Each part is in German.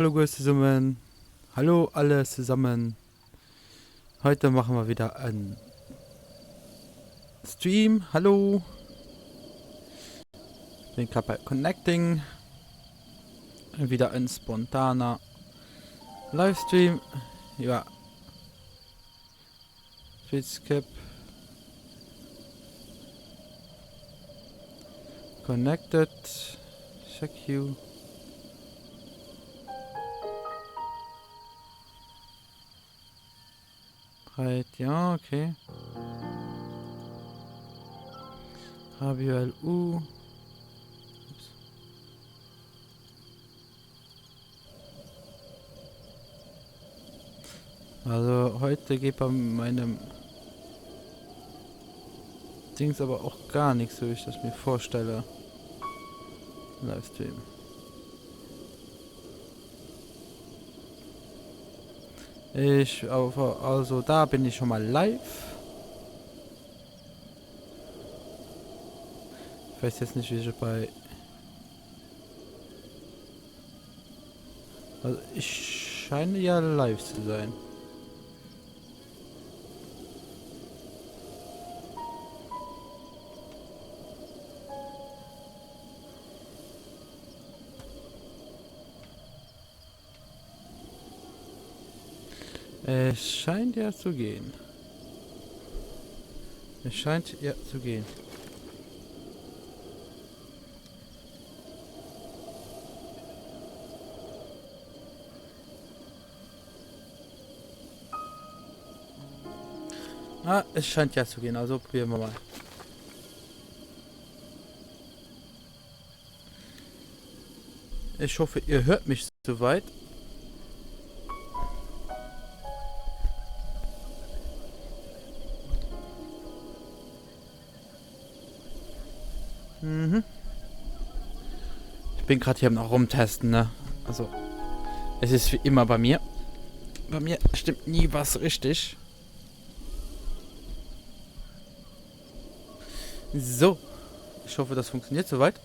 Hallo gut zusammen. Hallo alle zusammen. Heute machen wir wieder einen Stream. Hallo. Bin gerade bei Connecting. Wieder ein spontaner Livestream. Ja. Skip. Connected. Check you. Right, ja, okay. HBLU. Also heute geht bei meinem Dings aber auch gar nichts, so wie ich das mir vorstelle. Livestream. Also da bin ich schon mal live. Ich weiß jetzt nicht, wie ich bei... Also ich scheine ja live zu sein. Es scheint ja zu gehen. Es scheint ja zu gehen. Ah, es scheint ja zu gehen, also probieren wir mal. Ich hoffe, ihr hört mich soweit. Mhm. Ich bin gerade hier noch rumtesten, ne? Also, es ist wie immer bei mir. Bei mir stimmt nie was richtig. So. Ich hoffe, das funktioniert soweit.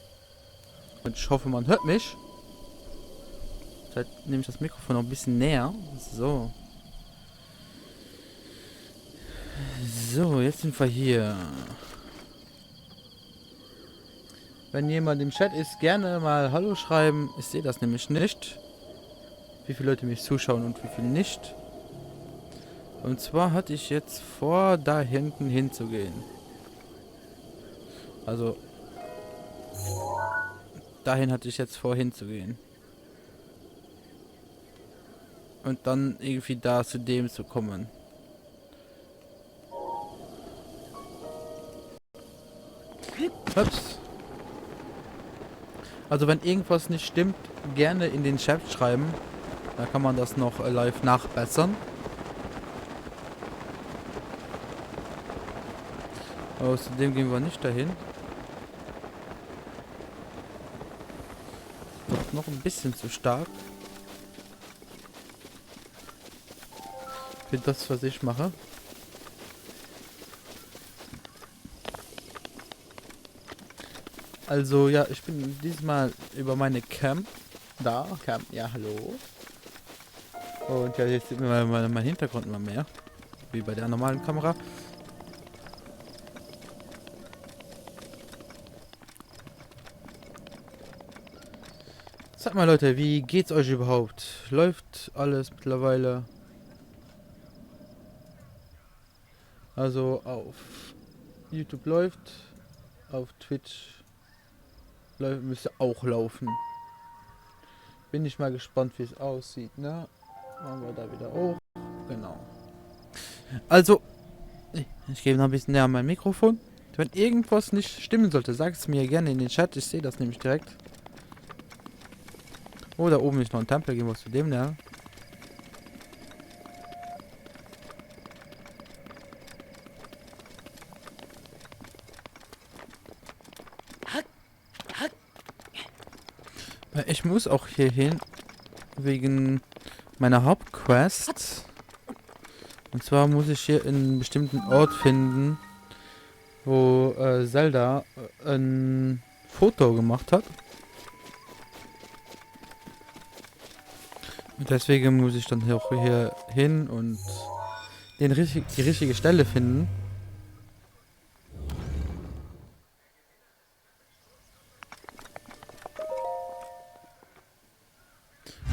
Und ich hoffe, man hört mich. Vielleicht nehme ich das Mikrofon noch ein bisschen näher. So. So, jetzt sind wir hier. Wenn jemand im Chat ist, gerne mal Hallo schreiben. Ich sehe das nämlich nicht. Wie viele Leute mich zuschauen und wie viele nicht. Und zwar hatte ich jetzt vor, da hinten hinzugehen. Also, dahin hatte ich jetzt vor hinzugehen. Und dann irgendwie da zu dem zu kommen. Ups. Also wenn irgendwas nicht stimmt, gerne in den Chat schreiben. Da kann man das noch live nachbessern. Außerdem gehen wir nicht dahin. Doch noch ein bisschen zu stark. Für das, was ich mache. Also ja, ich bin diesmal über meine Cam da. Cam, ja, hallo. Und ja, jetzt sieht man mein Hintergrund immer mehr. Wie bei der normalen Kamera. Sag mal Leute, wie geht's euch überhaupt? Läuft alles mittlerweile? Also auf YouTube läuft, auf Twitch müsste auch laufen. Bin ich mal gespannt, wie es aussieht, ne? Machen wir da wieder hoch. Genau. Also, ich gebe noch ein bisschen näher an mein Mikrofon. Wenn irgendwas nicht stimmen sollte, sagt es mir gerne in den Chat. Ich sehe das nämlich direkt. Oh, da oben ist noch ein Tempel. Gehen wir zu dem, ne? Ich muss auch hier hin wegen meiner Hauptquest. Und zwar muss ich hier einen bestimmten Ort finden, wo Zelda ein Foto gemacht hat. Und deswegen muss ich dann auch hier hin und die richtige Stelle finden.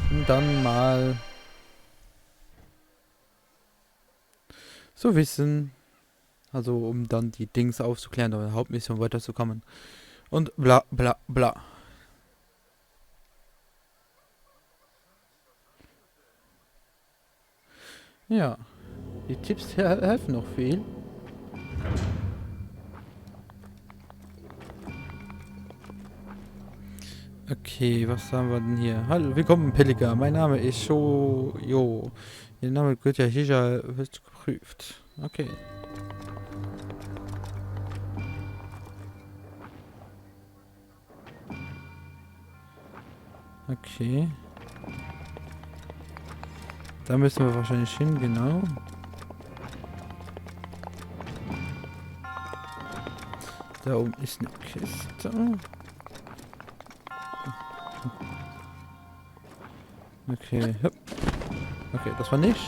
Um dann mal so wissen, also um dann die Dings aufzuklären oder Hauptmission weiterzukommen. Und bla bla bla. Ja, die Tipps helfen noch viel. Okay, was haben wir denn hier? Hallo, willkommen Pelikan. Mein Name ist Shoyo. Ihr Name wird ja sicher wird geprüft. Okay. Okay. Da müssen wir wahrscheinlich hin, genau. Da oben ist eine Kiste. Okay, hopp. Okay, das war nichts.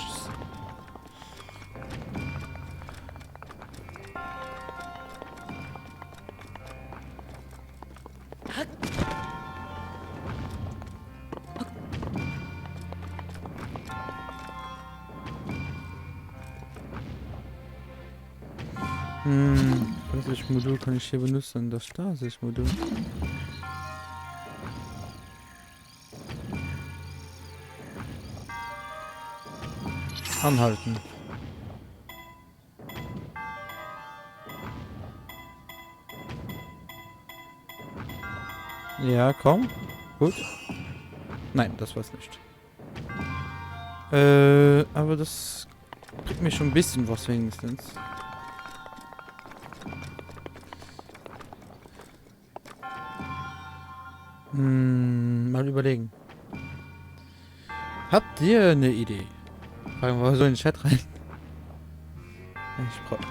Welches Modul kann ich hier benutzen? Das Stasis-Modul. Anhalten. Ja, komm. Gut. Nein, das war's nicht. Aber das gibt mir schon ein bisschen was wenigstens. Mal überlegen. Habt ihr eine Idee? Fragen wir mal so in den Chat rein. Ich brauche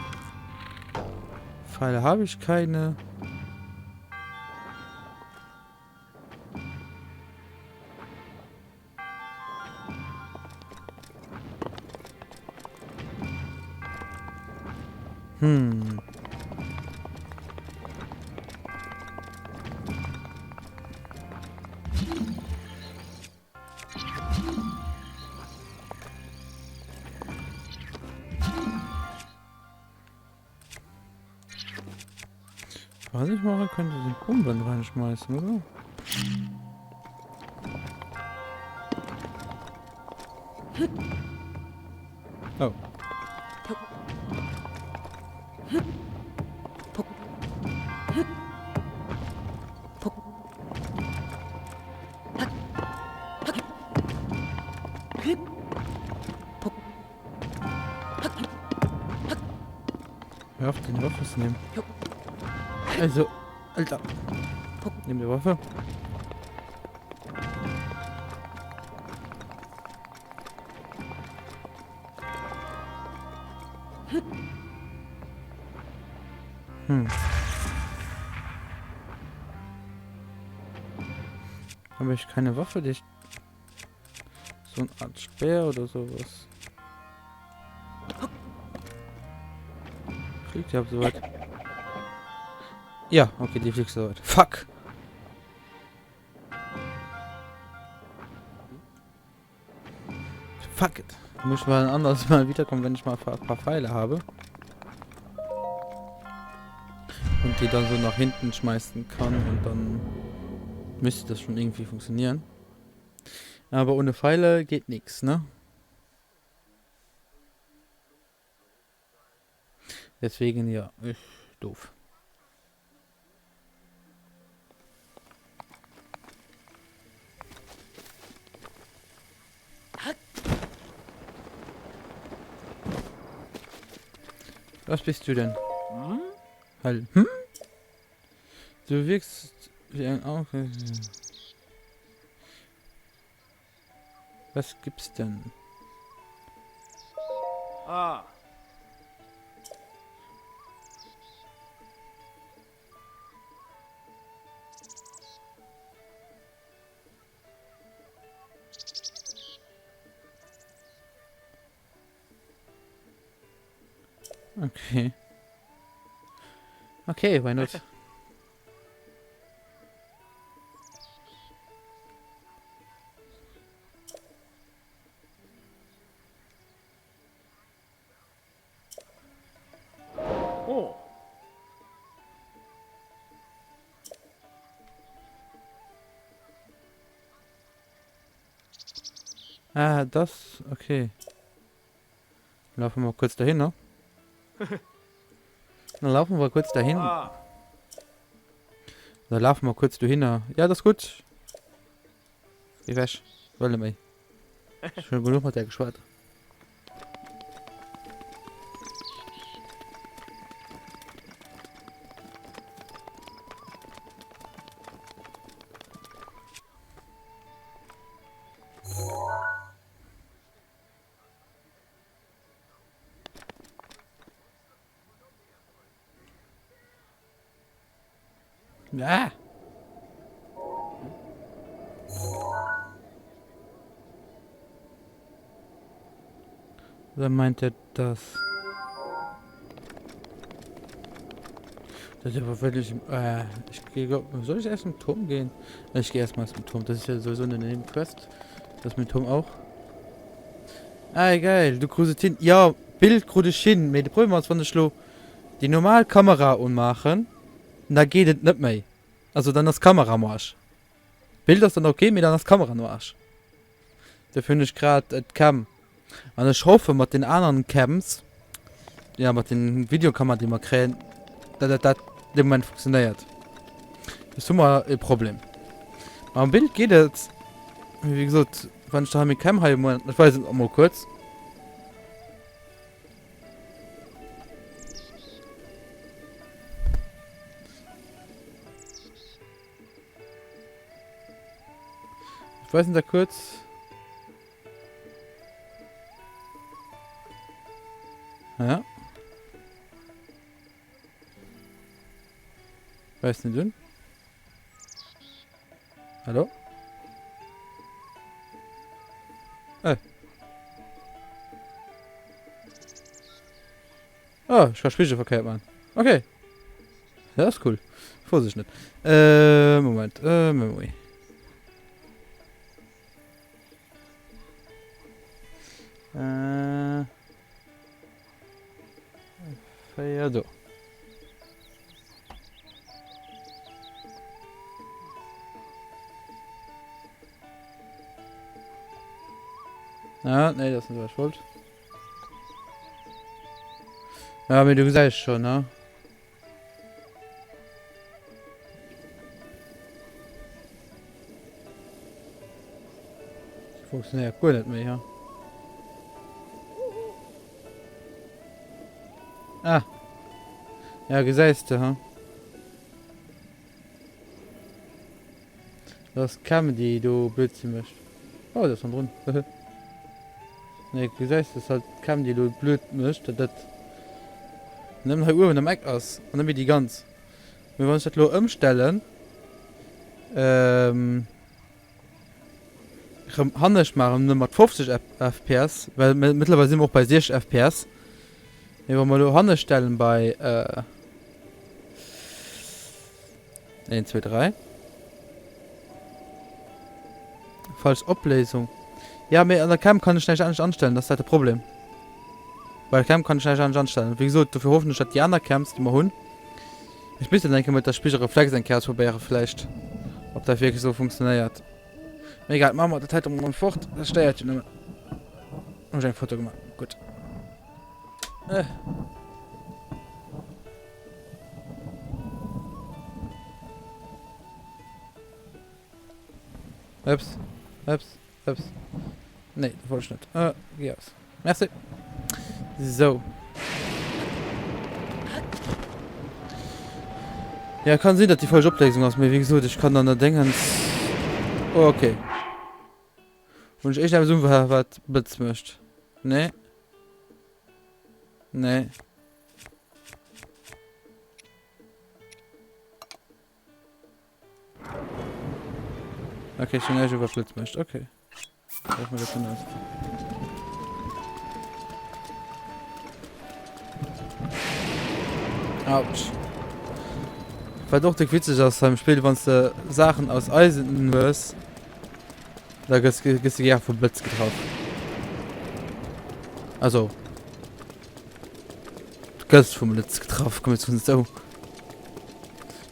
Pfeile habe ich keine. Was ich machen könnte, den Bomben reinschmeißen, oder? Oh. Hör auf, den Waffe zu nehmen. Also, Alter. Nimm die Waffe. Habe ich keine Waffe, die ich... So eine Art Speer oder sowas. Fliegt ja so weit. Ja, okay, die fliegt so weit. Fuck! Fuck it. Muss ich mal ein anderes Mal wiederkommen, wenn ich mal ein paar Pfeile habe. Und die dann so nach hinten schmeißen kann und dann müsste das schon irgendwie funktionieren. Aber ohne Pfeile geht nichts, ne? Deswegen ja, doof. Was bist du denn? Halt. Du wirkst wie ein Auge. Was gibt's denn? Ah. Okay. Okay, why not? Oh. Ah, das. Okay. Laufen wir kurz dahin, ne? Dann laufen wir kurz dahin. Ah. Dann laufen wir kurz dahin. Ne? Ja, das ist gut. Ich weiß. Wolle mich. Schon genug mit der geschwart. Ja. Wer meint er das? Das ist aber wirklich. Ich gehe. Soll ich erst zum Turm gehen? Ich gehe erstmal zum Turm. Das ist ja sowieso eine Nebenquest. Das mit Turm auch. Ah, geil. Du kruzest hin. Ja, Bild kruzest hin. Mit Problem wir uns von der Schlo. Die normale Kamera anmachen. Da geht es nicht mehr. Also dann das Kameramarsch. Bild ist dann okay, mit dann das Kameramarsch. Da finde ich gerade Cam. Und ich hoffe, mit den anderen Cams, ja, mit den Videokameras, die wir kriegen, dass im Moment funktioniert. Das ist immer ein Problem. Aber im Bild geht es, wie gesagt, wenn ich da mit Cam habe, ich weiß nicht, mal kurz. Ich weiß nicht, da kurz. Ja. Weiß nicht, dünn. Hallo? Oh, ich verspiele verkehrt, Mann. Okay. Ja, ist cool. Vorsicht nicht. Moment. Memory. Ja, do. Ja, nee, das ist nicht, was ich wollte. Ja, aber du sagst schon, ne? Das funktioniert gut nicht mehr, ja. Ah. Ja, Geseiste, ha? Das kam die, du Blödsinn möchtest. Oh, das ist drin. Ne, Geseiste ist halt kam die, du blöd möchtest, das. Nimm halt Uhr mit dem Mac aus. Und dann wird die ganz. Wir wollen uns das nur umstellen. Handisch machen, nur mit 50 FPS, weil mittlerweile sind wir auch bei 60 FPS. Wir wollen mal nur Handisch stellen bei 1, 2, 3. Falsch Ablesung. Ja, aber an der Cam kann ich nicht anstellen, das ist halt das Problem. Bei der Cam kann ich nicht anstellen. Wie gesagt, dafür hoffen, dass die anderen Cams, die wir holen. Ich müsste denken, mit der Spiel Reflex ein Kerl probieren, vielleicht. Ob das wirklich so funktioniert. Egal, machen wir das halt um fort. Das steuert schon immer. Und ich ein Foto gemacht. Gut. Ups. Nee, das wollte ich nicht. Geh aus. Merci. So. Ja, kann sehen, dass die falsche Ablesung aus mir. Wie gesagt, ich kann dann da denken. Oh, okay. Und ich echt so was Blitz möchte. Nee. Nee. Okay, ich bin echt über Blitz möchte. Okay. Lass mal das hinaus. Autsch. Weil doch der witzig aus beim Spiel, wenn du Sachen aus Eisen wirst, da gehst du ja vom Blitz getroffen. Also, du gehst vom Blitz getroffen, komm jetzt von so.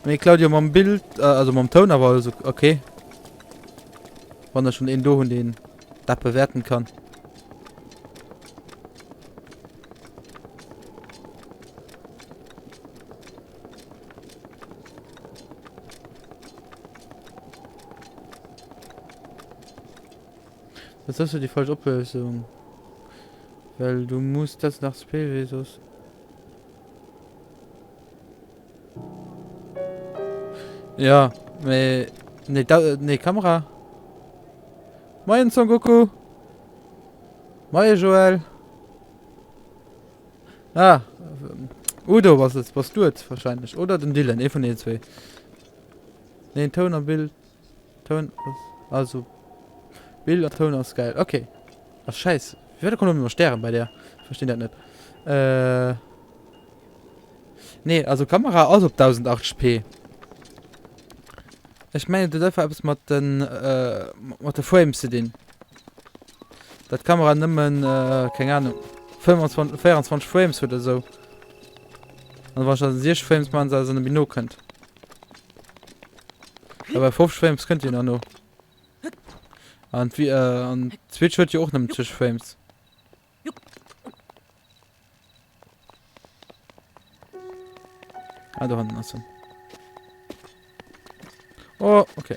Wenn ich Claudia mal ein Bild, also mal am Ton, aber also, okay. Wenn er schon in do und den da bewerten kann. Was hast du die falsche Ablösung? Weil du musst das nach Spielresus. Ja, nee, Kamera. Moin Son Goku. Moin Joel. Ah, Udo, was du jetzt wahrscheinlich. Oder den Dylan, von den zwei. Nee, Ton und Bild. Ton, also Bild und Ton ist geil. Okay. Ach scheiße. Wie werde ich noch sterben bei der? Ich verstehe das nicht. Nee, also Kamera aus auf 1080p. Ich meine, du darfst etwas mit den Frames den. Das Kamera nimmt, keine Ahnung, 24 Frames oder so. Und wenn schon 6 Frames man so eine Minute könnt. Aber 5 Frames könnt ihr noch. Und und Twitch wird ja auch nicht 6 Frames. Ah, da hinten ist er. Oh, okay.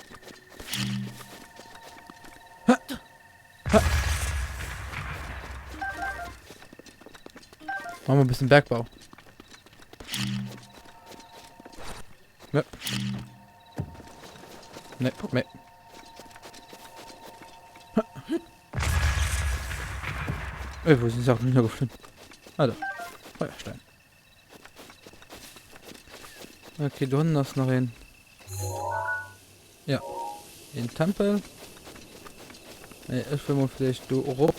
Ha. Ha. Machen wir ein bisschen Bergbau. Ne. Ne, ne. Ey, wo sind die Sachen hintergeflogen? Ah, da. Feuerstein. Okay, du hast noch einen. Ja. Den Tempel. Ich will mal vielleicht du rup.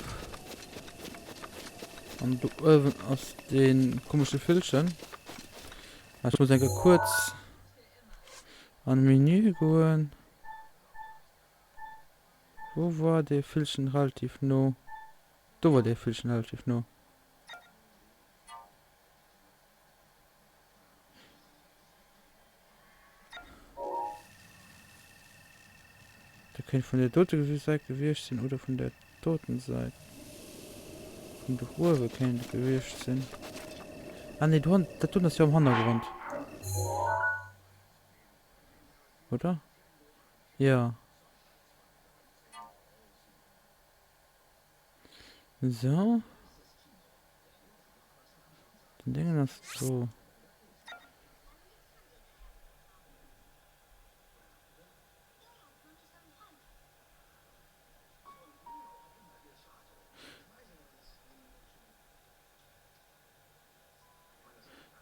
Und du aus den komischen Filchen. Ich muss einfach kurz an Menü gehen. Wo war der Filchen relativ no? Da war der Filchen relativ no. Der kann von der toten Seite gewirrscht sein oder von der toten Seite. Von der Ruhe kann gewirrscht sein. Ah ne, da tun das ja am Hintergrund. Oder? Ja. So. Dann denken das so.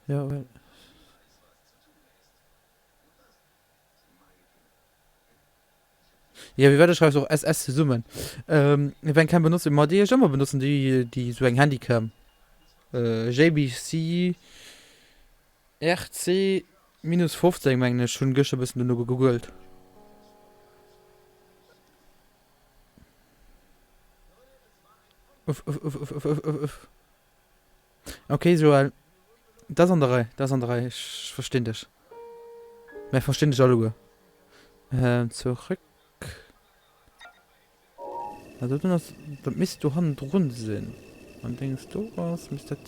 Ja, weil... Ja, wie werde schreibst auch SS summen. Wenn kein benutzt immer die immer benutzen die so ein Handicam. JBC RC minus 15 meine schon Gesche bist du nur gegoogelt. Okay, so das andere, ich verstehe dich. Mehr verstehe dich alle. Zurück. Also du hast, da misst du Hand rund sind. Und denkst du, was misst das?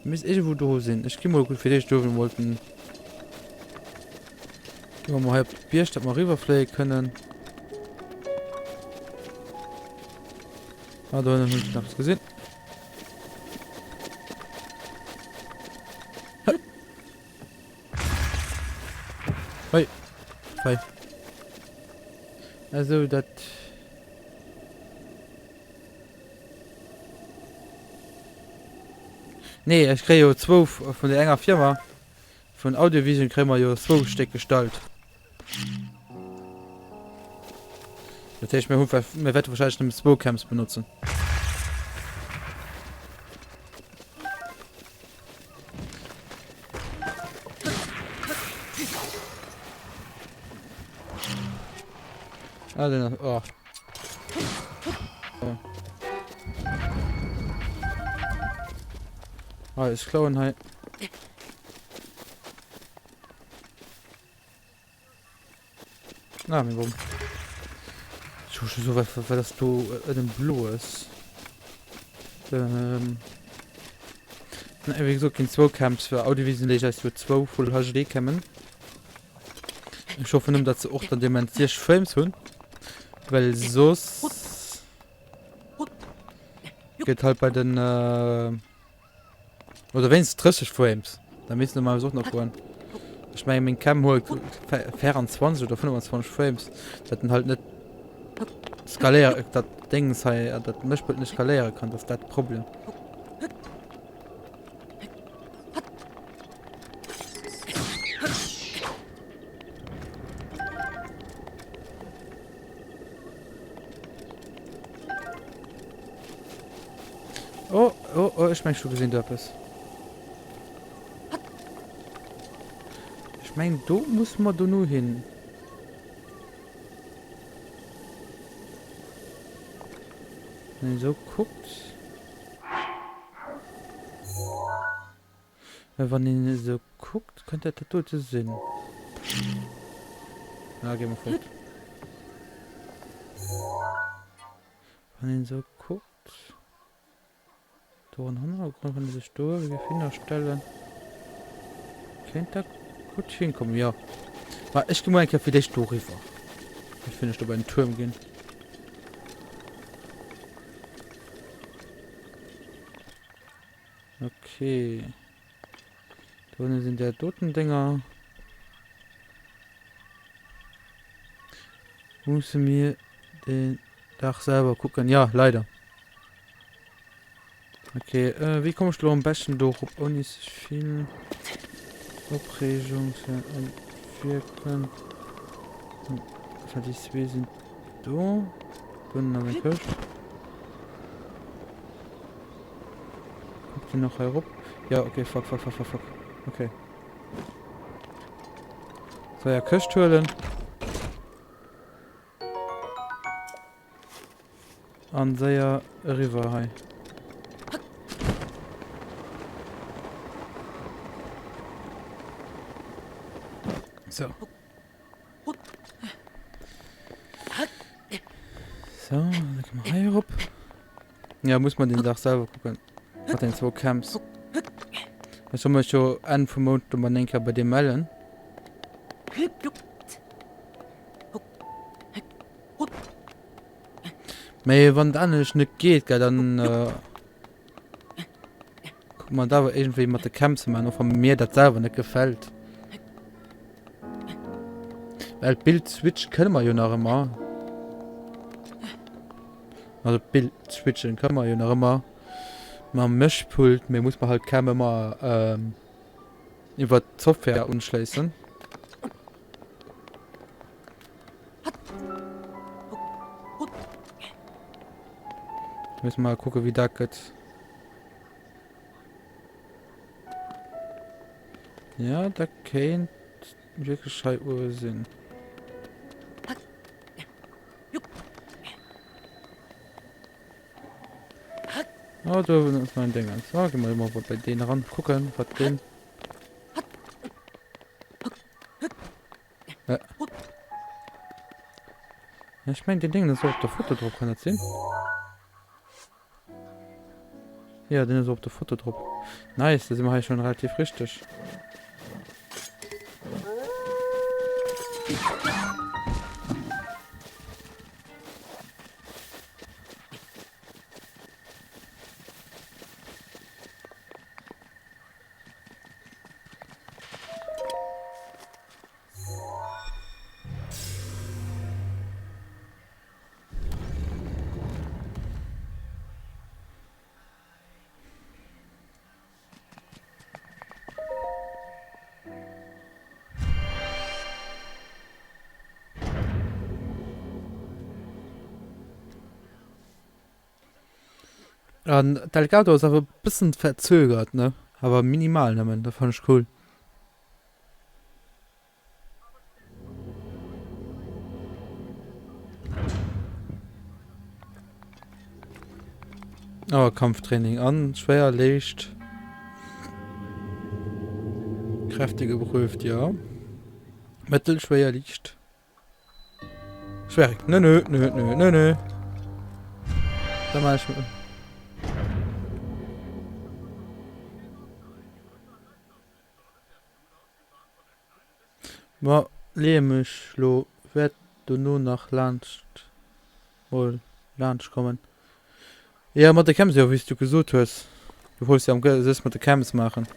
Misst irgendwo du sind. Ich gehe mal gut für dich dürfen wollten. Gehen wir mal halb Bierstadt mal rüberfliegen können. Ah, da haben wir nichts gesehen. Hey. Hey. Also das... Nee, ich kriege ja 12 von der enger Firma. Von Audiovision kriegen wir ja 2 Stück Gestalt. Das heißt, wir werden wahrscheinlich nicht 2 Camps benutzen. Ah, den, oh. So. Ah, ist klauen halt. Na, mir warum? Ich wusste so, weil das du in dem Blue ist. Na, wie gesagt, in 2 Camps für Audiovisuell als für 2 Full HD kämen. Ich hoffe nur, dass sie auch dann dementiert Frames haben. Weil so geht halt bei den, oder wenn es 30 Frames, dann müssen wir mal so noch holen. Ich meine, mein Cam holt 24 oder 25 Frames. Das dann halt nicht skalieren, das Ding sei, das möchte nicht skalieren kann, das ist das Problem. Oh, oh, oh, ich meine, du gesehen, da bist. Ich meine, du musst mal da nur hin. Wenn ihr so guckt. Wenn ihr so guckt, könnte der tote Sinn. Na, gehen wir fort. Wenn ihr so guckt. Da ein Hintergrund von dieser Stuhl, Finger stellen. Könnte er gut hinkommen, ja. War echt gemeint, ja, vielleicht durch rüber. Ich finde, ich da bei den Turm gehen. Okay. Da unten sind ja Totendinger. Muss mir den Dach selber gucken. Ja, leider. Okay, wie kommst du am besten durch? Ob ohne viel Abregung wirken. Die zwei sind da. Bunten am Köst. Kommt die noch herup? Ja, okay, fuck. Okay. So, ja, Kösthöhlen. An sehr River High. So. So, dann kann man hier rup. Ja, muss man den Dach selber gucken. Hat den 2 Camps. Ich soll mich schon an vom Mond und man denkt bei dem melden. Aber wenn das nicht geht, gell, dann guck mal da, wo irgendwie mit den Camps machen, von mir das selber nicht gefällt. Weil Bild Switch können wir ja noch immer. Also Bild switchen können wir ja noch immer. Man Mischpult, mir muss man halt kaum immer über Software anschließen. Müssen wir mal gucken, wie das geht. Ja, da kennt wirklich scheiße Sinn. Oh, da ist mein Ding. So, gehen wir mal bei denen ran gucken, was den. Ja. Ja, ich meine, den Ding ist auf der Foto drauf, kann das sehen? Ja, den ist auf der Foto drauf. Nice, das sind wir schon relativ richtig. Delgado ist aber ein bisschen verzögert, ne? Aber minimal, ne? Das fand ich cool. Oh, Kampftraining an, schwer, leicht. Kräftig geprüft, ja. Mittel, schwer, leicht. Schwierig. Nö. Da mach ich mit. Ma, lehmisch, lo, werd du nur nach Lunch. Wohl, Lunch kommen. Ja, mit der Camps, ja, wie du gesucht hast. Du wolltest ja am das mit der Camps machen.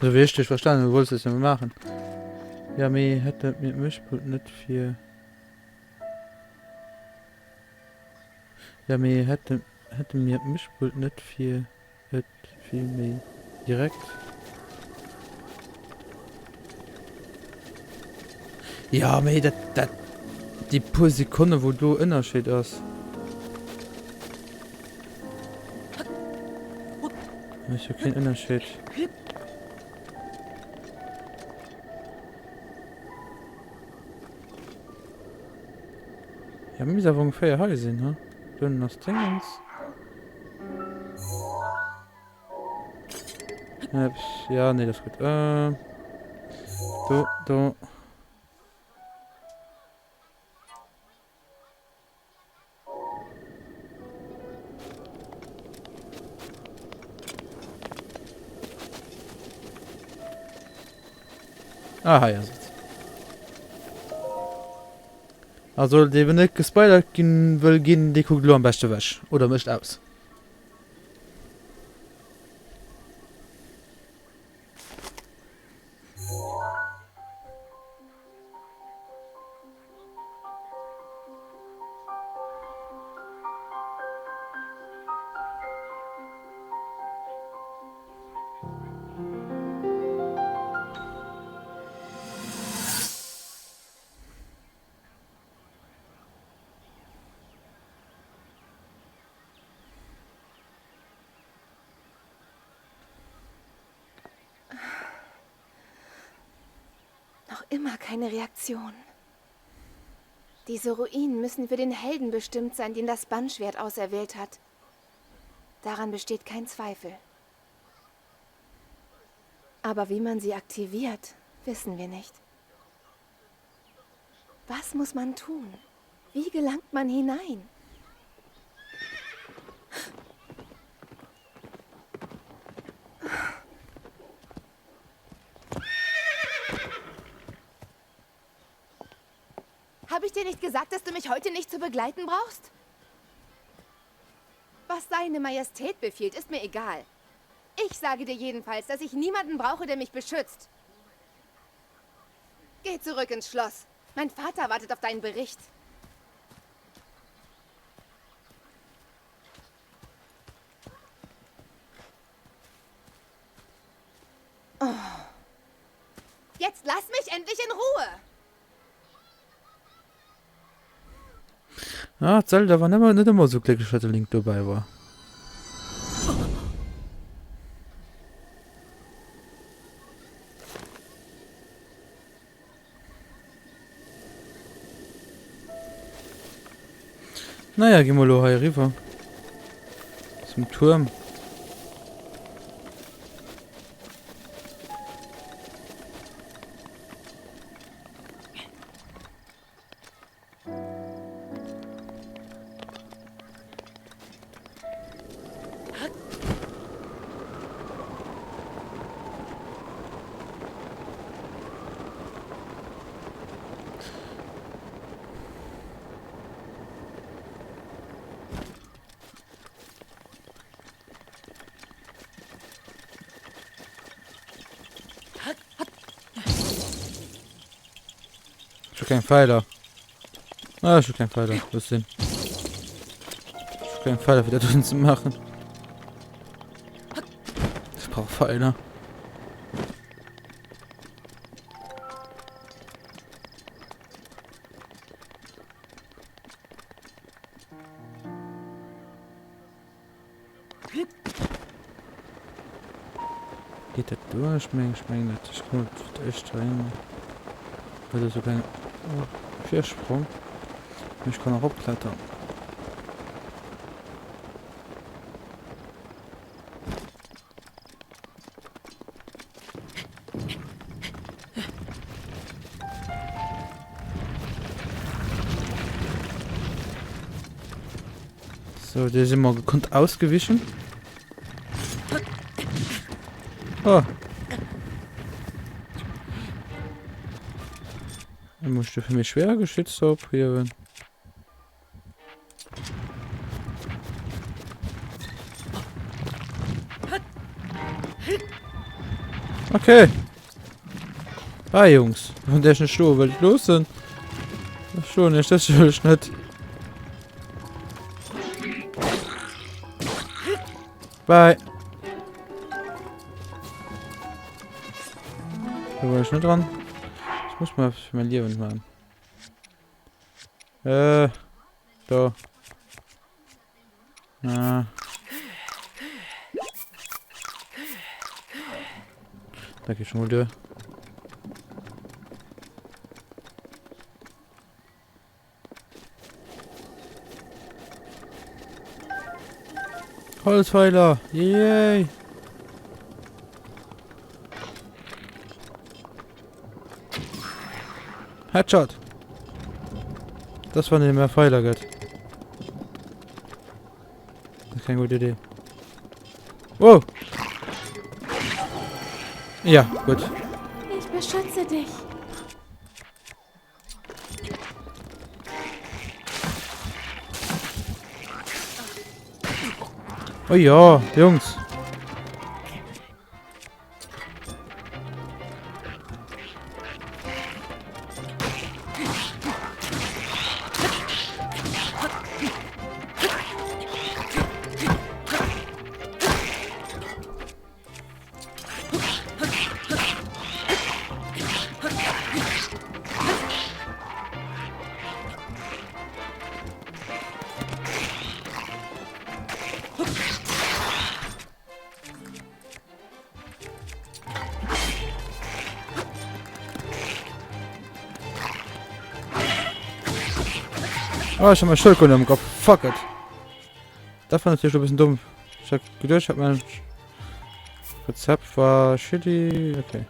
So wichtig verstanden, du wolltest es ja machen. Ja, mir hätte mit Mischpult nicht viel. Ja, mir hätte mir Mischpult nicht viel mehr direkt. Ja, mir das die paar Sekunden, wo du Unterschied hast. Ich habe keinen Unterschied. Ja, mir ist aber ungefähr hier sehen, ha? Dann das Dingens. Ja, nee, das ist gut. Du. Aha, ja. Also, die, wenn ich gespoilert gehen will, gehen die Kugel am besten weg. Oder mischt aus. Noch immer keine Reaktion. Diese Ruinen müssen für den Helden bestimmt sein, den das Bannschwert auserwählt hat. Daran besteht kein Zweifel. Aber wie man sie aktiviert, wissen wir nicht. Was muss man tun? Wie gelangt man hinein? Habe ich dir nicht gesagt, dass du mich heute nicht zu begleiten brauchst? Was seine Majestät befiehlt, ist mir egal. Ich sage dir jedenfalls, dass ich niemanden brauche, der mich beschützt. Geh zurück ins Schloss. Mein Vater wartet auf deinen Bericht. Oh. Jetzt lass mich endlich in Ruhe! Ja, Zelda war nicht immer so glücklich, dass der Link dabei war. Naja, gehen wir hier rüber. Zum Turm. Schon kein Pfeiler. Ah, schon kein Pfeiler. Was denn? Schon kein Pfeiler, wieder drin zu machen. Ich brauche Pfeiler. Geht das durch? Ich meine, das ist gut. Echt rein. Weil so kein Viersprung. Ich kann auch abklettern. So, der ist immer gekonnt ausgewichen. Oh. Ich musste für mich schwer geschützt abheben. Okay. Ah, Jungs. Und der ist nicht so, weil ich los sind. Ach schon, nicht, das will ich nicht. Bye. Da war ich nicht dran. Ich muss mal für mein Leben machen. Da. Ah. Da geht schon mal durch. Holzpfeiler! Yay! Headshot! Das war nicht mehr Pfeiler, Gott. Das ist keine gute Idee. Wow! Ja, gut. Ich beschütze dich. Oh ja, Jungs. Oh, ich hab mal Schildkröte im Kopf. Fuck it. Das war natürlich ein bisschen dumm. Ich hab gedacht, ich hab mein Rezept war shitty. Okay.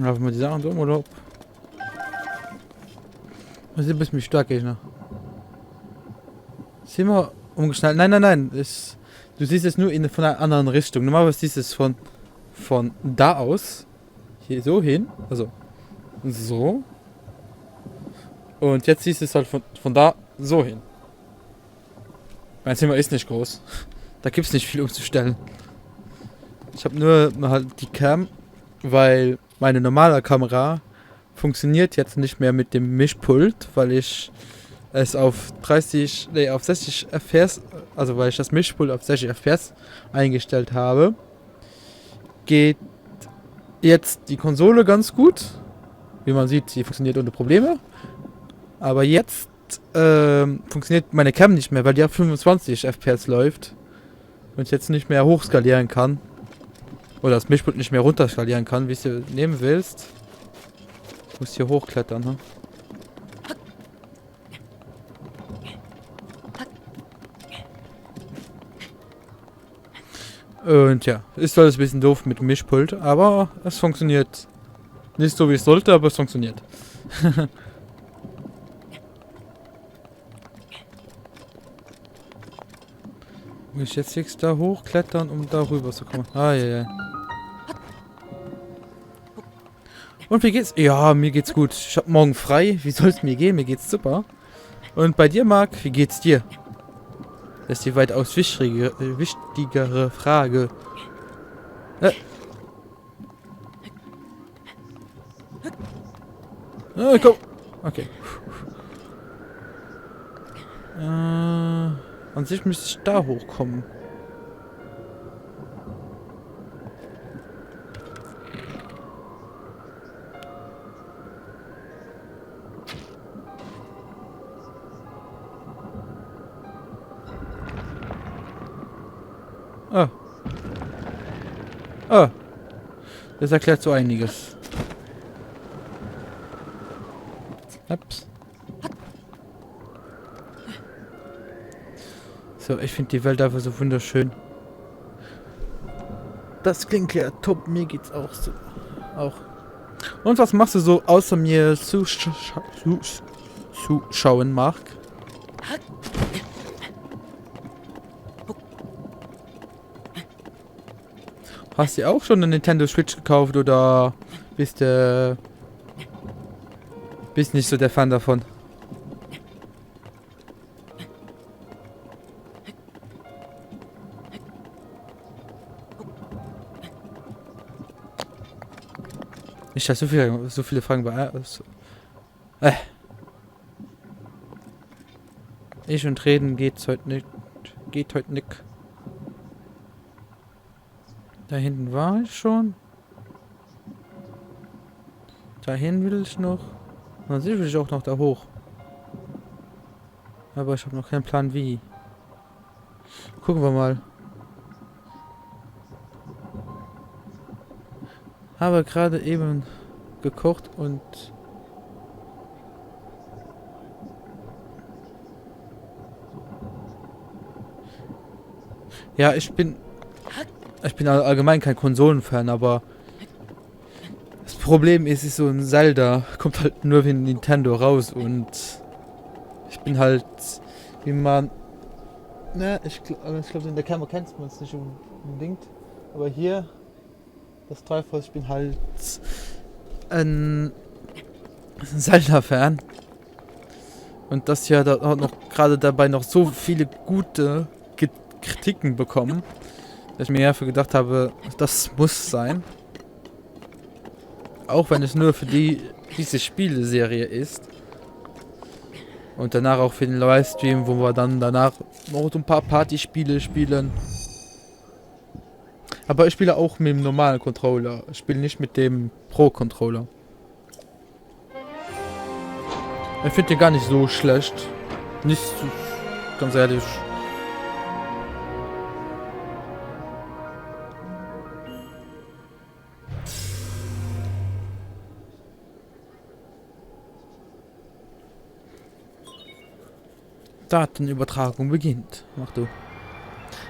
Laufen wir die Sachen so oder? Das ist ein bisschen stark, Gegner. Sind wir umgeschnallt? Nein. Du siehst es nur von einer anderen Richtung. Normalerweise siehst du es von da aus. Hier so hin. Also so. Und jetzt siehst du es halt von da so hin. Mein Zimmer ist nicht groß. Da gibt es nicht viel umzustellen. Ich habe nur halt die Cam, weil meine normale Kamera funktioniert jetzt nicht mehr mit dem Mischpult, weil ich es auf 60 FPS, also weil ich das Mischpult auf 60 FPS eingestellt habe, geht jetzt die Konsole ganz gut. Wie man sieht, sie funktioniert ohne Probleme. Aber jetzt funktioniert meine Cam nicht mehr, weil die auf 25 FPS läuft und ich jetzt nicht mehr hochskalieren kann. Oder das Mischpult nicht mehr runterskalieren kann, wie du nehmen willst. Du musst hier hochklettern, ne? Und ja, ist alles ein bisschen doof mit dem Mischpult, aber es funktioniert nicht so wie es sollte, aber es funktioniert. Muss ich jetzt da hochklettern, um da rüber zu kommen? Ah, ja. Und wie geht's? Ja, mir geht's gut. Ich hab morgen frei. Wie soll's mir gehen? Mir geht's super. Und bei dir, Marc, wie geht's dir? Das ist die weitaus wichtigere Frage. Komm. Okay. An sich müsste ich da hochkommen. Ah. Ah. Das erklärt so einiges. Ups. So, ich finde die Welt einfach so wunderschön. Das klingt ja top, mir geht's auch so. Auch. Und was machst du so, außer mir zuschauen, Mark? Hast du auch schon eine Nintendo Switch gekauft oder bist nicht so der Fan davon? Ich habe so viele Fragen bei. Ich und reden geht's heute nicht. Geht heute nicht. Da hinten war ich schon. Dahin will ich noch. Und dann will ich auch noch da hoch. Aber ich habe noch keinen Plan wie. Gucken wir mal. Habe gerade eben gekocht und ja, ich bin allgemein kein Konsolenfan, aber das Problem ist so ein Zelda kommt halt nur für Nintendo raus und ich bin halt, wie man, ne, ich glaube in der Kamera kennt man es nicht unbedingt, aber hier das Teufel, ich bin halt ein Zelda-Fan und das ja da hat noch gerade dabei noch so viele gute Kritiken bekommen, dass ich mir dafür gedacht habe, das muss sein. Auch wenn es nur für diese Spieleserie ist. Und danach auch für den Livestream, wo wir dann danach noch ein paar Partyspiele spielen. Aber ich spiele auch mit dem normalen Controller. Ich spiele nicht mit dem Pro-Controller. Ich finde den gar nicht so schlecht. Nicht so, ganz ehrlich. Datenübertragung beginnt. Mach du.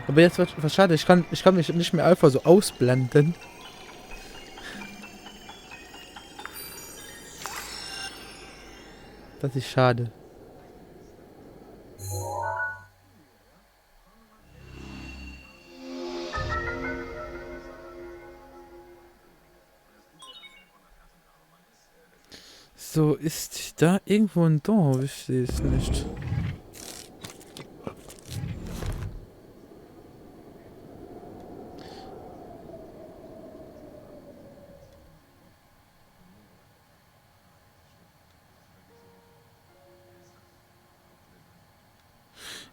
Aber jetzt wird was schade. Ich kann mich nicht mehr einfach so ausblenden. Das ist schade. So, ist da irgendwo ein Dorf? Ich sehe es nicht.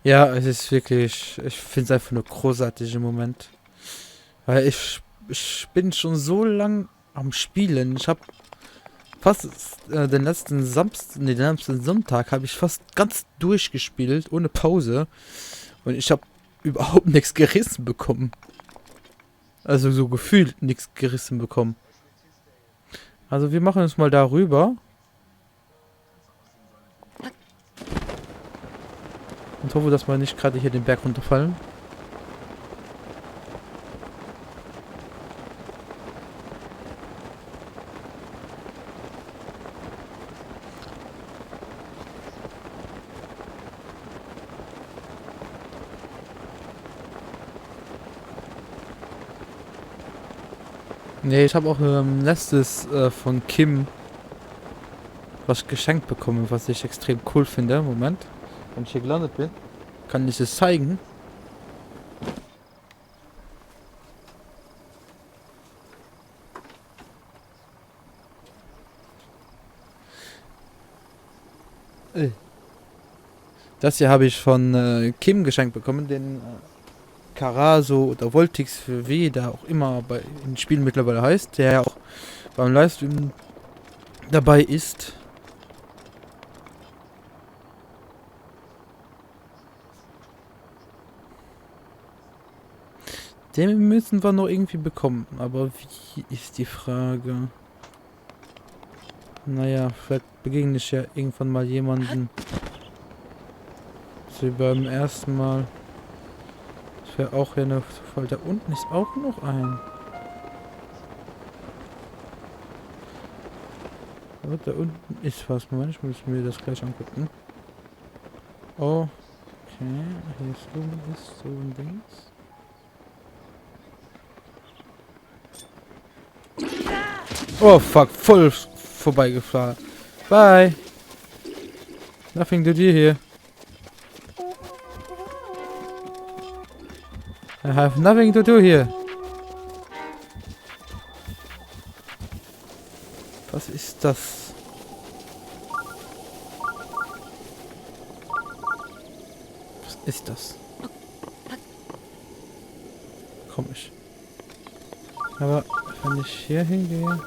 Ja, es ist wirklich, ich finde es einfach nur großartig im Moment. Weil ich bin schon so lang am Spielen. Ich habe fast den letzten Sonntag habe ich fast ganz durchgespielt, ohne Pause. Und ich habe überhaupt nichts gerissen bekommen. Also so gefühlt nichts gerissen bekommen. Also wir machen uns mal darüber. Und hoffe, dass wir nicht gerade hier den Berg runterfallen. Nee, ich habe auch letztes von Kim was geschenkt bekommen, was ich extrem cool finde. Moment. Wenn ich hier gelandet bin, kann ich es zeigen. Das hier habe ich von Kim geschenkt bekommen, den Karaso oder Voltix für W, der auch immer bei in Spielen mittlerweile heißt, der ja auch beim Livestream dabei ist. Den müssen wir noch irgendwie bekommen, aber wie ist die Frage? Naja, vielleicht begegne ich ja irgendwann mal jemanden. So wie beim ersten Mal. Das wäre auch ja eine Zufall. Da unten ist auch noch ein. Aber da unten ist was. Moment, ich muss mir das gleich angucken. Oh, okay. Hier ist irgendwas, so ein Dings. Oh fuck, voll vorbeigefahren. Bye. Nothing to do here. I have nothing to do here. Was ist das? Was ist das? Komisch. Aber wenn ich hier hingehe...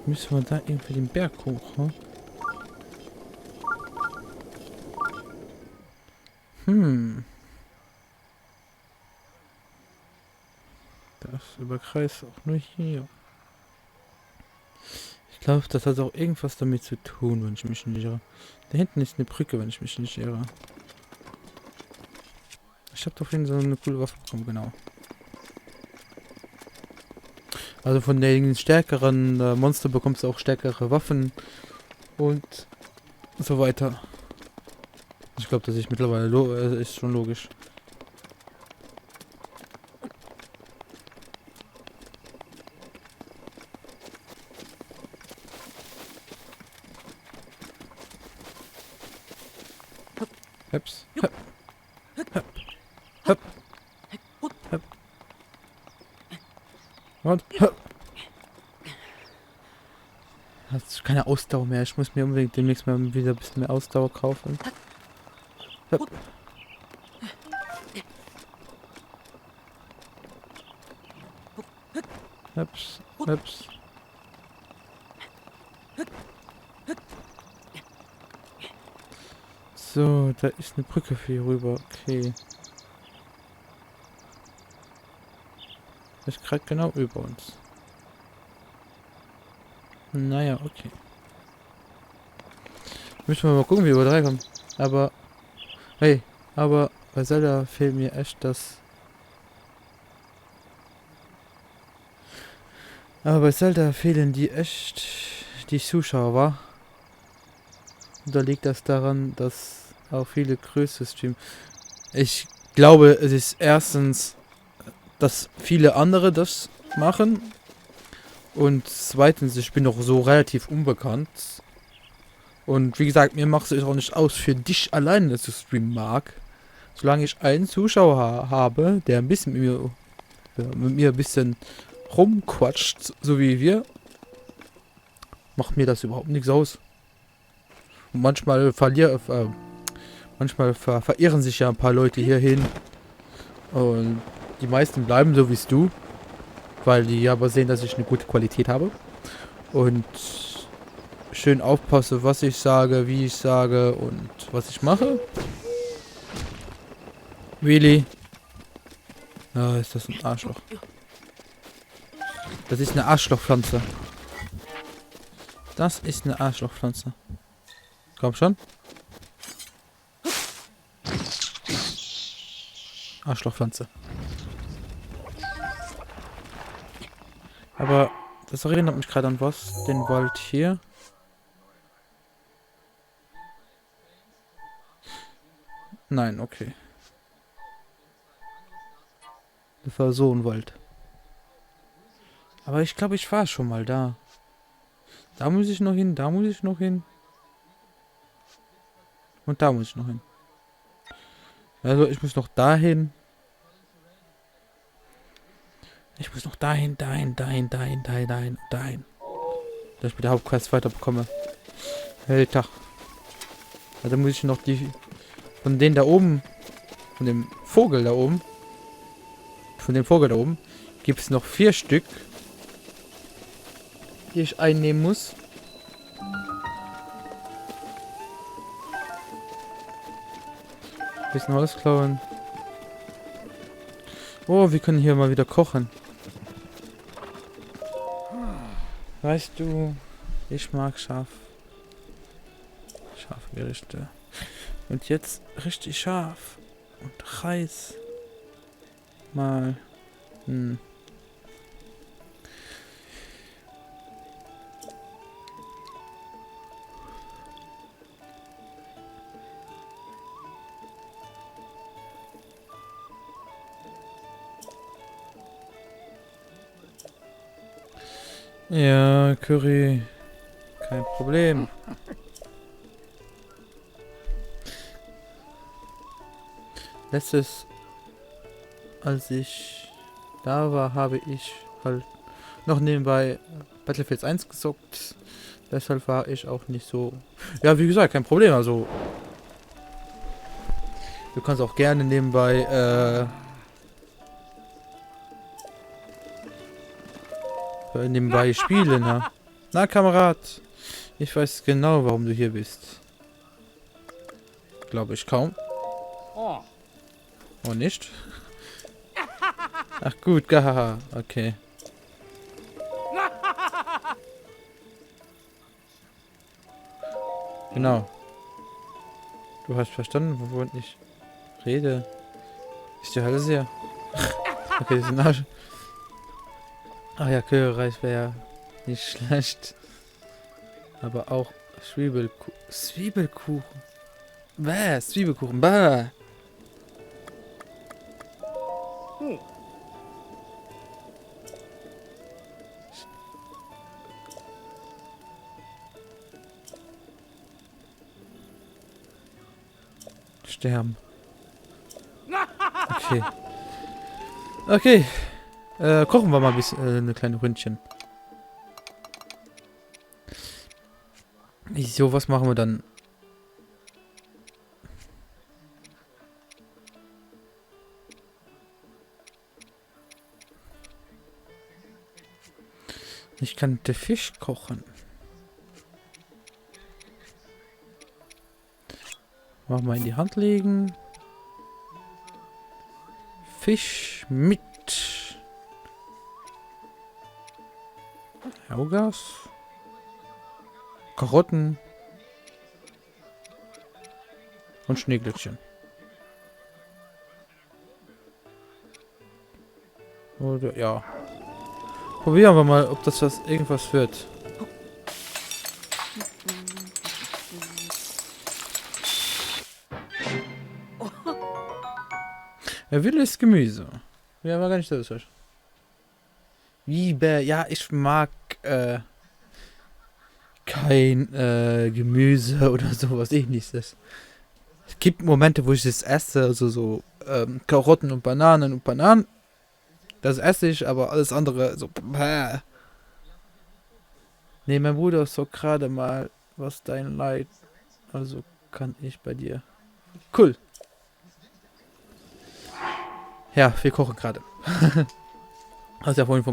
Müssen wir da irgendwie den Berg hoch, hm? Das überkreist auch nur hier. Ich glaube, das hat auch irgendwas damit zu tun, wenn ich mich nicht irre. Da hinten ist eine Brücke, wenn ich mich nicht irre. Ich habe doch so eine coole Waffe bekommen, genau. Also von den stärkeren Monster bekommst du auch stärkere Waffen und so weiter. Ich glaube, das ist mittlerweile ist schon logisch. Heps. Hep. Hep. Hep. Hep. Und hep. Das ist keine Ausdauer mehr. Ich muss mir unbedingt demnächst mal wieder ein bisschen mehr Ausdauer kaufen. Hep. Heps. Heps. So, da ist eine Brücke für hier rüber. Okay. Das ist gerade genau über uns. Naja, okay. Müssen wir mal gucken, wie wir da reinkommen. Aber, hey, aber bei Zelda fehlt mir echt das... Aber bei Zelda fehlen die echt die Zuschauer, wa? Oder liegt das daran, dass auch viele größere streamen? Ich glaube, es ist erstens, dass viele andere das machen. Und zweitens, ich bin noch so relativ unbekannt. Und wie gesagt, mir macht es auch nicht aus, für dich alleine zu streamen mag. Solange ich einen Zuschauer habe, der ein bisschen mit mir ein bisschen rumquatscht, so wie wir, macht mir das überhaupt nichts aus. Und manchmal verirren sich ja ein paar Leute hierhin. Und die meisten bleiben so wie du. Weil die aber sehen, dass ich eine gute Qualität habe. Und schön aufpasse, was ich sage, wie ich sage und was ich mache. Really? Ah, ist das ein Arschloch. Das ist eine Arschlochpflanze. Das ist eine Arschlochpflanze. Komm schon. Arschlochpflanze. Aber das erinnert mich gerade an was. Den Wald hier. Nein, okay. Das war so ein Wald. Aber ich glaube, ich war schon mal da. Da muss ich noch hin, da muss ich noch hin. Und da muss ich noch hin. Also ich muss noch dahin. Ich muss noch dahin. Dass ich mit der Hauptquest weiterbekomme. Tag. Also muss ich noch die... Von denen da oben... Von dem Vogel da oben... Gibt es noch 4 Stück, die ich einnehmen muss. Bisschen Holz klauen. Oh, wir können hier mal wieder kochen. Weißt du, ich mag scharfe Gerichte. Und jetzt richtig scharf. Und Reis. Mal. Ja, Curry. Kein Problem. Letztes, als ich da war, habe ich halt noch nebenbei Battlefield 1 gezockt. Deshalb war ich auch nicht so... Ja, wie gesagt, kein Problem. Also, du kannst auch gerne nebenbei spielen, ja. Na, Kamerad, ich weiß genau, warum du hier bist. Glaube ich kaum. Oh, nicht? Ach gut, gahaha, okay. Genau. Du hast verstanden, wovon ich rede. Ist die Hölle sehr. Okay, das ist ein Arsch. Ach ja, Curryreis wäre ja nicht schlecht. Aber auch Zwiebelkuchen. Was? Zwiebelkuchen. Bah. Sterben. Okay. Okay. Kochen wir mal ein bisschen eine kleine Ründchen. So, was machen wir dann? Ich kann den Fisch kochen. Machen wir in die Hand legen. Fisch mit Augas, Karotten und Schneeglöckchen. Oder ja. Probieren wir mal, ob das irgendwas wird. Wildes Gemüse. Ja, war gar nicht so falsch. Ja, ich mag kein Gemüse oder sowas ähnliches. Es gibt Momente, wo ich das esse, also so Karotten und Bananen. Das esse ich, aber alles andere so. Nee, mein Bruder ist so gerade mal, was dein Leid. Also kann ich bei dir. Cool. Ja, wir kochen gerade. Hast ja vorhin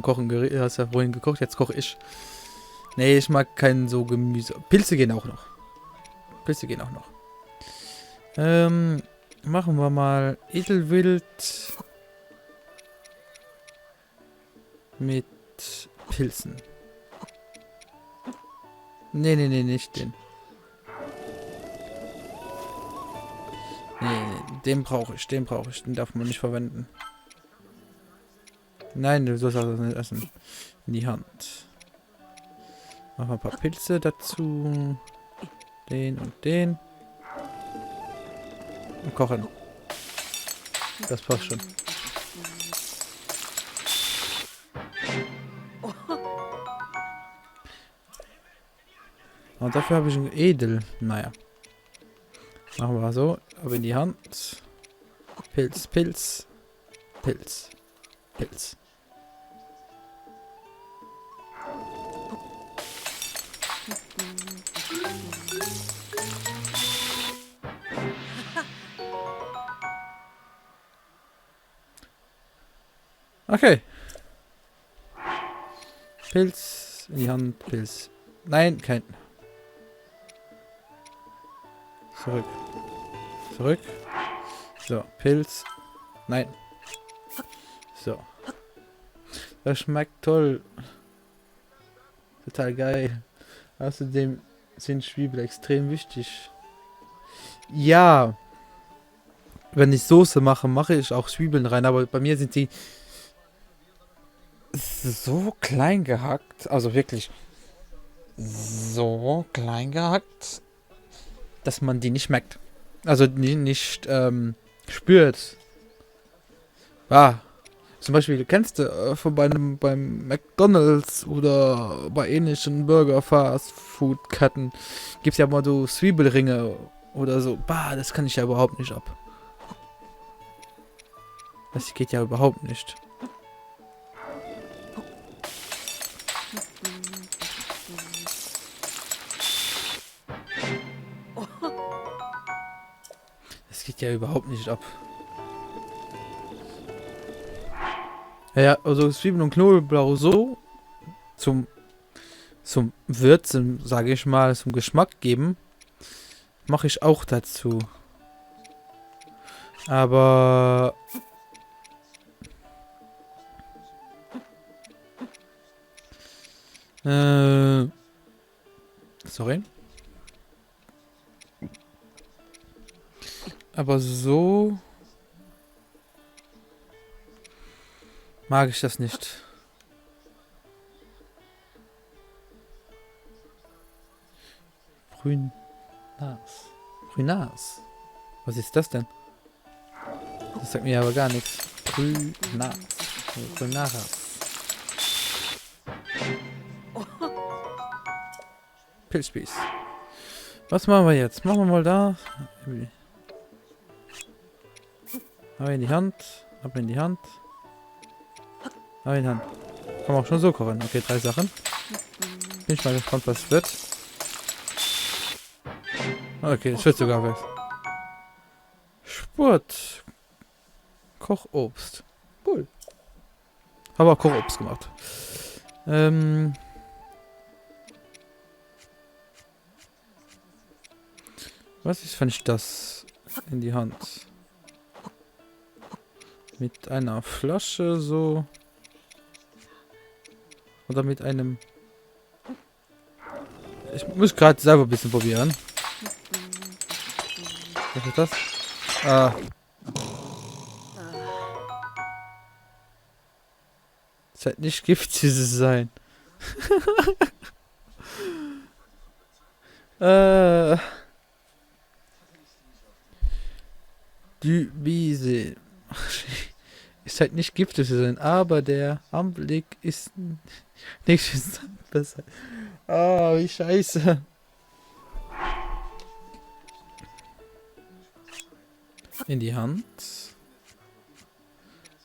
gekocht, jetzt koche ich. Nee, ich mag kein so Gemüse. Pilze gehen auch noch. Machen wir mal Edelwild mit Pilzen. Nee, nicht den. Nee, den brauche ich. Den darf man nicht verwenden. Nein, du sollst das nicht essen. In die Hand. Machen wir ein paar Pilze dazu. Den und den. Und kochen. Das passt schon. Und dafür habe ich ein Edel. Naja. Machen wir so. Aber in die Hand. Pilz. Okay. Pilz in die Hand, Pilz. Nein, kein. Zurück. Zurück. So, Pilz. Nein. So. Das schmeckt toll. Total geil. Außerdem sind Zwiebeln extrem wichtig. Ja. Wenn ich Soße mache, mache ich auch Zwiebeln rein, aber bei mir sind sie so klein gehackt, also wirklich so klein gehackt, dass man die nicht merkt. Also nicht spürt. Ah, zum Beispiel, kennst du von beim McDonalds oder bei ähnlichen Burger-Fast-Food-Ketten gibt es ja mal so Zwiebelringe oder so. Bah, das kann ich ja überhaupt nicht ab. Das geht ja überhaupt nicht. Das geht ja überhaupt nicht ab. Ja, also Zwiebeln und Knoblauch so zum Würzen, sage ich mal, zum Geschmack geben, mache ich auch dazu. Aber sorry. Aber so mag ich das nicht. Grünas. Grünas. Was ist das denn? Das sagt mir aber gar nichts. Grünas. Grünaras. Pilzspieß. Was machen wir jetzt? Machen wir mal da. Hab in die Hand. Hab in die Hand. Hab in die Hand. Kann man auch schon so kochen. Okay, 3 Sachen. Bin ich mal gespannt, was es wird. Okay, es wird sogar was. Sport. Kochobst. Cool. Habe auch Kochobst gemacht. Was ist, wenn ich das in die Hand mit einer Flasche so oder mit einem... Ich muss gerade selber ein bisschen probieren. Was ist das? Ah. Es wird nicht giftig sein. Die Wiese. Ist halt nicht giftig zu sein, aber der Anblick ist nicht besser. Ah, wie scheiße. In die Hand.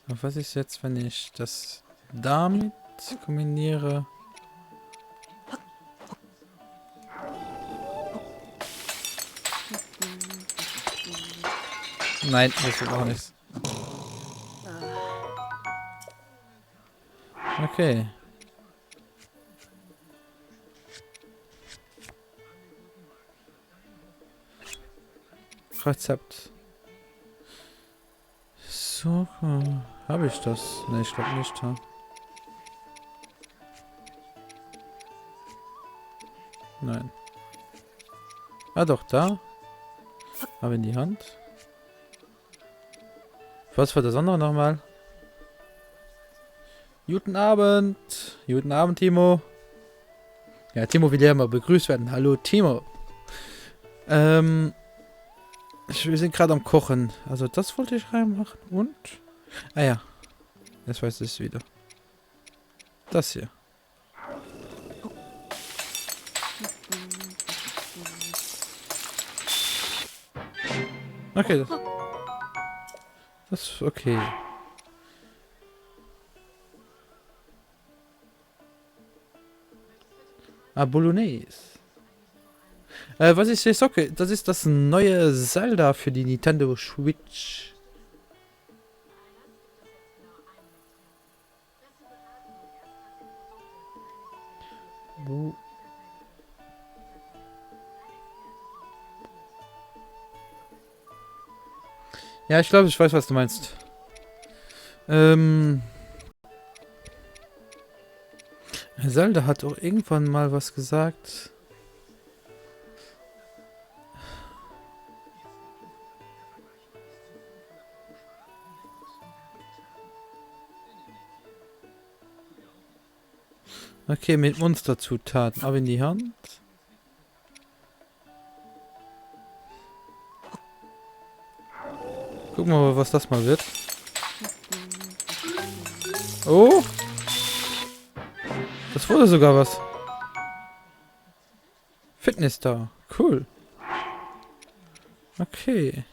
Und was ist jetzt, wenn ich das damit kombiniere? Nein, das wird auch nichts. Okay. Rezept. So, habe ich das? Ne, ich glaube nicht. Ha? Nein. Ah doch, da. Habe in die Hand. Was war das andere nochmal? Guten Abend. Guten Abend, Timo. Ja, Timo will ja immer begrüßt werden. Hallo, Timo. Wir sind gerade am Kochen. Also das wollte ich reinmachen. Und? Ah ja. Jetzt weiß ich es wieder. Das hier. Okay. Das ist okay. Ah, Bolognese. Was ich hier socke, das ist das neue Zelda für die Nintendo Switch. Wo? Ja, ich glaube, ich weiß, was du meinst. Zelda hat auch irgendwann mal was gesagt. Okay, mit Monsterzutaten. Ab in die Hand. Gucken wir mal, was das mal wird. Oh! Das wurde sogar was. Fitness da. Cool. Okay.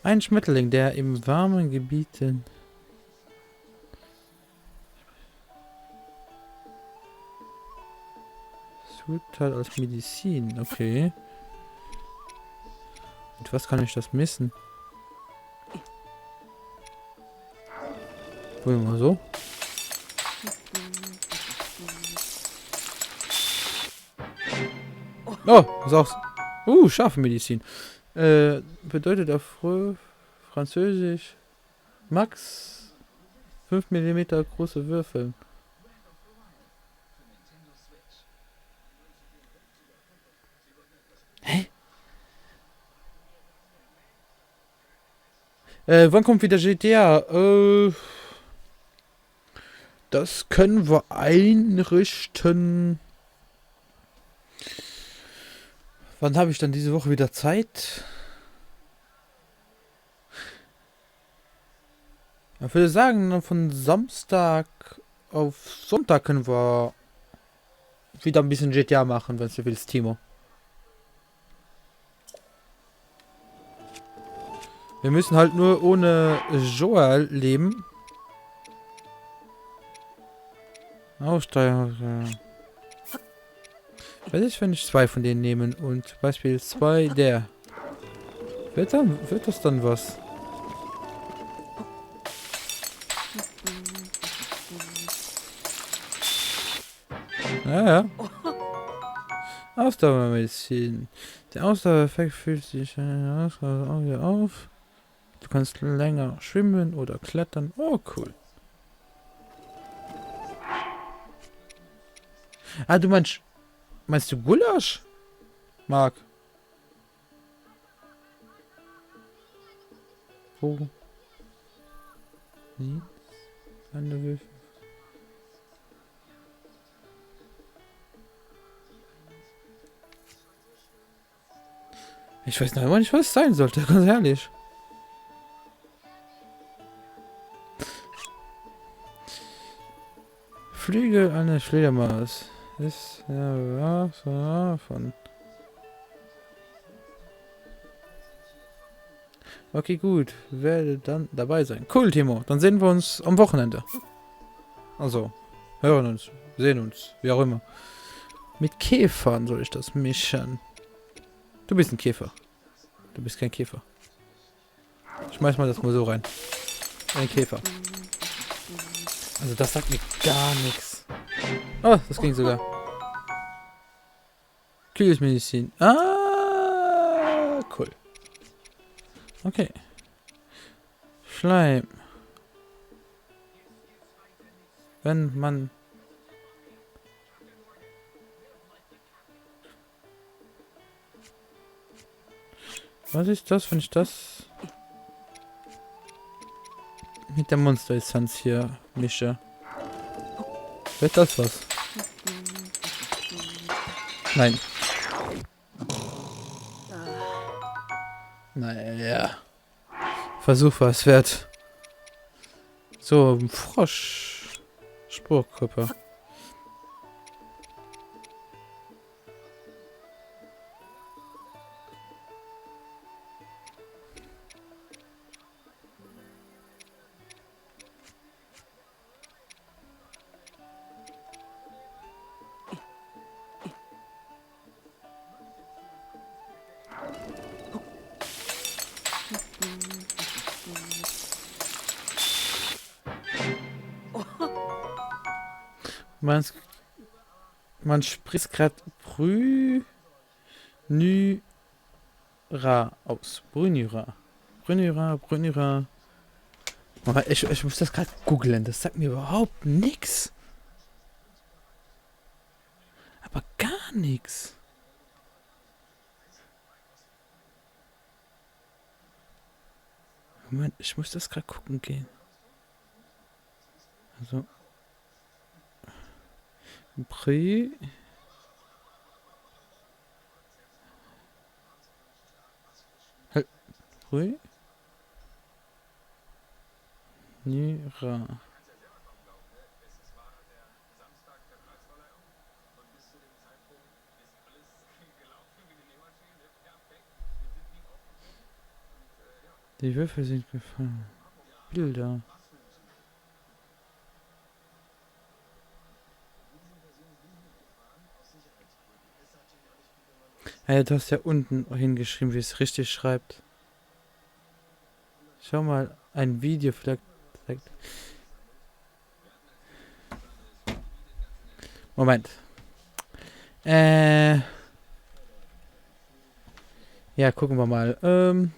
Ein Schmetterling, der im warmen Gebieten... Zutat als Medizin. Okay. Mit was kann ich das messen? Wollen wir mal so. Oh, ist auch... scharfe Medizin. Bedeutet auf Französisch Max 5 mm große Würfel. Hä? Wann kommt wieder GTA? Das können wir einrichten. Wann habe ich dann diese Woche wieder Zeit? Ich würde sagen, von Samstag auf Sonntag können wir wieder ein bisschen GTA machen, wenn du willst, Timo. Wir müssen halt nur ohne Joel leben. Aussteiger. Was ist, wenn ich 2 von denen nehmen und Beispiel 2 der? Wird das dann was? Ja. Ausdauermedizin. Der Ausdauereffekt fühlt sich wieder auf. Du kannst länger schwimmen oder klettern. Oh, cool. Ah, du meinst du Gulasch? Marc. Wo? Wie? Ich weiß noch immer nicht, was es sein sollte, ganz ehrlich. Flügel eines Fledermaus. Ist ja von. Okay, gut. Werde dann dabei sein. Cool, Timo. Dann sehen wir uns am Wochenende. Also, hören uns, sehen uns, wie auch immer. Mit Käfern soll ich das mischen. Du bist ein Käfer. Du bist kein Käfer. Schmeiß mal das mal so rein. Ein Käfer. Also das sagt mir gar nichts. Oh, das ging sogar. Kühlmedizin. Ah, cool. Okay. Schleim. Wenn man... Was ist das, wenn ich das mit der Monster-Essenz hier mische? Wird das was? Nein. Naja. Versuch was wert. So, Frosch. Spurkörper. Man spricht gerade Brünyra aus. Brünyra. Brünyra. Aber ich muss das gerade googeln. Das sagt mir überhaupt nichts. Aber gar nichts. Moment, ich muss das gerade gucken gehen. Also. Brü. Brü. Nyra. Die Würfel sind gefallen. Bilder. Ja, du hast ja unten hingeschrieben, wie es richtig schreibt. Schau mal, ein Video vielleicht. Moment. Ja, gucken wir mal.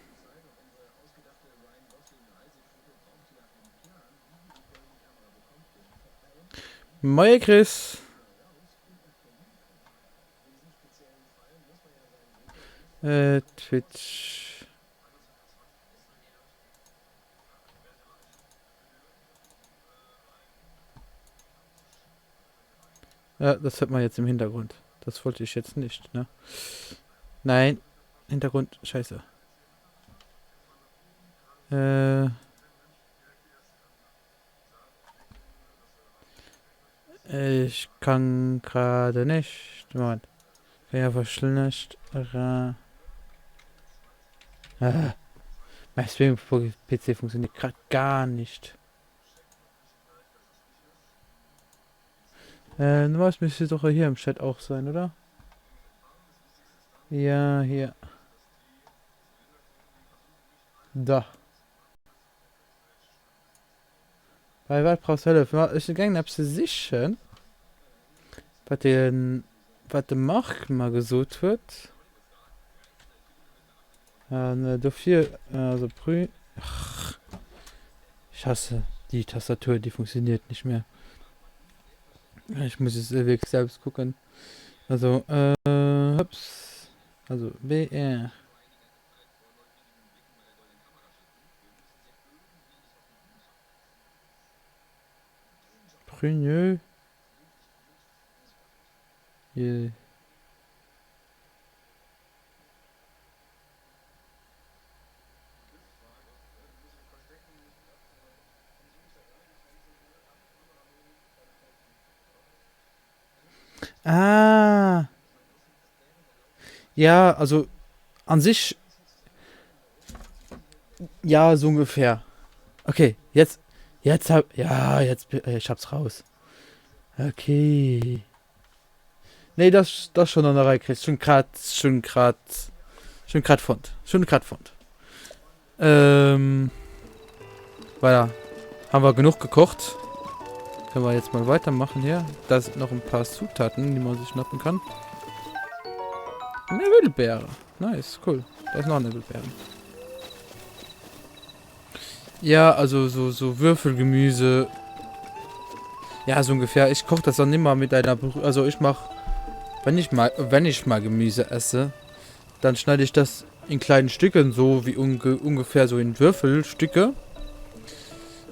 Moje Chris. Twitch. Ja, das hört man jetzt im Hintergrund. Das wollte ich jetzt nicht, ne? Nein. Hintergrund, scheiße. Ich kann gerade nicht. Moment. Ja, verschlimmert. Mein Streaming-PC funktioniert gerade gar nicht. Normal müsste doch hier im Chat auch sein, oder? Ja, hier. Da. Bei was brauchst du Hilfe? Ich gegangen, hab sie sicher. Was der Markt mal gesucht wird. Ne, dafür, also Ach, ich hasse die Tastatur, die funktioniert nicht mehr. Ich muss jetzt wirklich selbst gucken. Also, ups. Also, BR. Prunieux. Yeah. Ah. Ja, also an sich. Ja, so ungefähr. Okay, jetzt ich hab's raus. Okay. Nee, das schon an der Reihe kriegt. Schon grad Fund. Weiter. Haben wir genug gekocht. Können wir jetzt mal weitermachen hier. Da sind noch ein paar Zutaten, die man sich schnappen kann. Eine Wildbeere. Nice, cool. Da ist noch eine Wildbeere. Ja, also so Würfelgemüse. Ja, so ungefähr. Ich koche das dann immer mit einer... Also ich mache... Wenn ich mal Gemüse esse, dann schneide ich das in kleinen Stücken, so wie ungefähr so in Würfelstücke.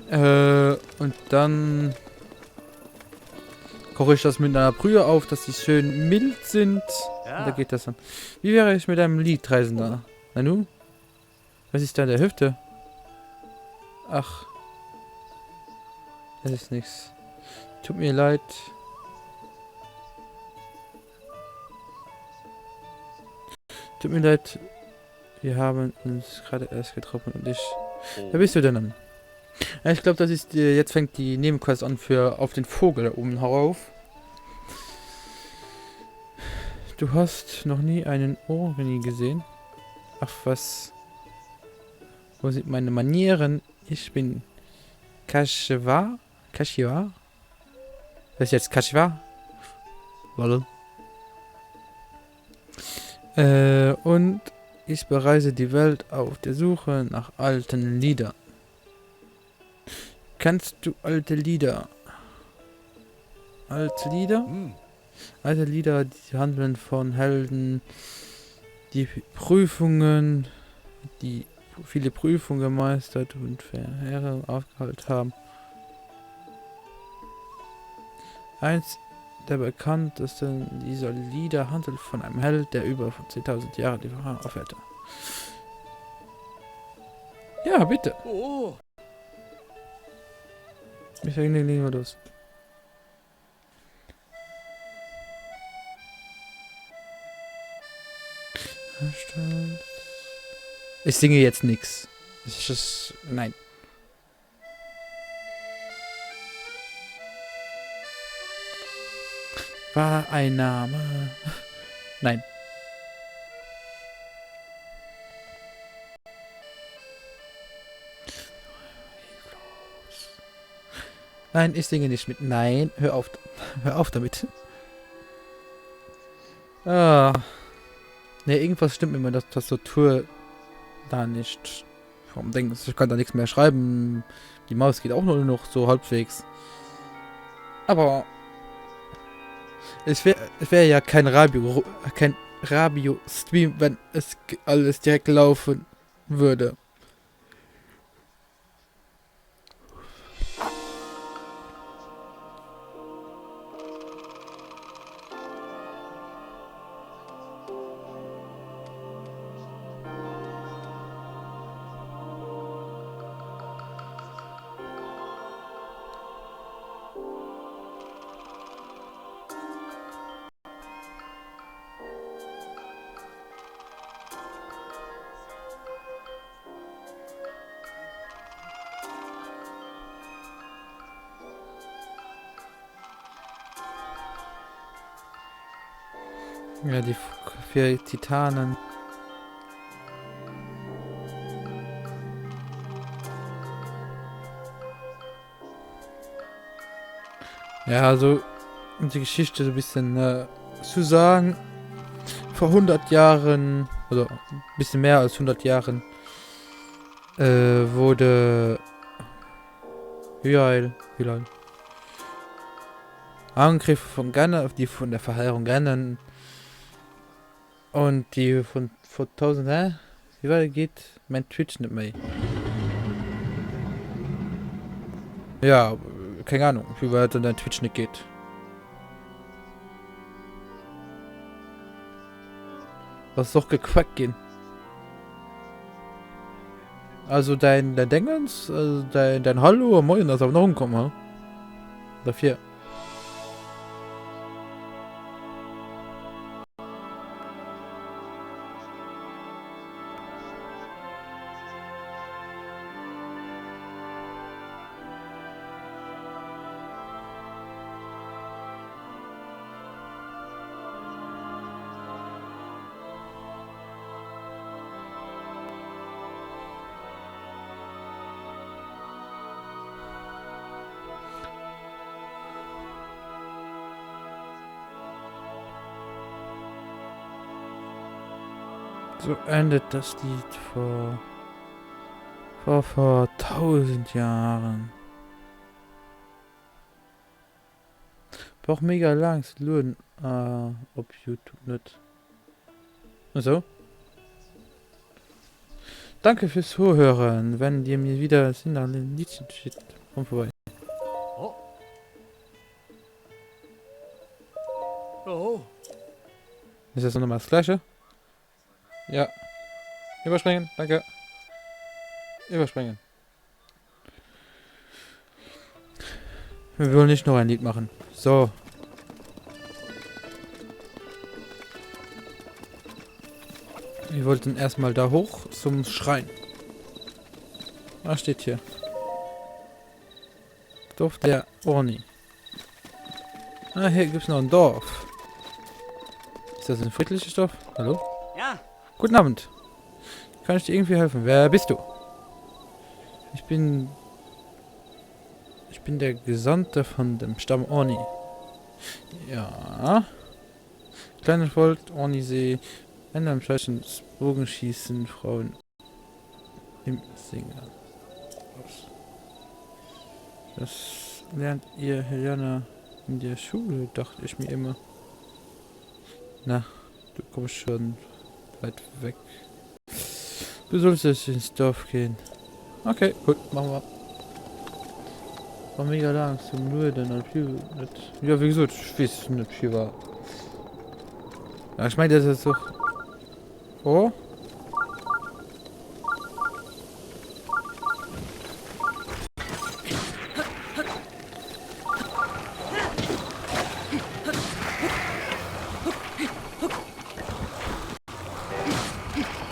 Und dann koche ich das mit einer Brühe auf, dass die schön mild sind. Ja. Da geht das dann. Wie wäre ich mit einem Liedreisender? Nanu? Was ist da in der Hüfte? Ach. Das ist nichts. Tut mir leid. Tut mir leid. Wir haben uns gerade erst getroffen und ich... Wer bist du denn dann? Ja, ich glaube, das ist... Jetzt fängt die Nebenquest an für auf den Vogel da oben herauf. Du hast noch nie einen Orni gesehen? Ach was. Wo sind meine Manieren? Ich bin Kashiwa. Das ist jetzt Kashiwa. Warte. Und ich bereise die Welt auf der Suche nach alten Liedern. Kennst du alte Lieder? Alte Lieder? Alte Lieder, die handeln von Helden, die Prüfungen, die viele Prüfungen gemeistert und Verheere aufgehalten haben. Eins der bekanntesten dieser Lieder handelt von einem Held, der über 10.000 Jahre die Verheere aufhält. Ja, bitte. Oh. Ich sage nicht los. Ich singe jetzt nix. Es ist. Nein. War ein Name. Nein. Nein, ich singe nicht mit. Nein, hör auf. Hör auf damit. Ah. Ne, irgendwas stimmt mit meiner Tastatur da nicht. Vom Denken, ich kann da nichts mehr schreiben. Die Maus geht auch nur noch so halbwegs. Aber es wär ja kein Radio-Stream, wenn es alles direkt laufen würde. Ja, die 4 Titanen. Ja, also um die Geschichte so ein bisschen zu sagen, vor 100 Jahren, also ein bisschen mehr als 100 Jahren, wurde Hyrael Angriffe von Ganon, die von der Verheerung Ganon und die von vor 1000, wie weit geht mein Twitch nicht mehr? Ja, keine Ahnung, wie weit dann dein Twitch nicht geht. Was doch gequackt gehen. Also dein Dingens, also dein Hallo, Moin, das auch noch umkommen, ha? Dafür. So endet das Lied vor 1000 Jahren. Braucht mega lang zu laden, auf YouTube nicht. So. Danke fürs Zuhören. Wenn ihr mir wieder sind, dann ein Liedchen schickt, komm vorbei. Oh. Oh. Ist das nochmal das gleiche? Ja. Überspringen, danke. Überspringen. Wir wollen nicht noch ein Lied machen. So. Wir wollten erstmal da hoch zum Schrein. Was steht hier? Dorf der Orni. Ah, hier gibt's noch ein Dorf. Ist das ein friedliches Dorf? Hallo? Ja. Guten Abend. Kann ich dir irgendwie helfen? Wer bist du? Ich bin der Gesandte von dem Stamm Orni. Ja. Kleines Volk, Ornisee, Männer im Schleichen, Bogenschießen, Frauen im Singen. Das lernt ihr, Helena, in der Schule, dachte ich mir immer. Na, du kommst schon weit weg. Du solltest ins Dorf gehen. Okay, gut, machen wir. War mega lang zum nur dann halt viel nicht. Ja, wie gesagt, ich weiß nicht viel war. Ja, ich meine, das ist doch. Oh?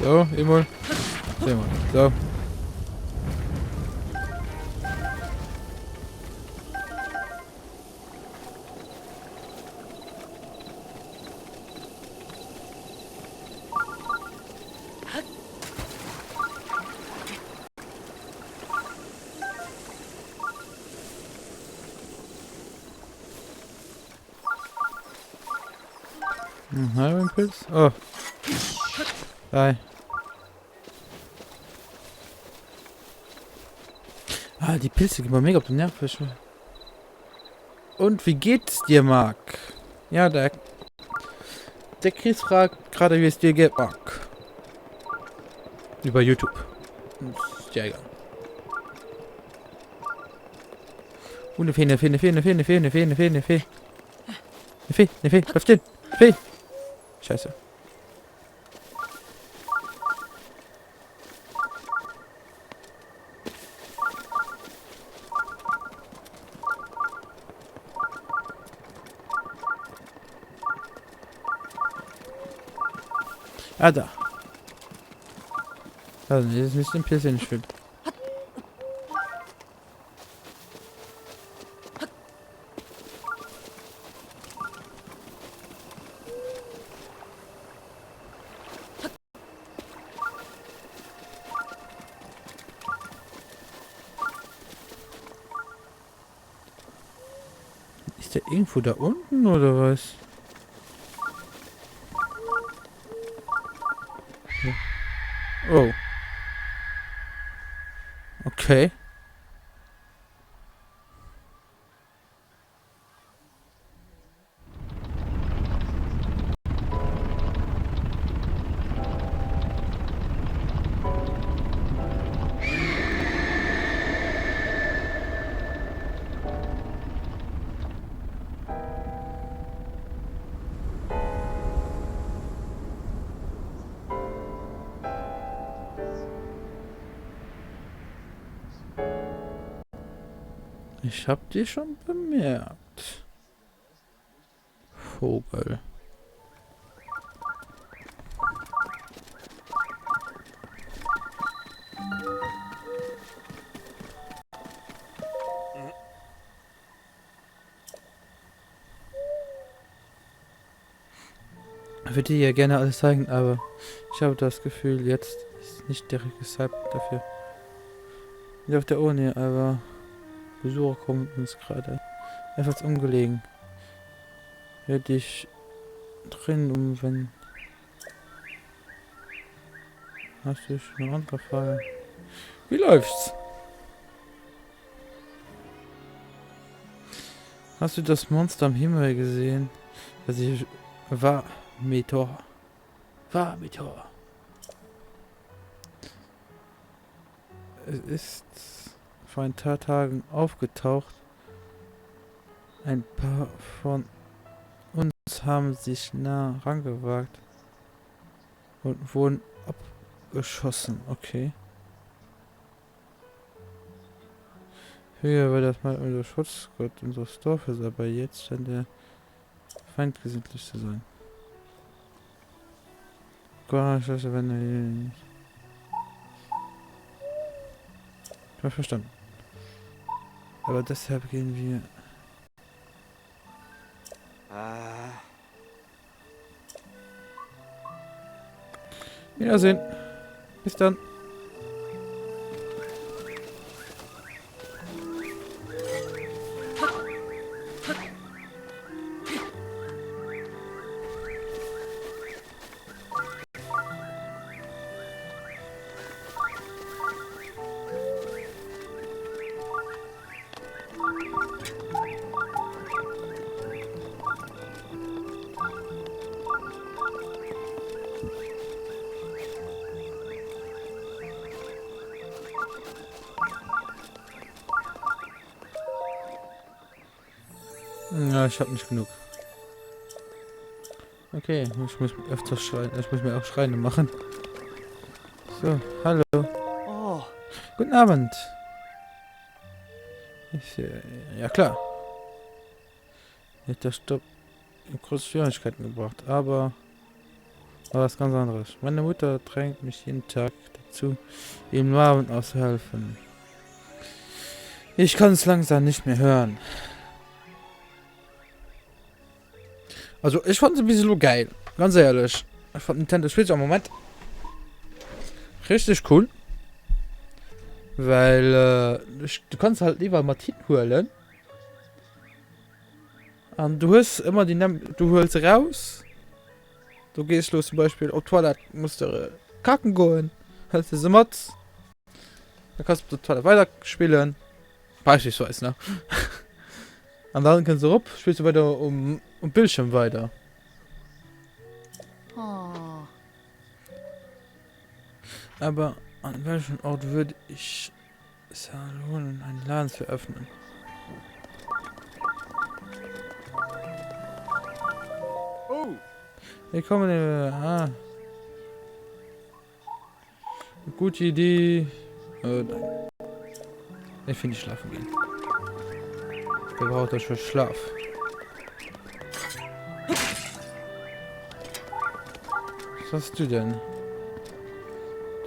So, immer. So. Hallo, ein Pilz. Oh. Hi. Ah, die Pilze gehen mir mega auf den Nerv. Und wie geht's dir, Mark? Ja, der Chris fragt gerade, wie es dir geht, Mark. Über YouTube. Ist ja egal. Eine Fee, eine Fee, eine Fee, eine Fee, eine Fee, eine Fee, eine Fee, eine Fee. Eine Fee, eine Fee, bleib stehen. Fee. Scheiße. Ah, da. Also, das ist nicht ein Pilz, den ich will. Ist der irgendwo da unten oder was? Oh. Okay. Ich hab dich schon bemerkt. Vogel. Ich würde dir ja gerne alles zeigen, aber ich habe das Gefühl, jetzt ist nicht der richtige Zeitpunkt dafür. Nicht auf der Uni, aber Besucher kommen uns gerade etwas ungelegen. Hätte ich drin, wenn... Hast du schon eine andere Frage? Wie läuft's? Hast du das Monster am Himmel gesehen? Das ich war Meteor. War Meteor. Es ist vor ein paar Tagen aufgetaucht. Ein paar von uns haben sich nah rangewagt und wurden abgeschossen. Okay. Früher war das mal unser Schutzgott unseres Dorfes, aber jetzt scheint er feindgesindlich zu sein. Gott, ich weiß, wenn er nicht. Ich hab verstanden. Aber deshalb gehen wir. Wiedersehen. Bis dann. Ja, ich habe nicht genug. Okay, ich muss öfter schreien. Ich muss mir auch Schreine machen. So, hallo. Oh, Guten Abend. Ja klar. Hat der Stopp in große Schwierigkeiten gebracht, aber war was ganz anderes. Meine Mutter drängt mich jeden Tag dazu, ihm warm auszuhelfen. Ich kann es langsam nicht mehr hören. Also ich fand es ein bisschen geil, ganz ehrlich. Ich fand Nintendo Switch am Moment richtig cool. Weil du kannst halt lieber Martin holen. Und du hast immer du holst raus. Du gehst los zum Beispiel auf Toilette, musst du kacken gehen. Hast du Mats. Dann kannst du Toilette weiter spielen. Beispielsweise, ne? Und dann kannst du rup, spielst du weiter um Bildschirm weiter. oh. Aber an welchem Ort würde ich Salonen einen Laden zu öffnen? Oh, Willkommen, gute Idee. Nein. Ich finde schlafen gehen. Wer braucht das für Schlaf? Was hast du denn?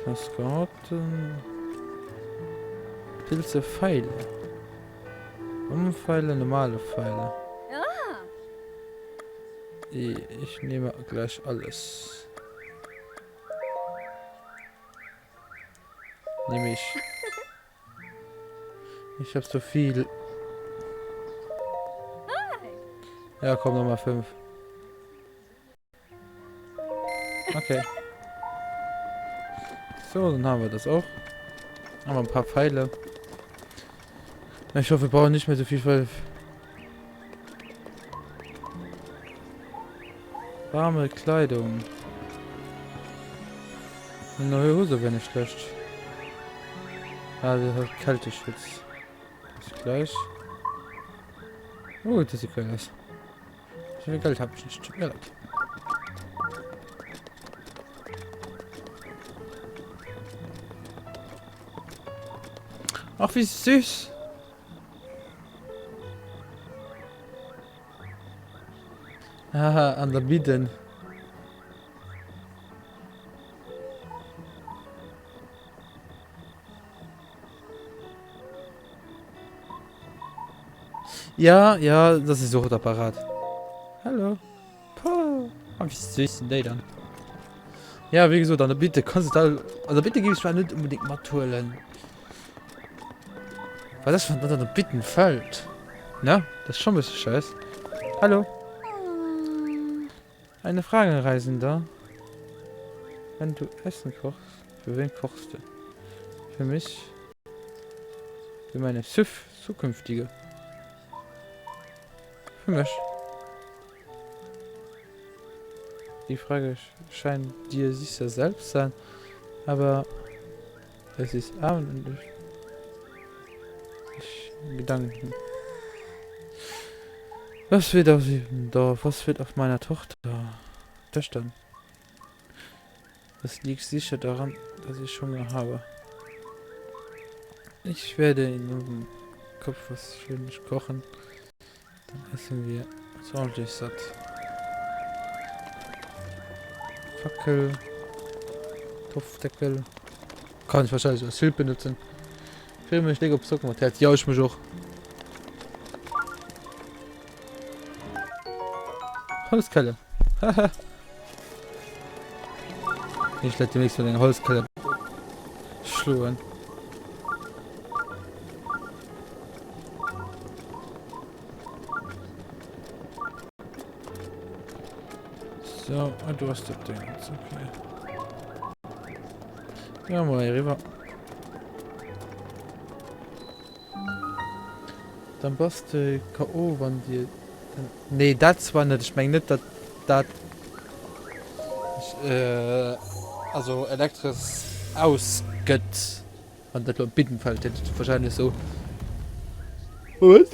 Transporten. Pilze, Pfeile. Pfeile, normale Pfeile. Ich nehme gleich alles. Nehme ich. Ich habe so viel. Ja, komm, nochmal 5. Okay. So, dann haben wir das auch. Haben wir ein paar Pfeile. Ich hoffe, wir brauchen nicht mehr so viel Pfeile. Warme Kleidung. Eine neue Hose wäre nicht schlecht. Ah, der hat kalte Schutz. Ist gleich. Oh, das sieht geil aus. So viel Geld habe ich nicht. Tut mir leid. Ach, wie süß. Haha, an der Bieten. Ja, ja, das ist Suchtapparat. Hallo. Puh. Oh, wie süß sind die dann? Ja, wie gesagt, an der Bitte kannst du da. Also bitte gibst du nicht unbedingt mal Touren. Weil das von unter der Bitten fällt. Ja, das ist schon ein bisschen scheiße. Hallo. Eine Frage, Reisender. Wenn du Essen kochst, für wen kochst du? Für mich? Für meine zukünftige? Für mich. Die Frage scheint dir sicher selbst sein, aber es ist abendlich. Gedanken. Was wird aus dem Dorf? Was wird auf meiner Tochter? Töchtern? Das liegt sicher daran, dass ich Hunger habe. Ich werde in ihrem Kopf was Schönes kochen. Dann essen wir uns ordentlich satt. Fackel. Topfdeckel. Kann ich wahrscheinlich als Schild benutzen. Film mich nicht, ob es so gemacht hat. Ja, ich mich auch. Holzkelle. Haha. Ich werde demnächst mit einer Holzkelle schluen. So, und du hast das Ding. Okay. Ja, mal hier rüber. Dann passt K.O. wann die. Nee, das war nicht. Ich meine nicht, dass das. Also elektrisch ausgeht. Und das nur Bittenfall, das ist wahrscheinlich so. Was?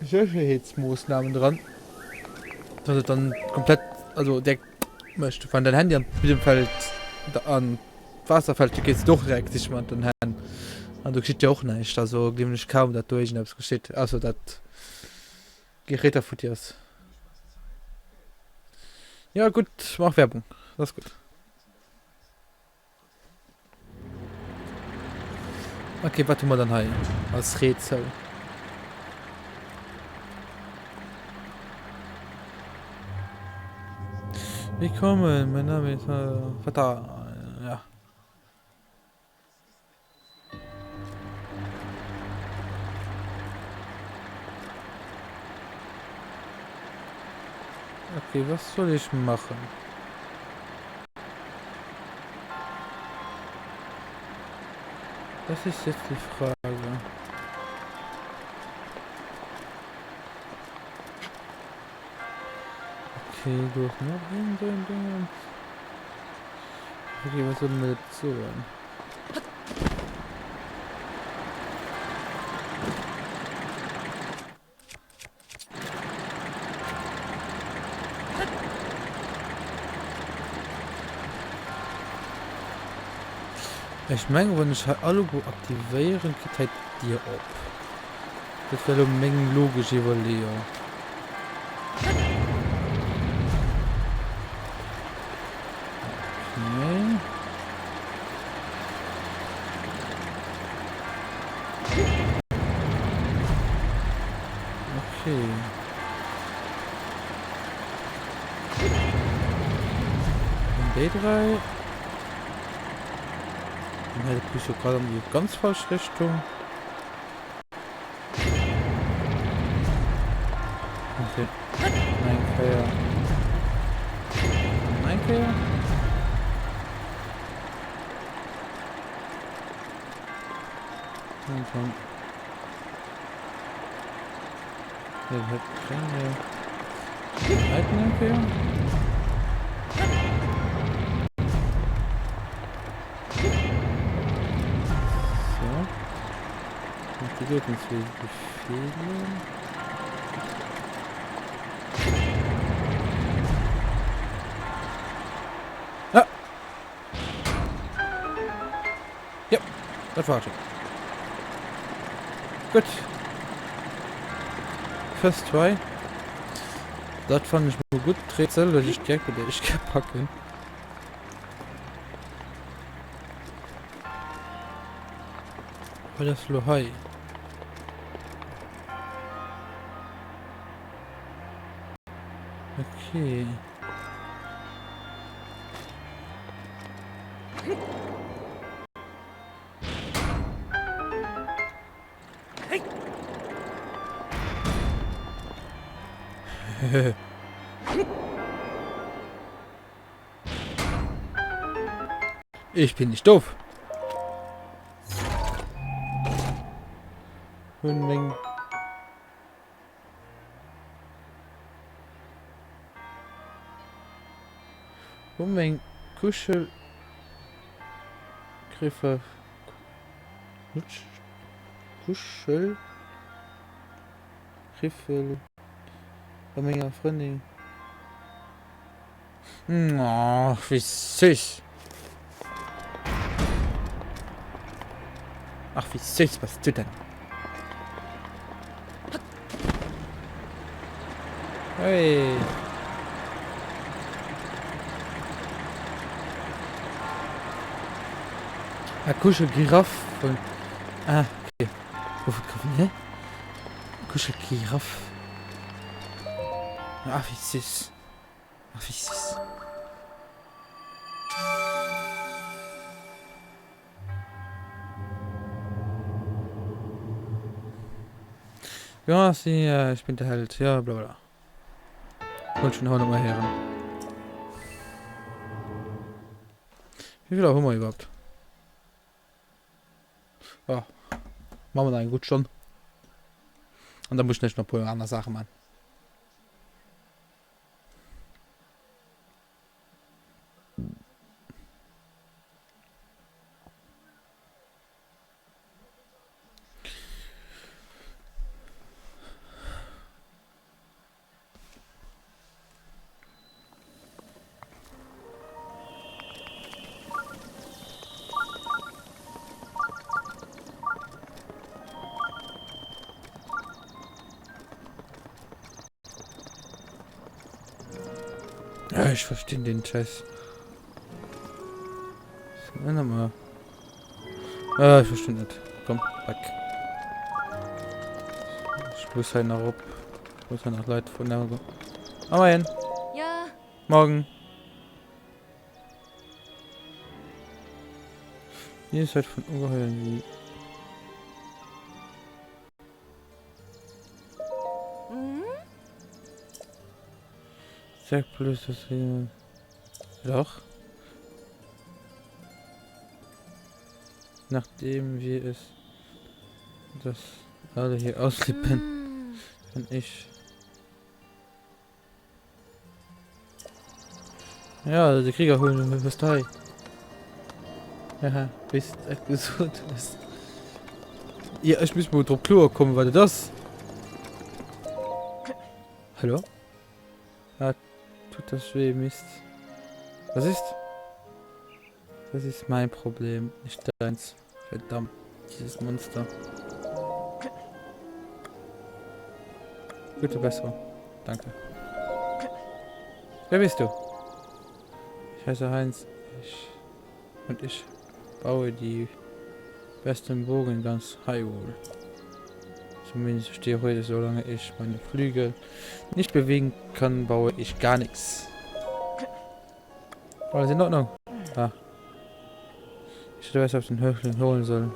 Sicherheitsmaßnahmen dran. Dass er dann komplett, also der möchte von dein Handy an dem Feld an Wasserfeld, du gehst doch direkt sich mal den Herrn. Und du geschieht ja auch nicht, also nämlich kaum, dass du irgendwas geschieht. Also das Gerät von dir ist. Ja gut, mach Werbung. Das ist gut. Okay, was tun wir dann hier? Als Rätsel. Willkommen, mein Name ist Vater. Ja. Okay, was soll ich machen? Das ist jetzt die Frage. Okay, durch noch hin, Ding. Okay, was soll man jetzt so an? Ich meine, wenn ich alle aktivieren, geht halt dir ab. Das wäre eine Menge logisch überlegen. Okay. Okay. Und die drei. Dann hätte ich so gerade in die ganz falsche Richtung. Okay. Nein, Kaya. Nein, Kaya. Und dann. Der hat keine. Halten, Kaya. So. Aktiviert uns die Befehle. Ah! Ja, das war's schon. Gut. First try. Das fand ich mal gut. Rätsel, dass ich direkt mit der ich packen. Aber das Lohai. Okay. Ich bin nicht doof. Hundling. Hundling. Kuschel. Griffe. Kuschel. Griffel. Menge Freundin. Oh, wie süß. Ach, wie süß, was tut denn? Hey. Ein Kuschelgiraff von. Ah, okay. Wofür kommen wir? Kuschelgiraff. Ach, wie süß. Ach, wie süß. Ja, sie, ich bin der Held. Ja, bla bla. Und schon noch mal her. Wie viel haben wir überhaupt? Ja, machen wir dann gut schon. Und dann muss ich nicht noch ein paar andere Sachen machen. Ja, ich verstehe den Scheiß. Nochmal. Ah, ich verstehe nicht. Komm, weg. Ich muss halt nach oben. Ich muss halt nach Leute von der. Aber hin. Ja, Morgen. Hier ist halt von Ungeheuern wie. Sag bloß, dass wir. Doch. Nachdem wir es. Das alle hier auslippen, kann ich. Ja, also die Krieger holen wir bis dahin. Haha, bist echt gesund ist. Ja, ich muss mal drauf klar kommen, warte das. Hallo? Ah, tut das weh, Mist. Was ist? Das ist mein Problem, nicht deins. Verdammt, dieses Monster. Gute Besserung. Danke. Wer bist du? Ich heiße Heinz. Ich baue die besten Bogen in ganz Hyrule. Zumindest stehe heute, solange ich meine Flügel nicht bewegen kann, baue ich gar nichts. Alles in Ordnung? Ah. Ich hätte was auf den Höfling holen sollen.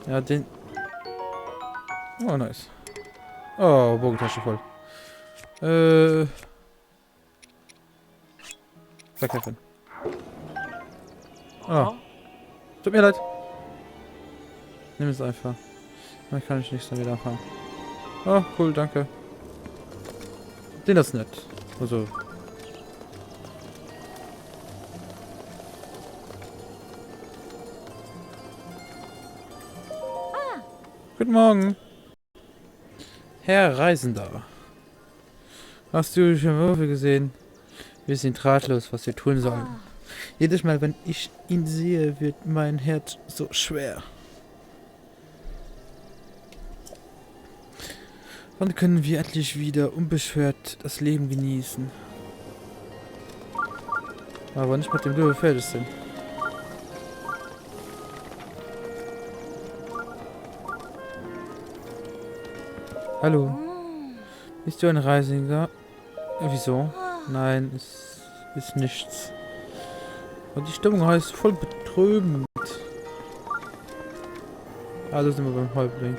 Ja, den... Oh, nice. Oh, Bogentasche voll. Verkämpfen. Oh. Tut mir leid. Nimm es einfach. Dann kann ich nichts damit anfangen. Oh, cool, danke. Den ist nett. Also. Guten Morgen. Herr Reisender. Hast du schon Würfel gesehen? Wir sind ratlos, was wir tun sollen. Jedes Mal, wenn ich ihn sehe, wird mein Herz so schwer. Wann können wir endlich wieder unbeschwert das Leben genießen? Aber nicht mit dem Löwe fertig sind. Hallo. Bist du ein Reisiger? Wieso? Nein, es ist nichts. Und die Stimmung heißt voll betrübend. Also sind wir beim Häuptling.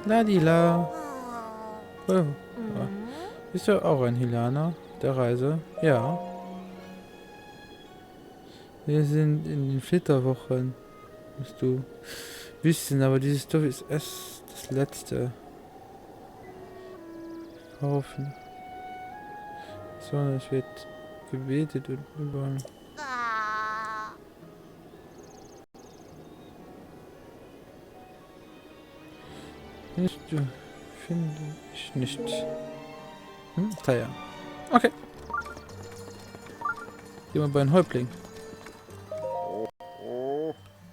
Ladila. Oh. Ja. Bist du auch ein Hilaner der Reise? Ja. Wir sind in den Flitterwochen. Musst du wissen, aber dieses Dorf ist erst das letzte. Kaufen. So, es wird gebetet und überall. Nicht du, finde ich nicht. Tja. Okay. Gehen wir bei einem Häuptling.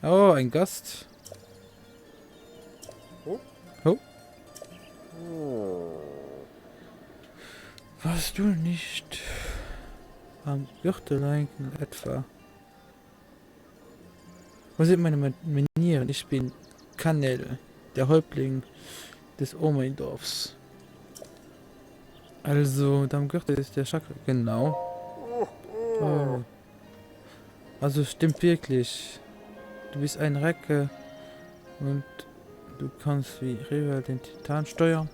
Oh, ein Gast. Oh. Warst du nicht am Gürteleinken etwa? Wo sind meine Manieren? Ich bin Kanel, der Häuptling des Omeindorfs. Also, am Gürtel ist der Chakra. Genau. Oh. Also stimmt wirklich. Du bist ein Recke und du kannst wie Rival den Titan steuern.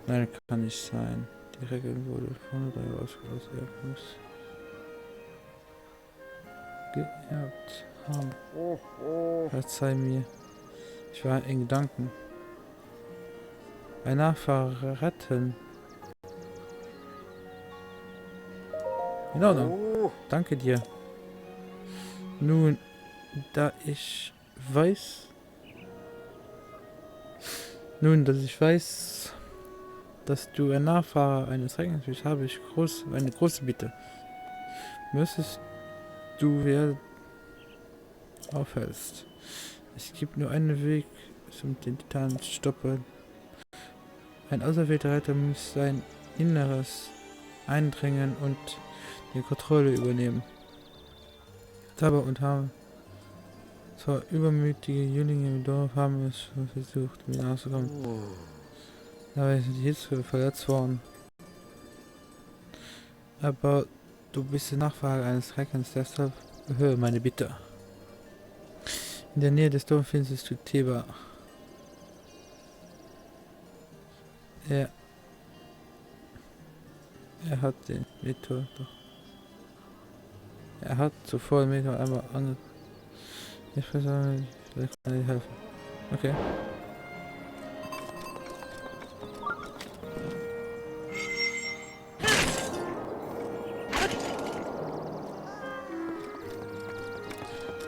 Nein, kann nicht sein. Die Regel wurde von der ausgelöst. Er muss geerbt haben. Verzeih mir. Ich war in Gedanken. Ein Nachfahre retten. In Ordnung. Danke dir. Nun, dass ich weiß, dass du ein Nachfahre eines Reckens bist, habe ich eine große Bitte. Müsstest du wer aufhältst. Es gibt nur einen Weg, um den Titan zu stoppen. Ein auserwählter Retter muss sein Inneres eindringen und die Kontrolle übernehmen. Tabber und haben zwar übermütige Jünglinge im Dorf haben es schon versucht, mit rauszukommen. Dabei sind die Hitze verletzt worden. Aber du bist der Nachfahre eines Reckens, deshalb erhöhe meine Bitte. In der Nähe des Dorfes findest du Theba. Er hat den Meteor doch. Er hat zuvor den Meteor einmal ange... Ich weiß auch nicht, vielleicht kann er dir helfen. Okay.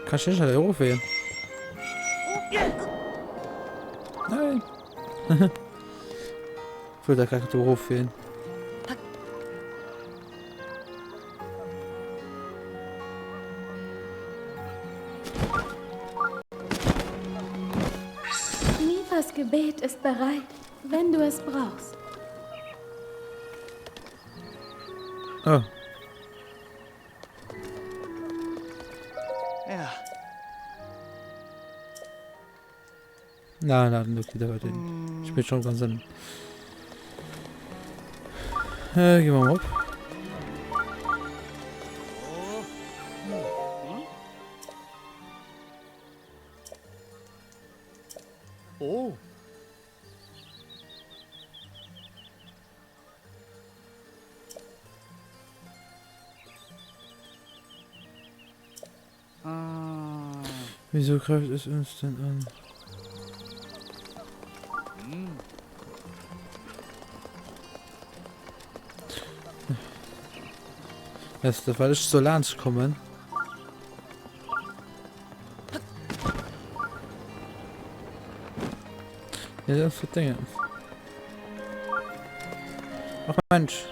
Kannst du nicht schnell hochwählen? Nein! Ich würde da gerade hochwählen. Mifas Gebet ist bereit, wenn du es brauchst. Oh, Ja. nein, das geht aber nicht. Ich bin schon ganz an. Gehen wir mal auf. Oh. Wieso greift es uns denn an? Das ist, weil ich so Lanz kommen. Ja, das ist Dinge. Ach Mensch.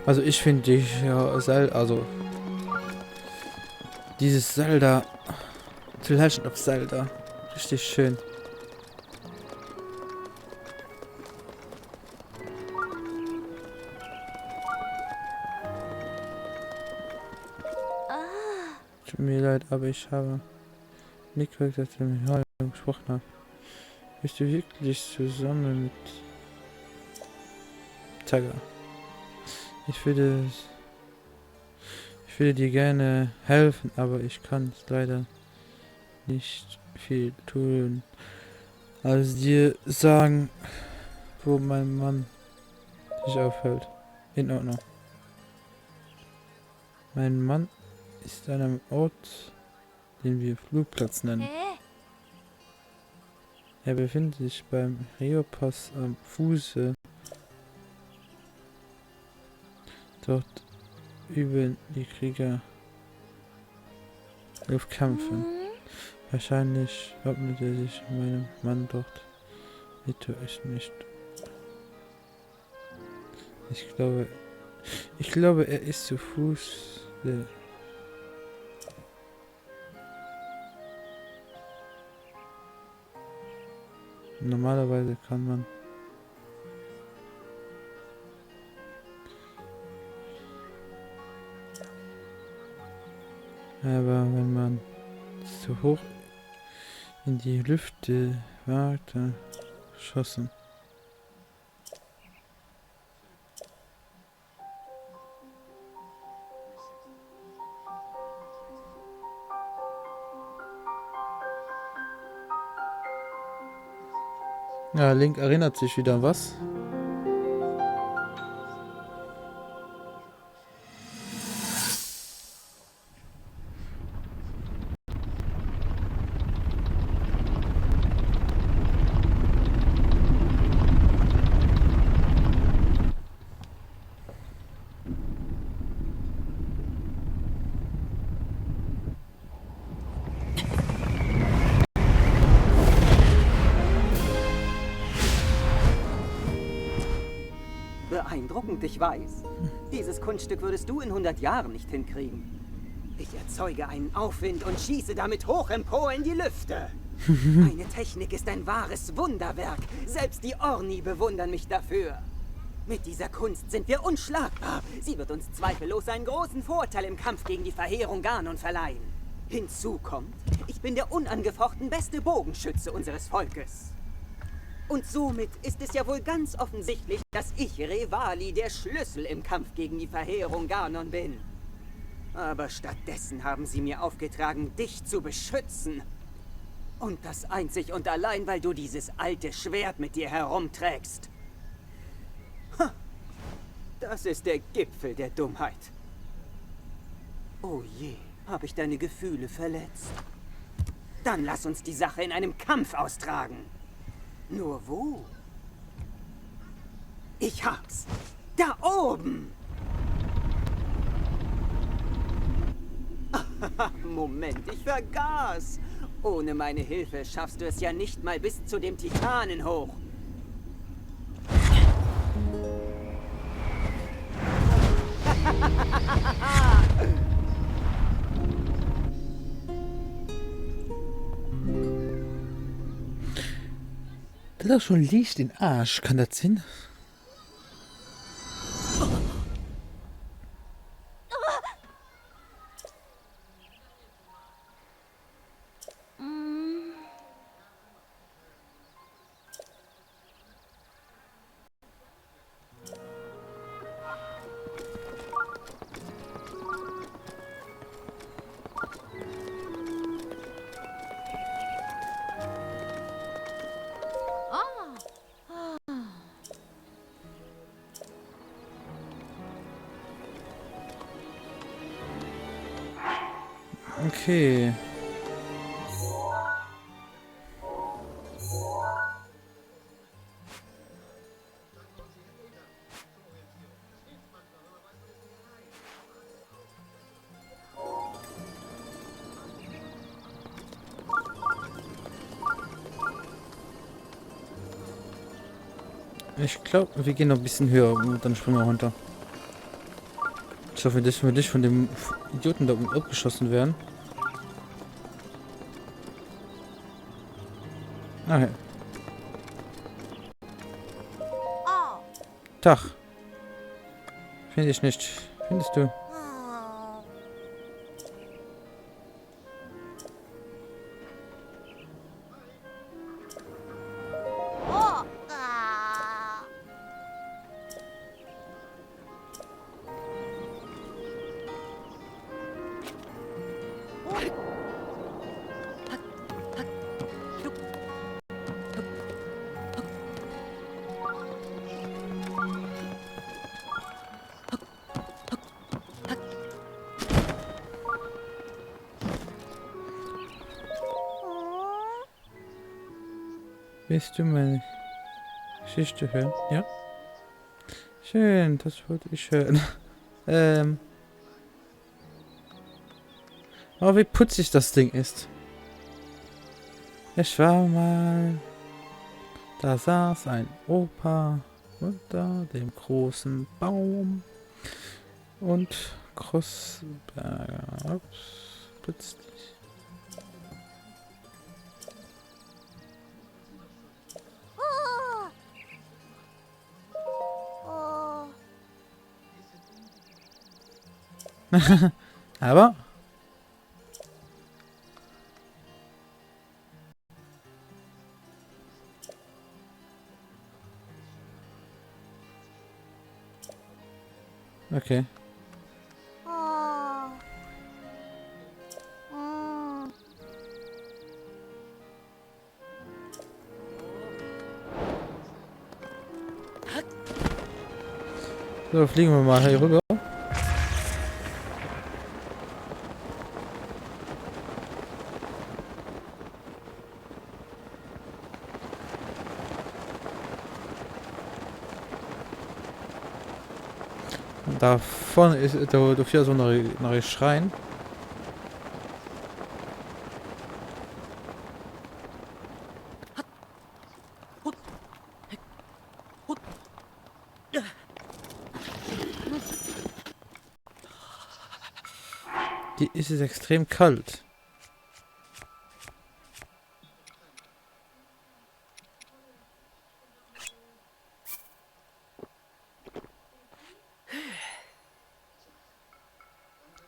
Also ich finde die ja also dieses Zelda, The Legend of Zelda, richtig schön. Tut mir leid, aber ich habe nicht gehört, dass er mit heute gesprochen hat. Bist du wirklich zusammen mit Tagger? Ich würde dir gerne helfen, aber ich kann leider nicht viel tun, als dir sagen, wo mein Mann sich aufhält. In Ordnung. Mein Mann ist an einem Ort, den wir Flugplatz nennen. Er befindet sich beim Rio-Pass am Fuße. Dort üben die Krieger Luftkämpfe. Wahrscheinlich öffnet er sich meinem Mann dort. Bitte ich nicht. Ich glaube, er ist zu Fuß. Normalerweise kann man aber wenn man zu hoch in die Lüfte wagte, schossen. Ja, Link erinnert sich wieder an was. beeindruckend, ich weiß. Dieses Kunststück würdest du in 100 Jahren nicht hinkriegen. Ich erzeuge einen Aufwind und schieße damit hoch empor in die Lüfte. Meine Technik ist ein wahres Wunderwerk. Selbst die Orni bewundern mich dafür. Mit dieser Kunst sind wir unschlagbar. Sie wird uns zweifellos einen großen Vorteil im Kampf gegen die Verheerung Ganon verleihen. Hinzu kommt, ich bin der unangefochten beste Bogenschütze unseres Volkes. Und somit ist es ja wohl ganz offensichtlich, dass ich, Revali, der Schlüssel im Kampf gegen die Verheerung Ganon bin. Aber stattdessen haben sie mir aufgetragen, dich zu beschützen. Und das einzig und allein, weil du dieses alte Schwert mit dir herumträgst. Ha, das ist der Gipfel der Dummheit. Oh je, habe ich deine Gefühle verletzt? Dann lass uns die Sache in einem Kampf austragen. Nur wo? Ich hab's. Da oben! Moment, ich vergaß. Ohne meine Hilfe schaffst du es ja nicht mal bis zu dem Titanen hoch. Das ist schon Licht in den Arsch, kann das sein? Okay. Ich glaube, wir gehen noch ein bisschen höher und dann springen wir runter. Ich hoffe, dass wir nicht von dem Idioten da oben abgeschossen werden. Ah, ja. Tag. Finde ich nicht. Findest du? Willst du meine Geschichte hören? Ja? Schön, das wollte ich hören. Oh, wie putzig das Ding ist. Ich war mal... Da saß ein Opa unter dem großen Baum und Großberger plötzlich. Aber okay. So, fliegen wir mal hier rüber. Da vorne ist da hier so eine Schrein. Die ist es extrem kalt.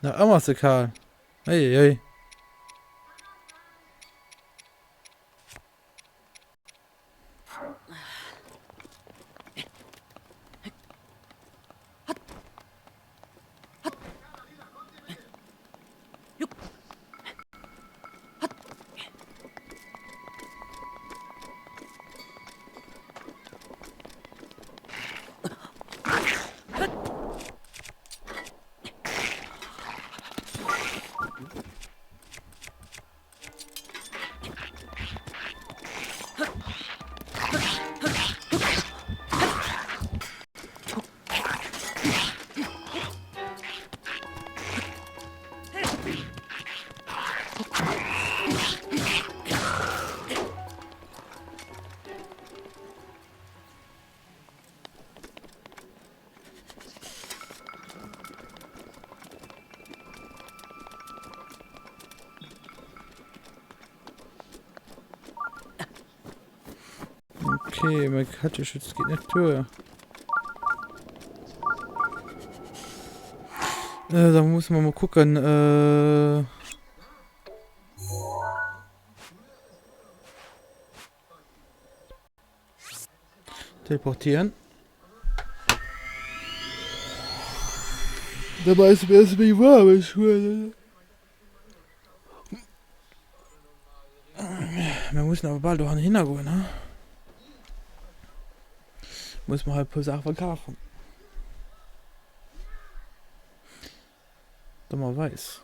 Na, immer so kalt. Hey, hey. Okay, mein Katzenschutz geht nicht durch. Da muss man mal gucken. Teleportieren. Dabei ist mir erst wie warm ist. Wir müssen aber bald auch hingehen, ne? Muss man halt ein paar Sachen verkaufen. Dass man weiß.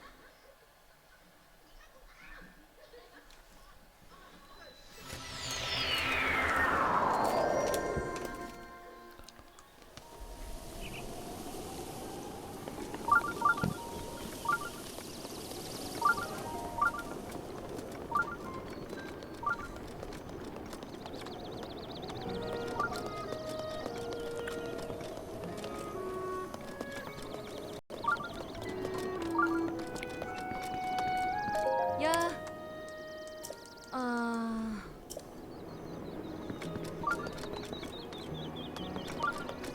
Ja.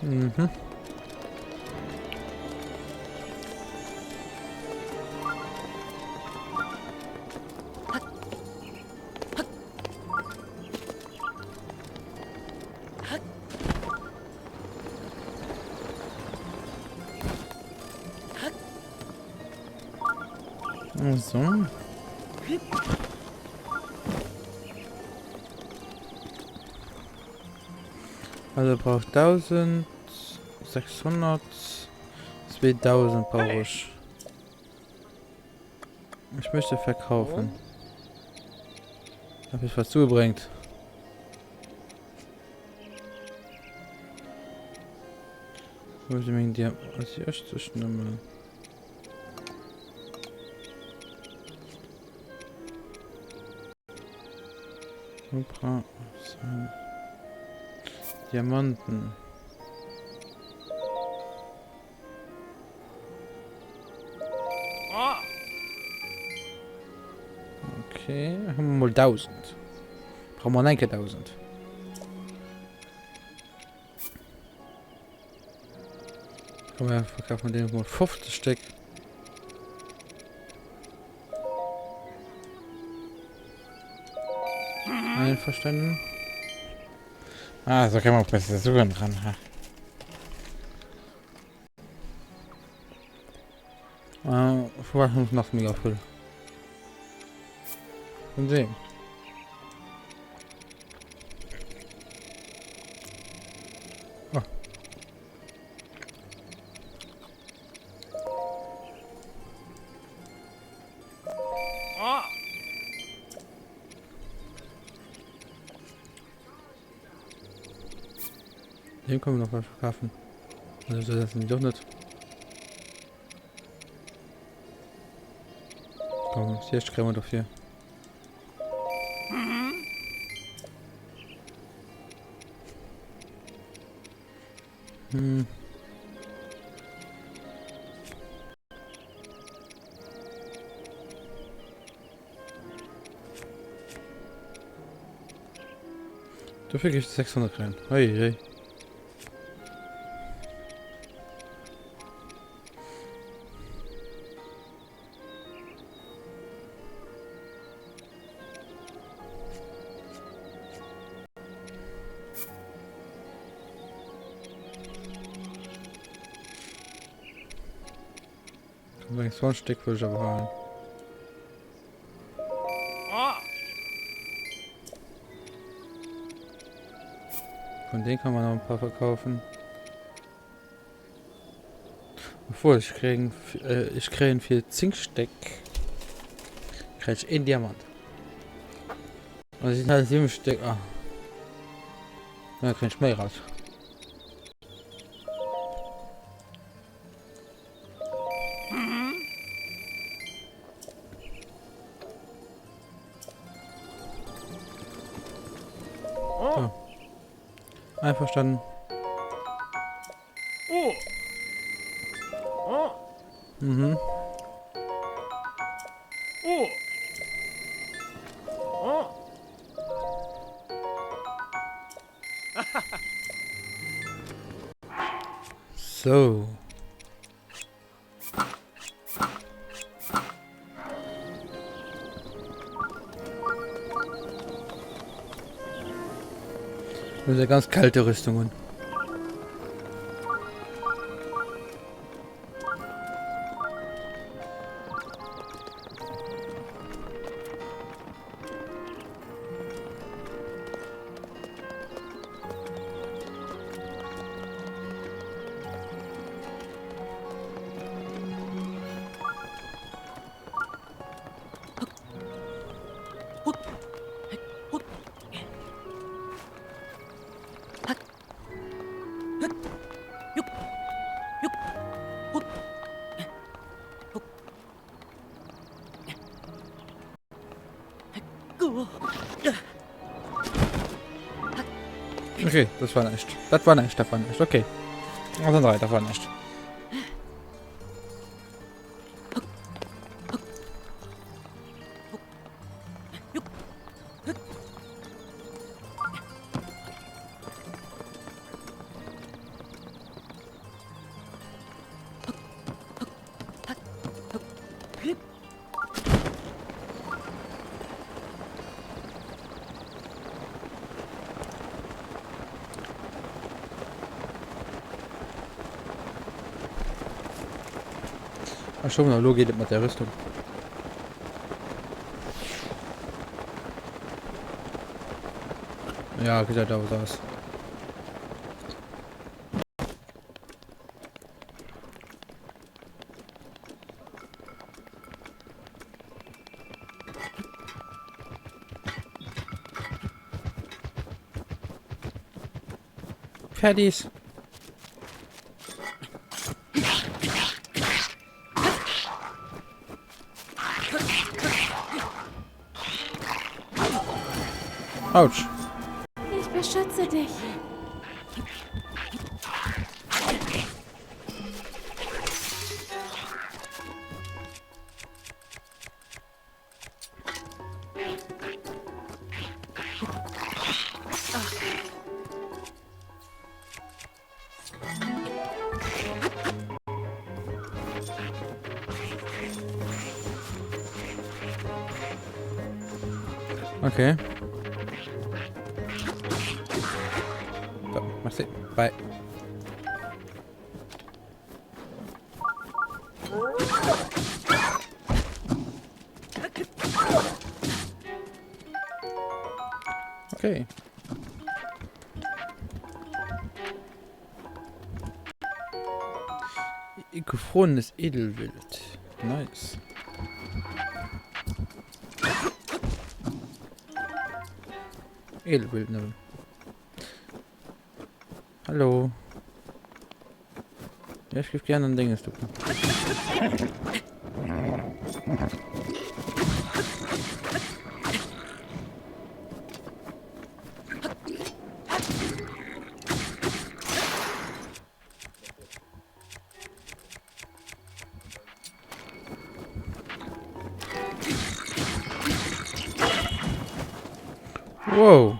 Mhm. So. Also braucht 1600, 2000 brauche ich. Ich möchte verkaufen. Habe ich was zugebracht? Wo ist denn die als erstes Nummer? Super. Diamanten. Okay, haben wir mal 1000. Brauchen wir 1000. Kann man verkaufen den mal 50 Stück. Einverstanden? Ah, so kann man besser suchen dran. Verwaltung noch mega cool. Und sehen. Oh. Hier können wir noch was verkaufen. Also das sind doch nicht. Komm, hier kriegen wir doch hier. Dafür gibt es 600 rein. Hey, hey. So ein Stück würde ich aber haben. Von denen kann man noch ein paar verkaufen. Obwohl, ich kriege einen 4 Zinksteck. Kriege ich in Diamant. Und sie sind halt 7 Stück. Ah. Ja, kriege ich mehr raus. So. Einverstanden. Mhm. So. Das sind ganz kalte Rüstungen. Okay, das war nicht. Das war nicht. Okay. Also 3, das war nicht. Ach schon, na, geht mit der Rüstung. Ja, geht halt auch aus. Fertig. Autsch. Ich beschütze dich. Okay. So, merci. Bye. Okay. Gefrorenes Edelwild. Nice. Edelwild, ne? Hallo. Ja, ich gebe gerne ein Ding, du. Wow.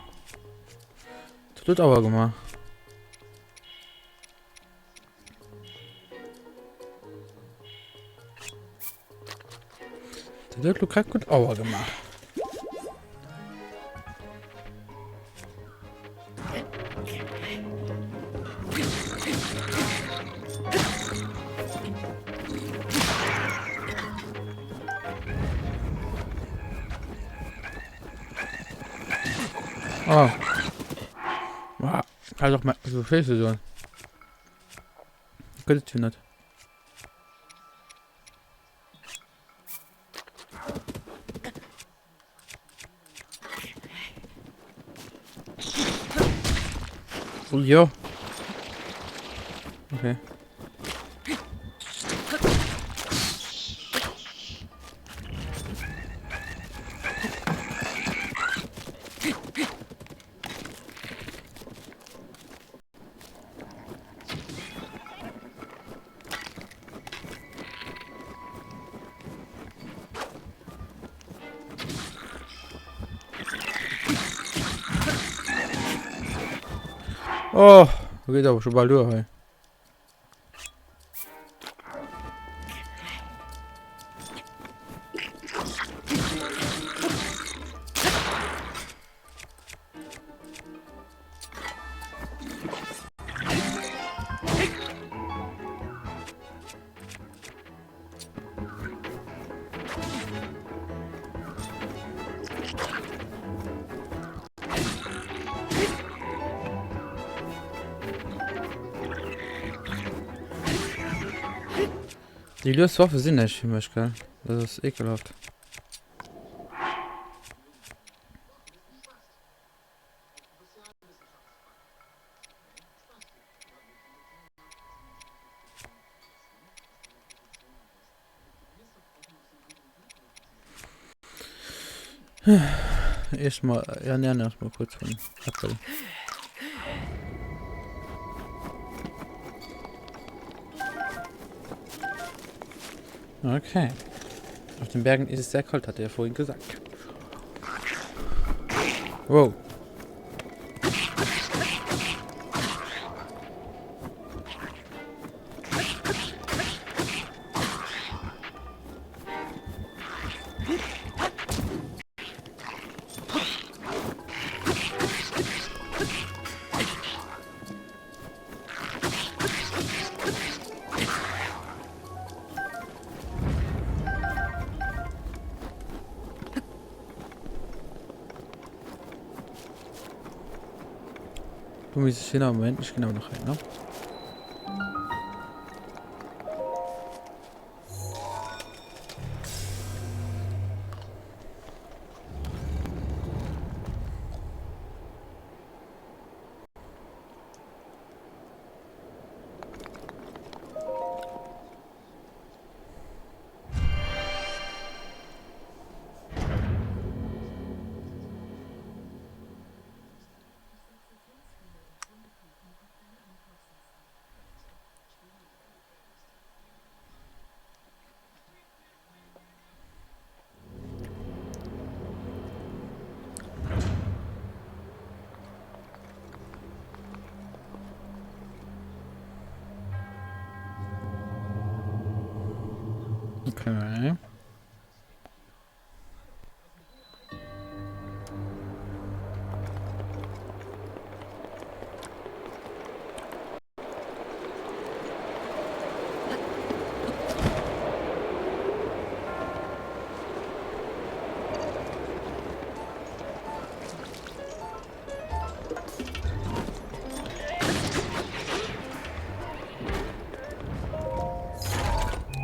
Tut aber gemacht. Der hat gerade gut Aua gemacht. Oh. Wow. Halt doch mal so viel zu tun. Könnte tun nicht. Oh ja. Okay. Oh, geht aber schon bald durch, hey. Die Löswaffe sind nicht chemisch, gell? Das ist ekelhaft. Erstmal, ja, nähern erstmal kurz von Apfel. Okay. Auf den Bergen ist es sehr kalt, hat er vorhin gesagt. Wow. Du musst es genau, Moment, nicht genau noch rein, ne? Okay.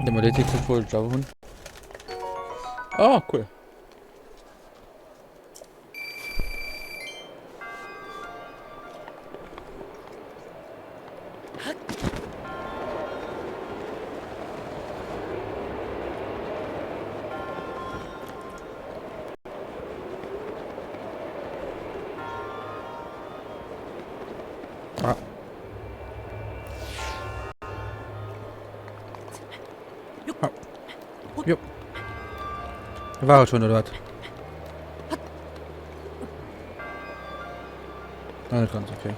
Der Modetik ist wohl Java. Oh, cool. Ah. Ah. Jo. War er schon, oder was? Ah, ganz okay.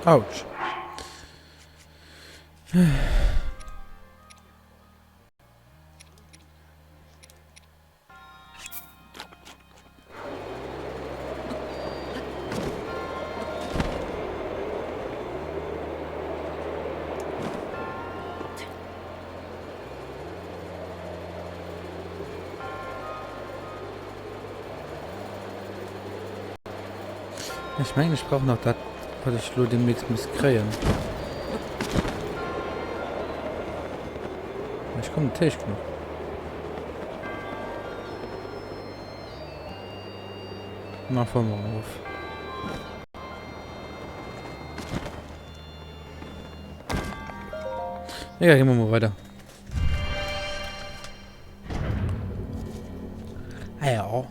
Autsch. Ich meine, ich brauche noch das, was ich nur demnächst muss kreieren. Ich komme Tisch genug. Na, fahren wir mal auf. Ja, gehen wir mal weiter. Ah ja.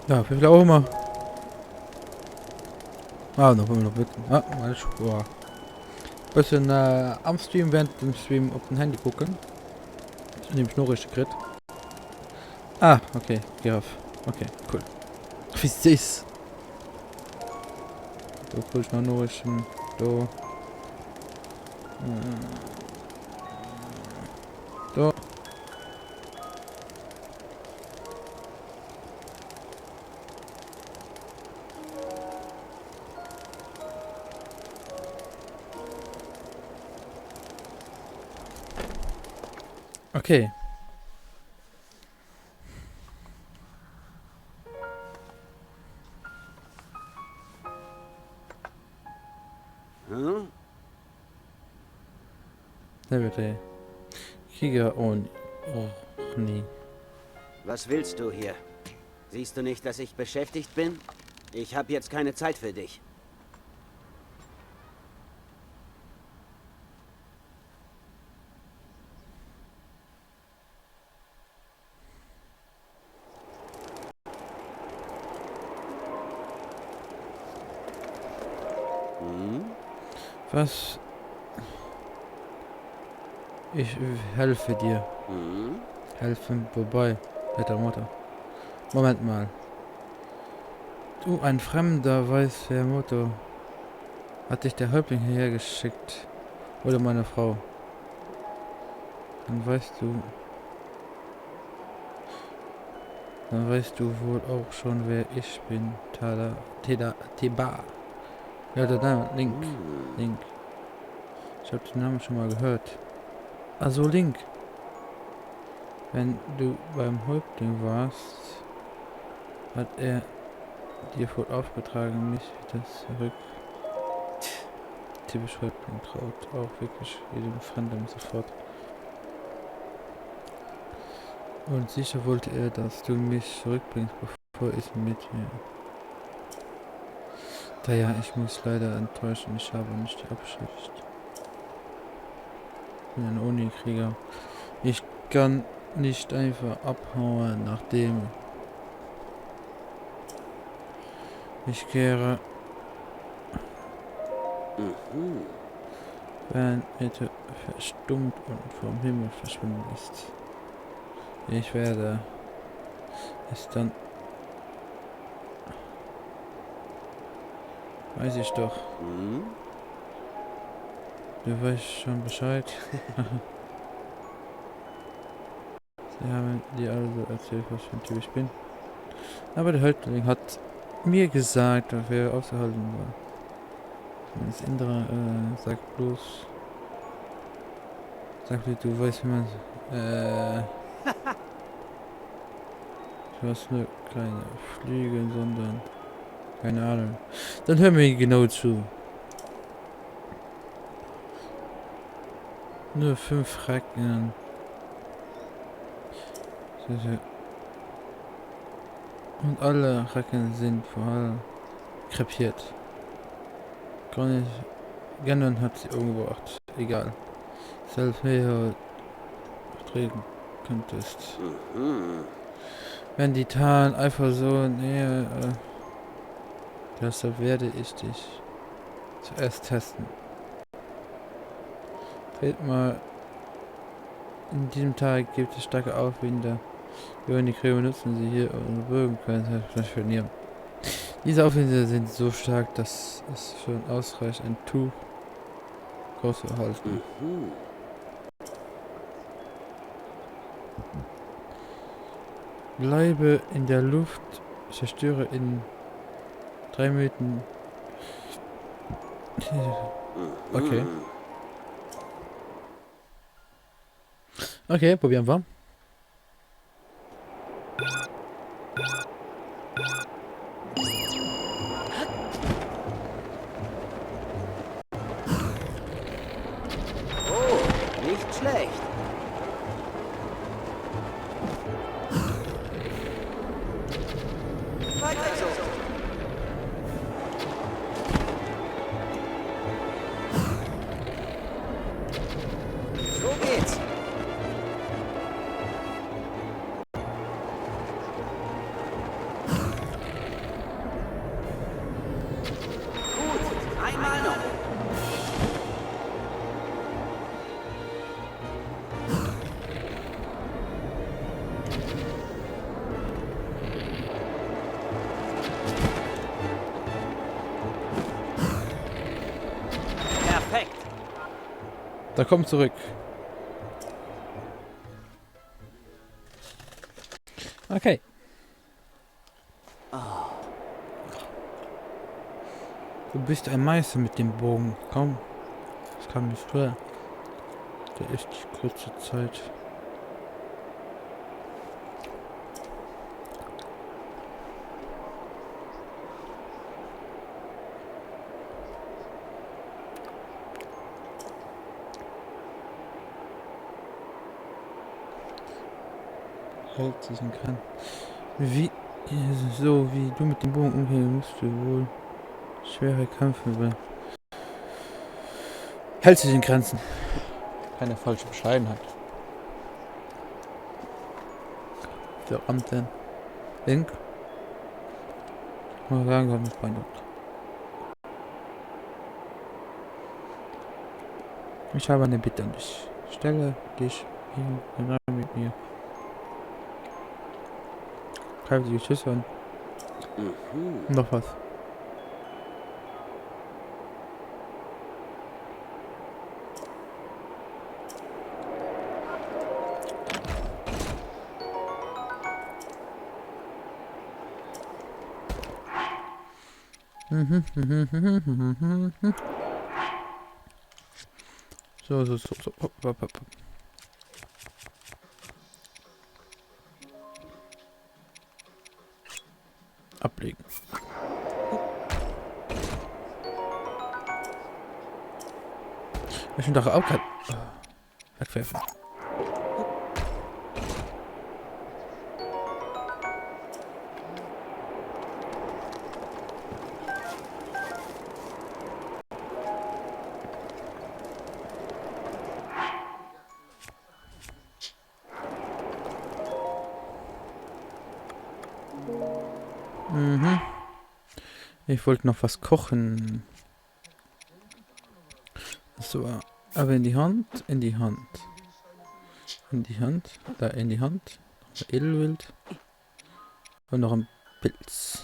Ja, wie viel auch immer. Ah, noch immer noch mit. Ah, alles gut. Bisschen am Stream, während dem Stream auf dem Handy gucken. Ich nehme nur richtig Grid. Ah, okay, geh auf. Okay, cool. Wie süß. Da guck ich mal nur richtig. Da. Da. Okay. Hm? Da wird der Krieger und nie. Was willst du hier? Siehst du nicht, dass ich beschäftigt bin? Ich habe jetzt keine Zeit für dich. Hm? Was? Ich helfe dir. Hm? Helfen vorbei. Mit der Mutter. Moment mal. Du, ein Fremder weißer Mutter. Hat dich der Häuptling hierher geschickt? Oder meine Frau? Dann weißt du. Dann weißt du wohl auch schon, wer ich bin. Teba. Ja, der Name. Link. Link. Ich habe den Namen schon mal gehört. Also Link. Wenn du beim Häuptling warst, hat er dir wohl aufgetragen, mich wieder zurück. Typisch Häuptling traut auch wirklich jedem Fremden sofort. Und sicher wollte er, dass du mich zurückbringst, bevor ich mit mir. Daher, ich muss leider enttäuschen, ich habe nicht die Absicht. Ich bin ein Uni-Krieger. Ich kann nicht einfach abhauen, nachdem ich kehre, wenn Mitte verstummt und vom Himmel verschwunden ist. Ich werde es dann, weiß ich doch. Hm? Du weißt schon Bescheid. Sie haben dir also erzählt, was für ein Typ ich bin. Aber der Häuptling hat mir gesagt, dass wir auszuhalten war. Das Indra sagt bloß... Sag dir, du weißt, wie man... Du hast nur kleine Flügel, sondern... Keine Ahnung. Dann hör mir genau zu. Nur 5 Racken. Und alle Racken sind voll krepiert. Ganon hat sie umgebracht. Egal. Selbst mehr treten könntest. Wenn die Tarn einfach so näher... deshalb werde ich dich zuerst testen. Fehlt mal... In diesem Tag gibt es starke Aufwinde. Wir die Krieger nutzen sie hier und Bögen können vielleicht verlieren. Diese Aufwinde sind so stark, dass es schon ausreicht, ein Tuch groß zu erhalten. Bleibe in der Luft, zerstöre in 3 Minuten. Okay. Okay, probieren wir. Nicht schlecht. Weiter so. So geht's. Gut, einmal noch. Perfekt. Da kommt zurück. Okay. Du bist ein Meister mit dem Bogen. Komm. Das kam nicht früher. Der ist kurze Zeit. Hält sich ein Kran. Wie so wie du mit dem Bogen umgehen musst du wohl schwere Kämpfe über. Hält sich in Grenzen. Keine falsche Bescheidenheit. Der Amten. Link. Mal sagen, wir mich beeindruckt. Ich habe eine Bitte an dich. Stelle dich in Reihe mit mir. Greife die Schüsse an. Noch was. So. Hopp. Ablegen. Ich bin doch auch kein... Wegwerfen. Ich wollte noch was kochen. So, aber in die Hand. Da in die Hand. Noch Edelwild. Und noch ein Pilz.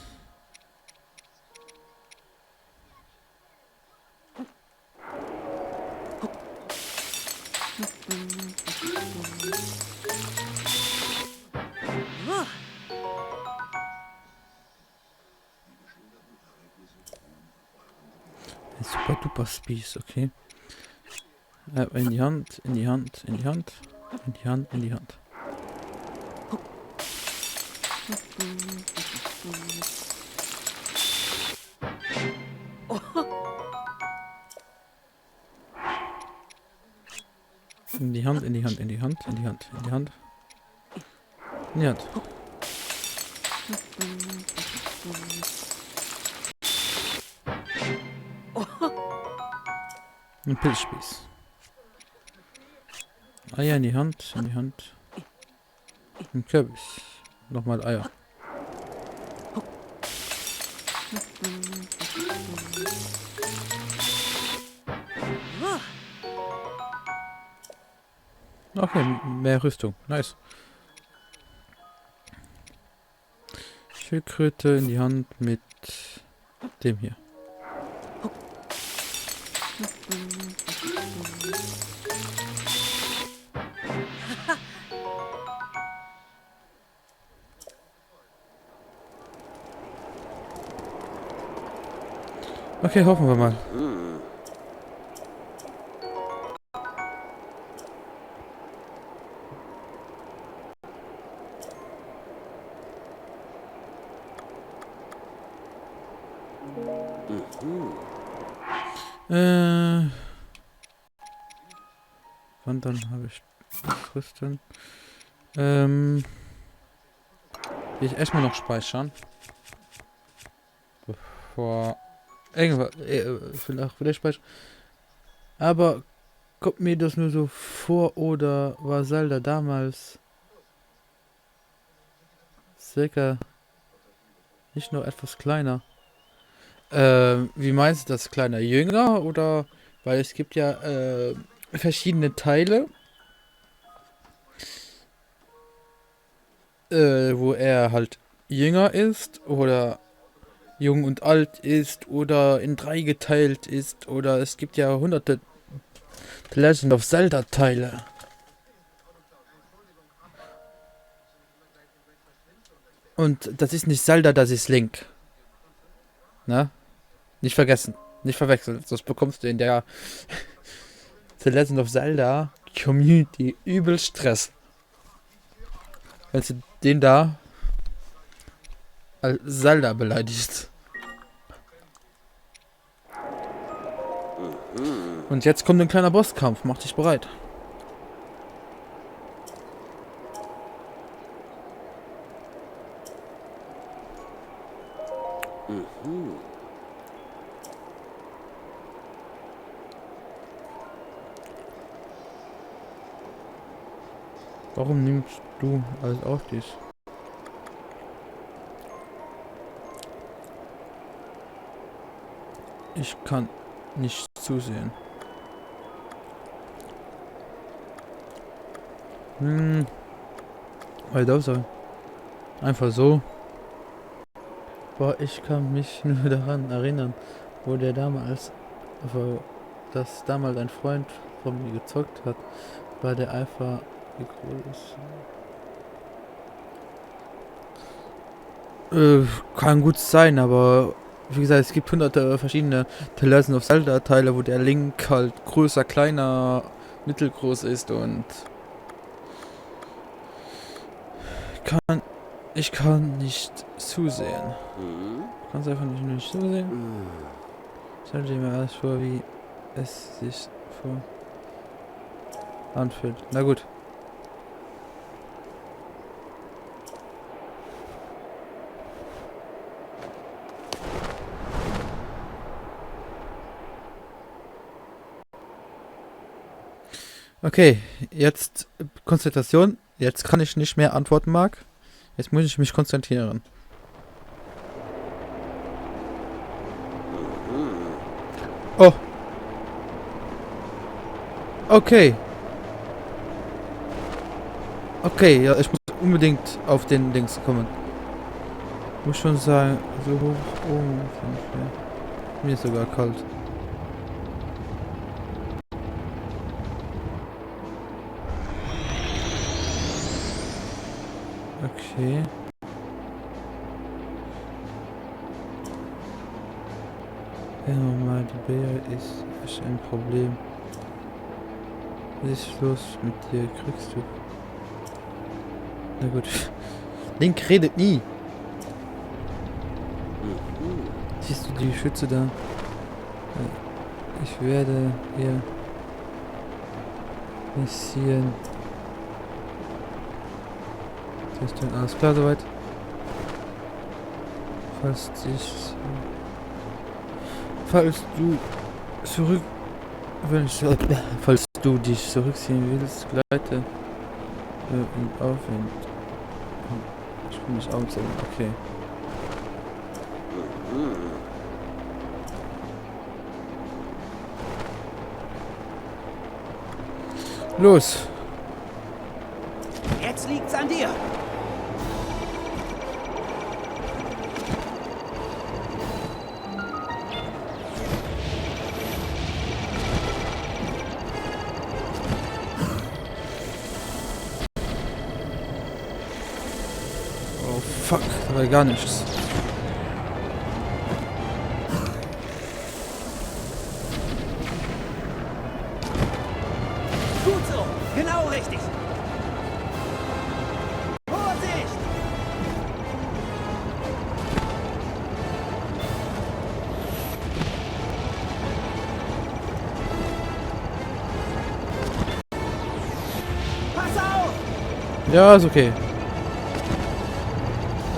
Super duper Spieß, okay. In die Hand, in die Hand, in die Hand, in die Hand, in die Hand. In die Hand, in die Hand, in die Hand, in die Hand, in die Hand. In die Hand. Ein Pilzspieß. Eier in die Hand, in die Hand. Ein Kürbis. Nochmal Eier. Okay, mehr Rüstung. Nice. Schildkröte in die Hand mit dem hier. Okay, hoffen wir mal. Wandern habe ich Rüsten. Will ich erstmal noch speichern. Bevor irgendwas vielleicht speichern. Aber kommt mir das nur so vor, oder war Zelda damals circa nicht nur etwas kleiner? Wie meinst du das, kleiner? Jünger? Oder weil es gibt ja verschiedene Teile, wo er halt jünger ist oder jung und alt ist oder in 3 geteilt ist, oder es gibt ja hunderte The Legend of Zelda Teile. Und das ist nicht Zelda, das ist Link. Na? Nicht vergessen. Nicht verwechseln. Sonst bekommst du in der The Legend of Zelda Community übel Stress. Wenn du den da als Zelda beleidigst. Und jetzt kommt ein kleiner Bosskampf. Mach dich bereit. Warum nimmst du alles auf dies? Ich kann nicht zusehen. Weil das so. Einfach so. Boah, ich kann mich nur daran erinnern, wo der damals, dass damals ein Freund von mir gezockt hat, war der einfach kann gut sein, aber wie gesagt, es gibt hunderte verschiedene The Legend of Zelda Teile, wo der Link halt größer, kleiner, mittelgroß ist, und ich kann nicht zusehen. Du kannst einfach nicht zusehen. Stell dir mir alles vor, wie es sich anfühlt. Na gut. Okay, jetzt Konzentration. Jetzt kann ich nicht mehr antworten, Marc. Jetzt muss ich mich konzentrieren. Oh. Okay. Okay, ja, ich muss unbedingt auf den Dings kommen. Muss schon sagen, so hoch oben. Mir ist sogar kalt. Okay. Ja, mal, die Bär ist echt ein Problem. Was ist los mit dir? Kriegst du? Na gut. Link redet nie. Siehst du die Schütze da? Ich werde hier missieren. Das ist dann alles klar soweit. Falls du falls du dich zurückziehen willst, gleite und Aufwind. Ich will mich aufsehen, okay. Los! Jetzt liegt's an dir. Oh fuck, da war gar nichts. Gut so. Genau richtig. Vorsicht! Pass auf! Ja, ist okay.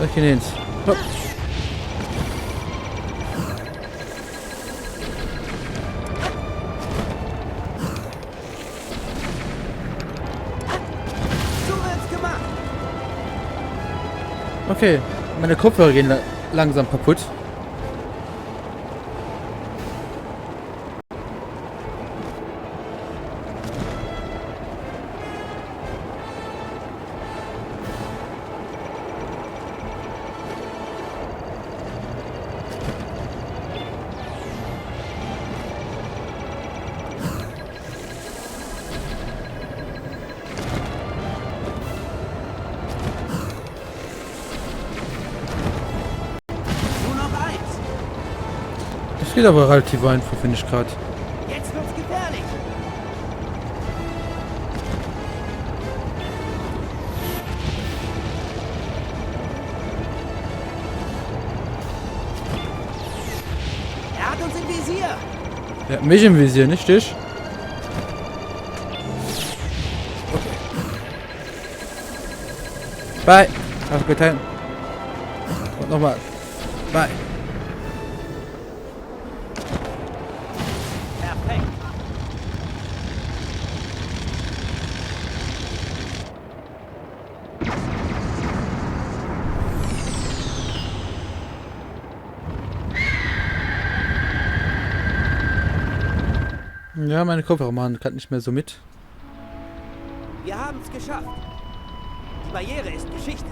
Ich geh ins. Hopp. So wird's gemacht. Okay, meine Kopfhörer gehen langsam kaputt. Nur noch eins. Das geht aber relativ einfach, finde ich gerade. Jetzt wird's gefährlich. Er hat uns im Visier. Ja, mich im Visier, nicht dich? Bye. Hast getan. Und nochmal. Bye. Perfekt. Ja, meine Kopfhörer machen gerade nicht mehr so mit. Wir haben es geschafft. Die Barriere ist Geschichte.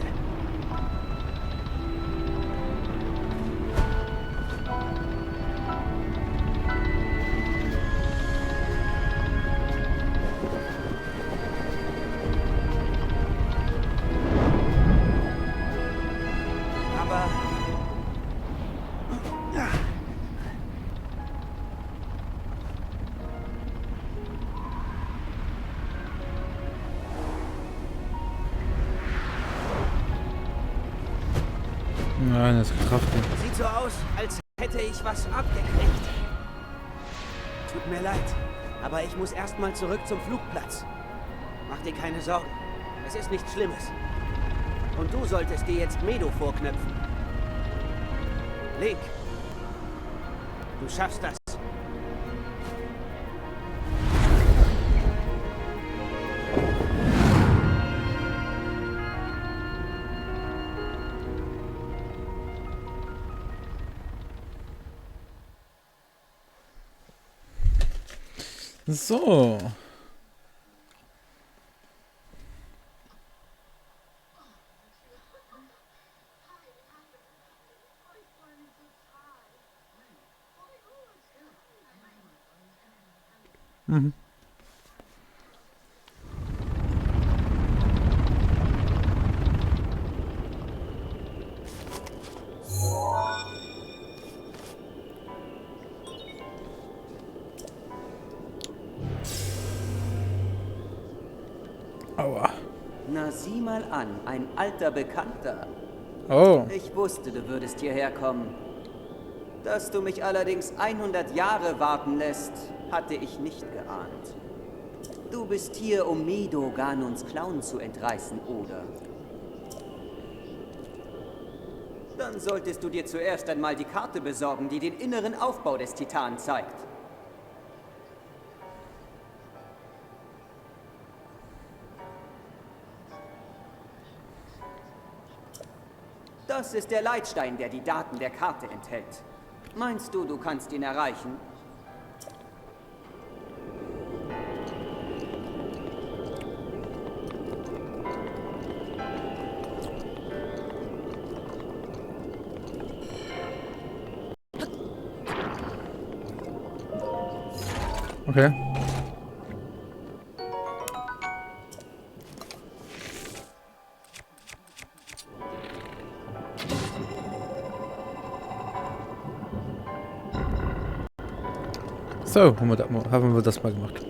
Aber... Nein, das ist getroffen. Sieht so aus, als hätte ich was abgekriegt. Tut mir leid, aber ich muss erstmal zurück zum Flugplatz. Mach dir keine Sorgen. Es ist nichts Schlimmes. Und du solltest dir jetzt Medo vorknöpfen. Link, du schaffst das. So. Mhm. sieh mal an, ein alter Bekannter. Oh. Ich wusste, du würdest hierher kommen. Dass du mich allerdings 100 Jahre warten lässt, hatte ich nicht geahnt. Du bist hier, um Medo Ganons Klauen zu entreißen, oder? Dann solltest du dir zuerst einmal die Karte besorgen, die den inneren Aufbau des Titanen zeigt. Das ist der Leitstein, der die Daten der Karte enthält. Meinst du, du kannst ihn erreichen? Okay. So, haben wir das mal gemacht.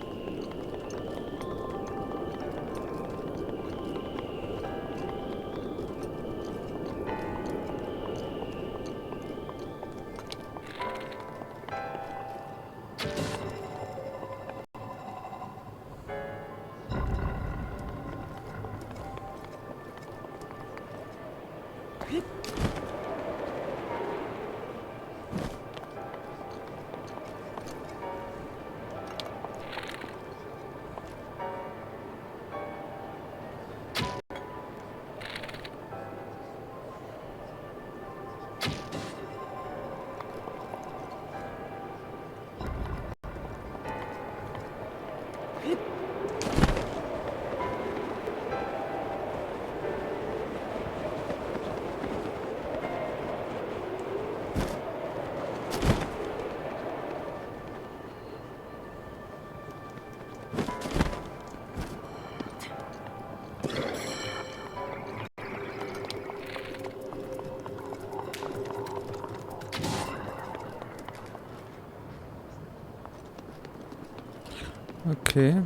Okay.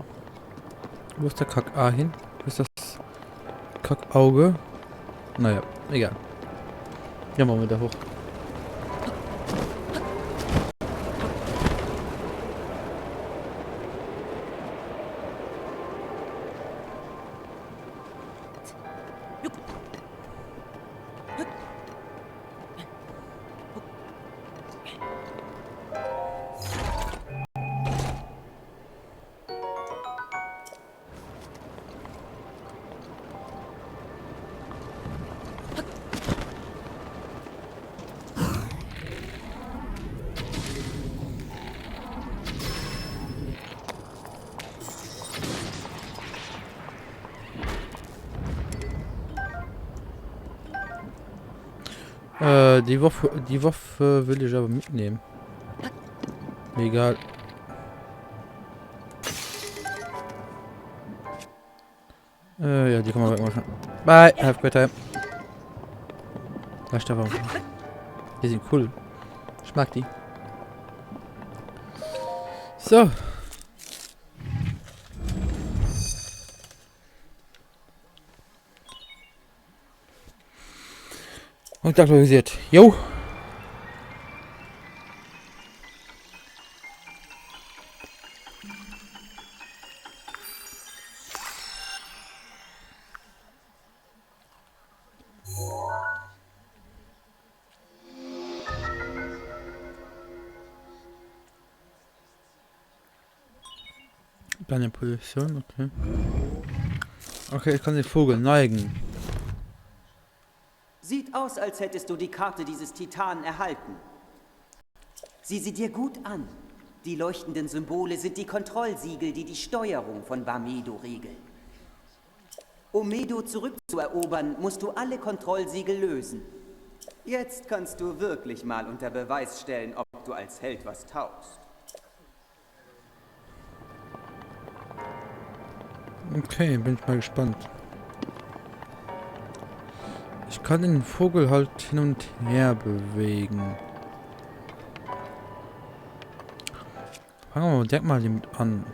Wo ist der Kack-A hin? Wo ist das Kackauge? Naja, egal. Ja, machen wir da hoch. Die Waffe will ich aber mitnehmen. Egal. Ja, die kann man wegmachen. Bye, have a good time. Weißt du warum? Die sind cool. Ich mag die. So. Und aktualisiert. Jo. Deine Position, okay. Okay, ich kann den Vogel neigen. Sieht aus, als hättest du die Karte dieses Titanen erhalten. Sieh sie dir gut an. Die leuchtenden Symbole sind die Kontrollsiegel, die die Steuerung von Bamedo regeln. Um Medo zurückzuerobern, musst du alle Kontrollsiegel lösen. Jetzt kannst du wirklich mal unter Beweis stellen, ob du als Held was taugst. Okay, bin ich mal gespannt. Ich kann den Vogel halt hin und her bewegen. Fangen wir mal direkt mal damit an.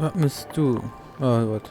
Was musst du? Oh Gott.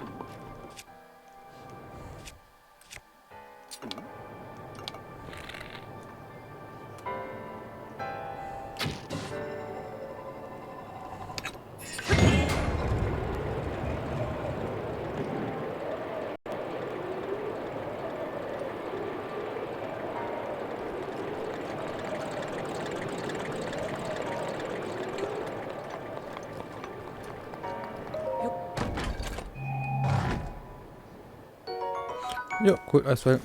Ja, cool, Eisfall.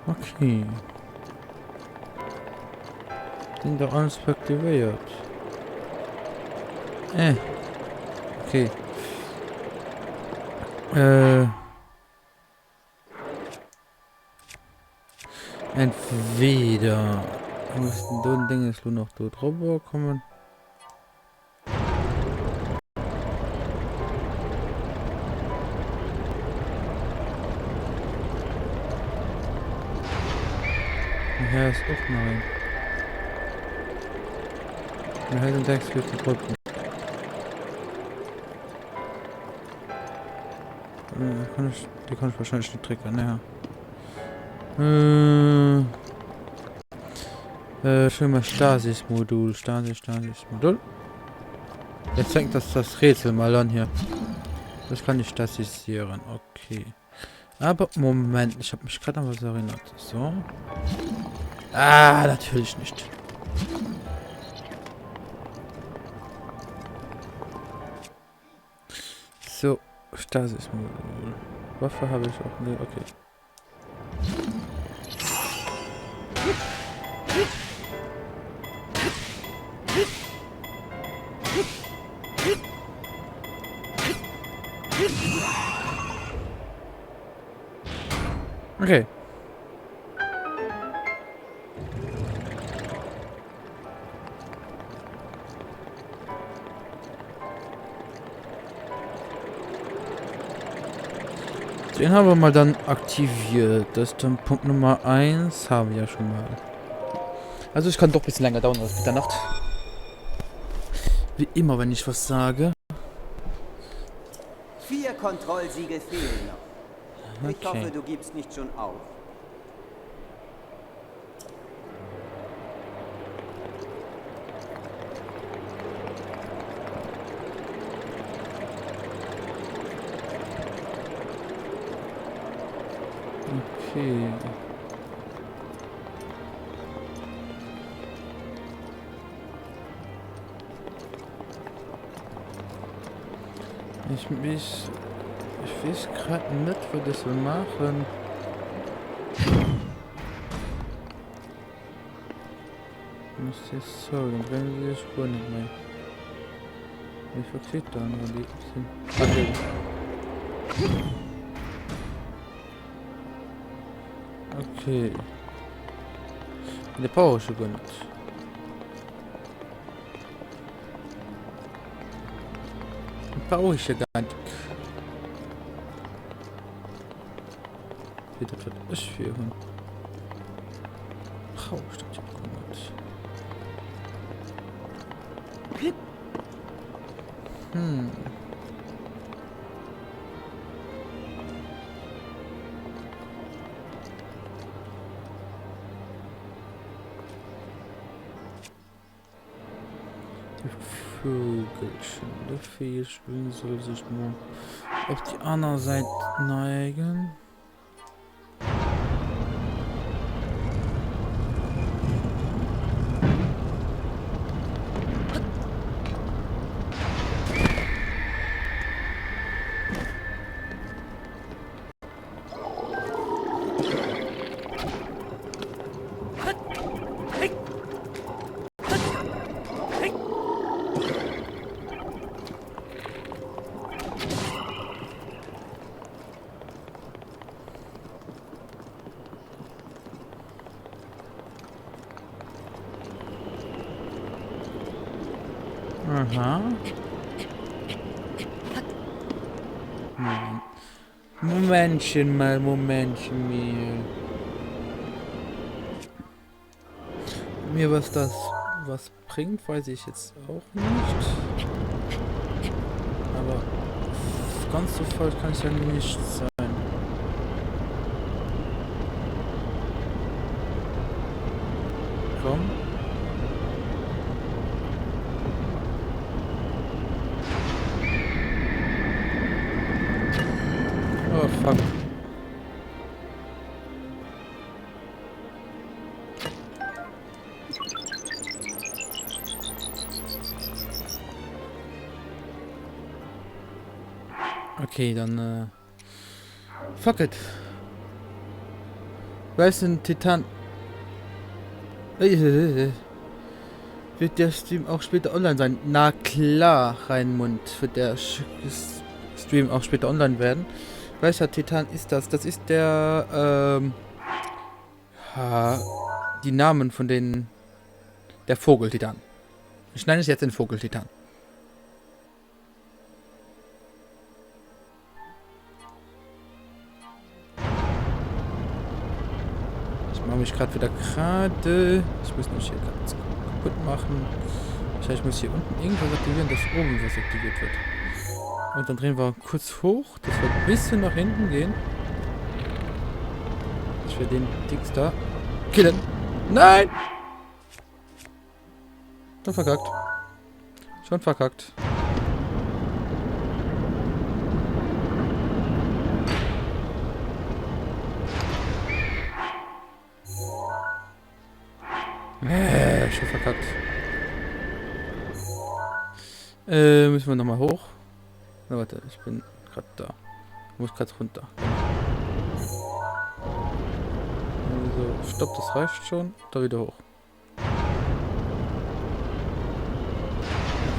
Okay. Sind doch alles aktiviert. Okay. Entweder mussten so ein Ding ist nur noch dort rüber kommen. Ja, ist auch nein. Wir halten Text für die Brücken. Die kann ich wahrscheinlich nicht triggern, ja. Schon mal Stasis-Modul. Stasis-Modul. Jetzt fängt das Rätsel mal an hier. Das kann ich stasisieren. Okay. Aber Moment, ich habe mich gerade an was erinnert. So. Ah, natürlich nicht. So, Stasis-Modul. Waffe habe ich auch nicht. Okay. Okay. Den haben wir mal dann aktiviert. Das ist dann Punkt Nummer 1. Haben wir ja schon mal. Also ich kann doch ein bisschen länger dauern als Mitternacht. Wie immer, wenn ich was sage. 4 Kontrollsiegel fehlen noch. Ich hoffe, du gibst nicht schon auf. Okay. Ich weiß gerade nicht, was das wir machen. Muss jetzt so, dann bringen sie die Spur nicht mehr. Wie verkriegt da andere die sind? Okay. Die brauche ich sogar nicht. Die brauche ich ja gar nicht. Wie das wird ich für Hund. Brauche ich das ja gar nicht. Vögelchen, der Fehlspiel soll sich nur auf die andere Seite neigen. Aha. Momentchen mal. mir was bringt, weiß ich jetzt auch nicht. Aber ganz so falsch kann es ja nicht sein. Komm. Oh fuck. Okay, dann fuck it. Weiß ein Titan. Wird der Stream auch später online sein? Na klar, Reinmund. Wird der Stream auch später online werden? Welcher Titan ist das? Das ist der, die Namen von den, der Vogeltitan. Ich nenne es jetzt den Vogeltitan. Ich mache mich gerade wieder gerade. Ich muss mich hier ganz kaputt machen. Ich muss hier unten irgendwas aktivieren, dass oben was aktiviert wird. Und dann drehen wir kurz hoch, dass wir ein bisschen nach hinten gehen. Ich will den Dings da killen. Nein! Schon verkackt. Schon verkackt. Schon verkackt. Müssen wir nochmal hoch? Na warte, ich bin gerade da. Ich muss gerade runter. Also, stopp, das reicht schon. Da wieder hoch.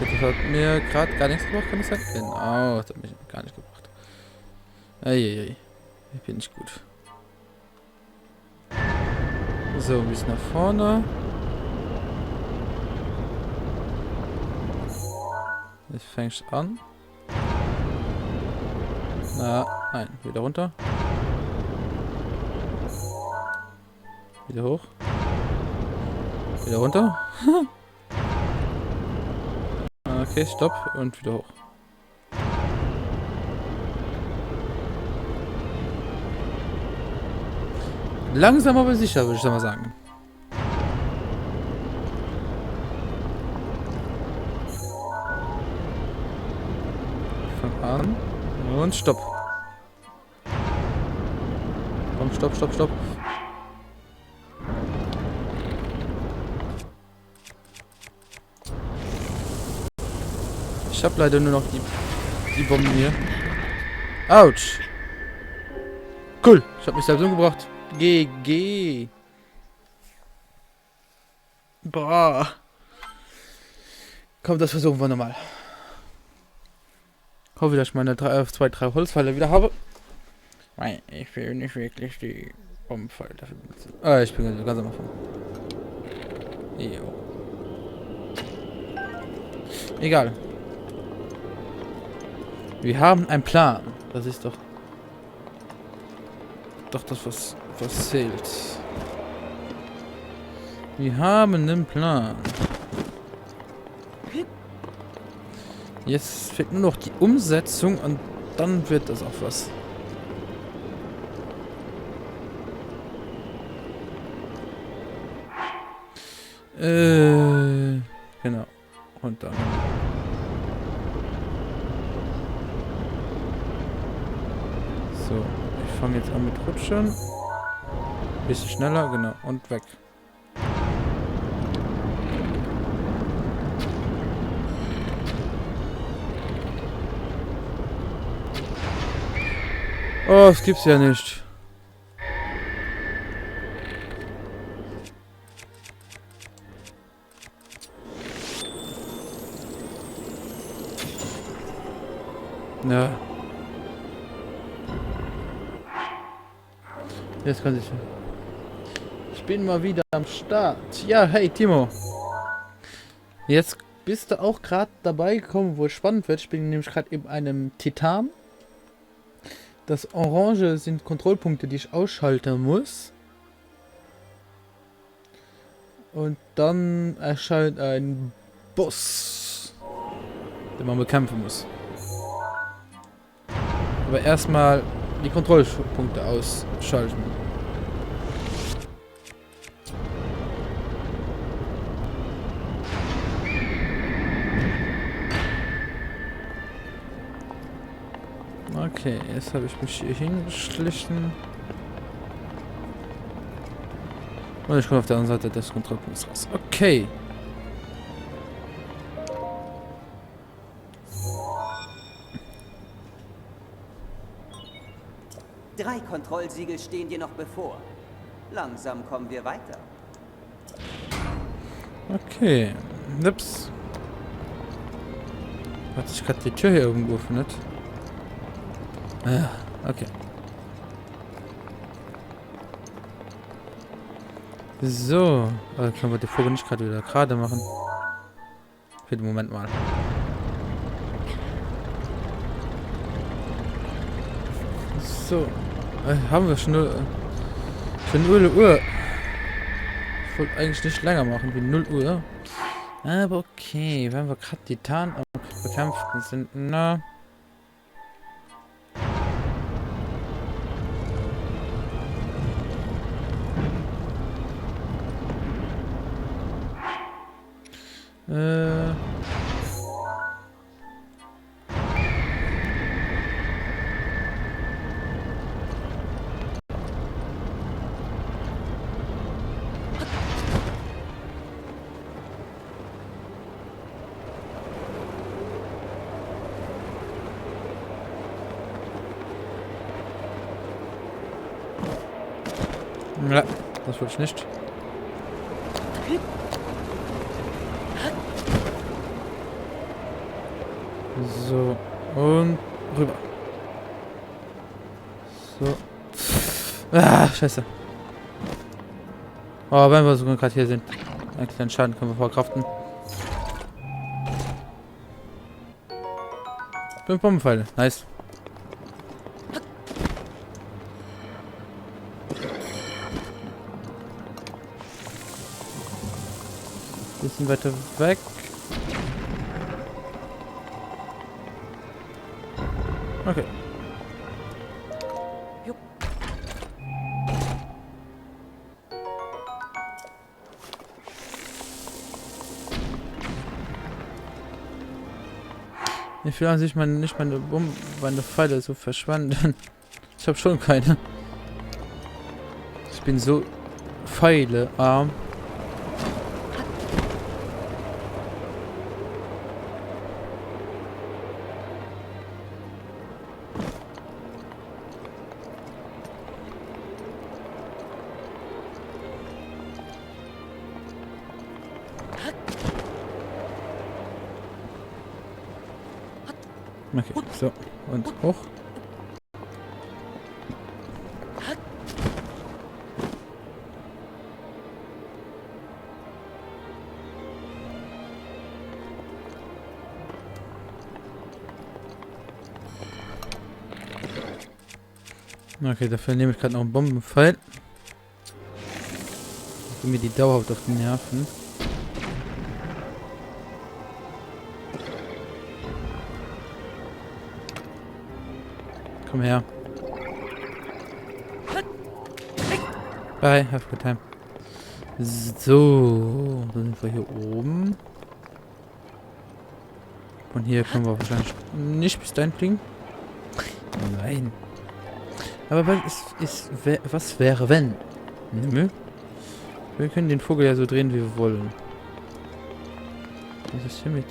Okay, das hat mir gerade gar nichts gebracht, kann das sein? Genau, das hat mich gar nicht gebracht. Eieiei. Ich bin nicht gut. So, ein bisschen nach vorne. Jetzt fängst an. Na, nein, wieder runter. Wieder hoch. Wieder runter. Okay, stopp und wieder hoch. Langsam aber sicher, würde ich mal sagen. Fang an. Und stopp. Komm, stopp, stopp, stopp. Ich habe leider nur noch die Bomben hier. Autsch. Cool. Ich habe mich selbst umgebracht. GG. Boah. Komm, das versuchen wir nochmal. Ich hoffe, dass ich meine 2-3 Holzpfeile wieder habe. Nein, ich will nicht wirklich die Bombenpfeile dafür benutzen. Ich bin ganz am Anfang. Jo. Egal. Wir haben einen Plan. Das ist doch das, was zählt. Wir haben einen Plan. Jetzt fehlt nur noch die Umsetzung und dann wird das auch was. Genau. Und dann. So, ich fange jetzt an mit Rutschen. Bisschen schneller, genau. Und weg. Oh, das gibt's ja nicht. Ja. Jetzt kann ich. Ich bin mal wieder am Start. Ja, hey Timo. Jetzt bist du auch gerade dabei gekommen, wo es spannend wird. Ich bin nämlich gerade in einem Titan. Das Orange sind Kontrollpunkte, die ich ausschalten muss. Und dann erscheint ein Boss, den man bekämpfen muss. Aber erstmal die Kontrollpunkte ausschalten. Okay, jetzt habe ich mich hier hingeschlichen. Und ich komme auf der anderen Seite des Kontrollpunkts raus. Okay. Drei Kontrollsiegel stehen dir noch bevor. Langsam kommen wir weiter. Okay. Ups. Hat sich gerade die Tür hier oben geöffnet? Ah, okay. So. Können wir die Vogel nicht gerade wieder gerade machen? Für den Moment mal. So. Haben wir schon 0 Uhr. Ich wollte eigentlich nicht länger machen wie 0 Uhr. Aber okay, wenn wir gerade die Tarn bekämpften sind, na. Ja, das wollte ich nicht. So, und rüber. So. Ah, scheiße. Oh, wenn wir sogar gerade hier sind. Einen kleinen Schaden können wir verkraften. 5 Bombenpfeile, nice. Bisschen weiter weg. Okay. Ich will an sich nicht meine Pfeile so verschwanden. Ich habe schon keine. Ich bin so pfeilearm. Okay, so. Und hoch. Okay, dafür nehme ich gerade noch einen Bombenpfeil. Gib mir die dauerhaft auf die Nerven. Komm her. Bye, have a good time. So, dann sind wir hier oben. Von hier können wir wahrscheinlich nicht bis dahin fliegen. Nein. Aber was wäre wenn? Nö. Wir können den Vogel ja so drehen, wie wir wollen. Was ist hier mit?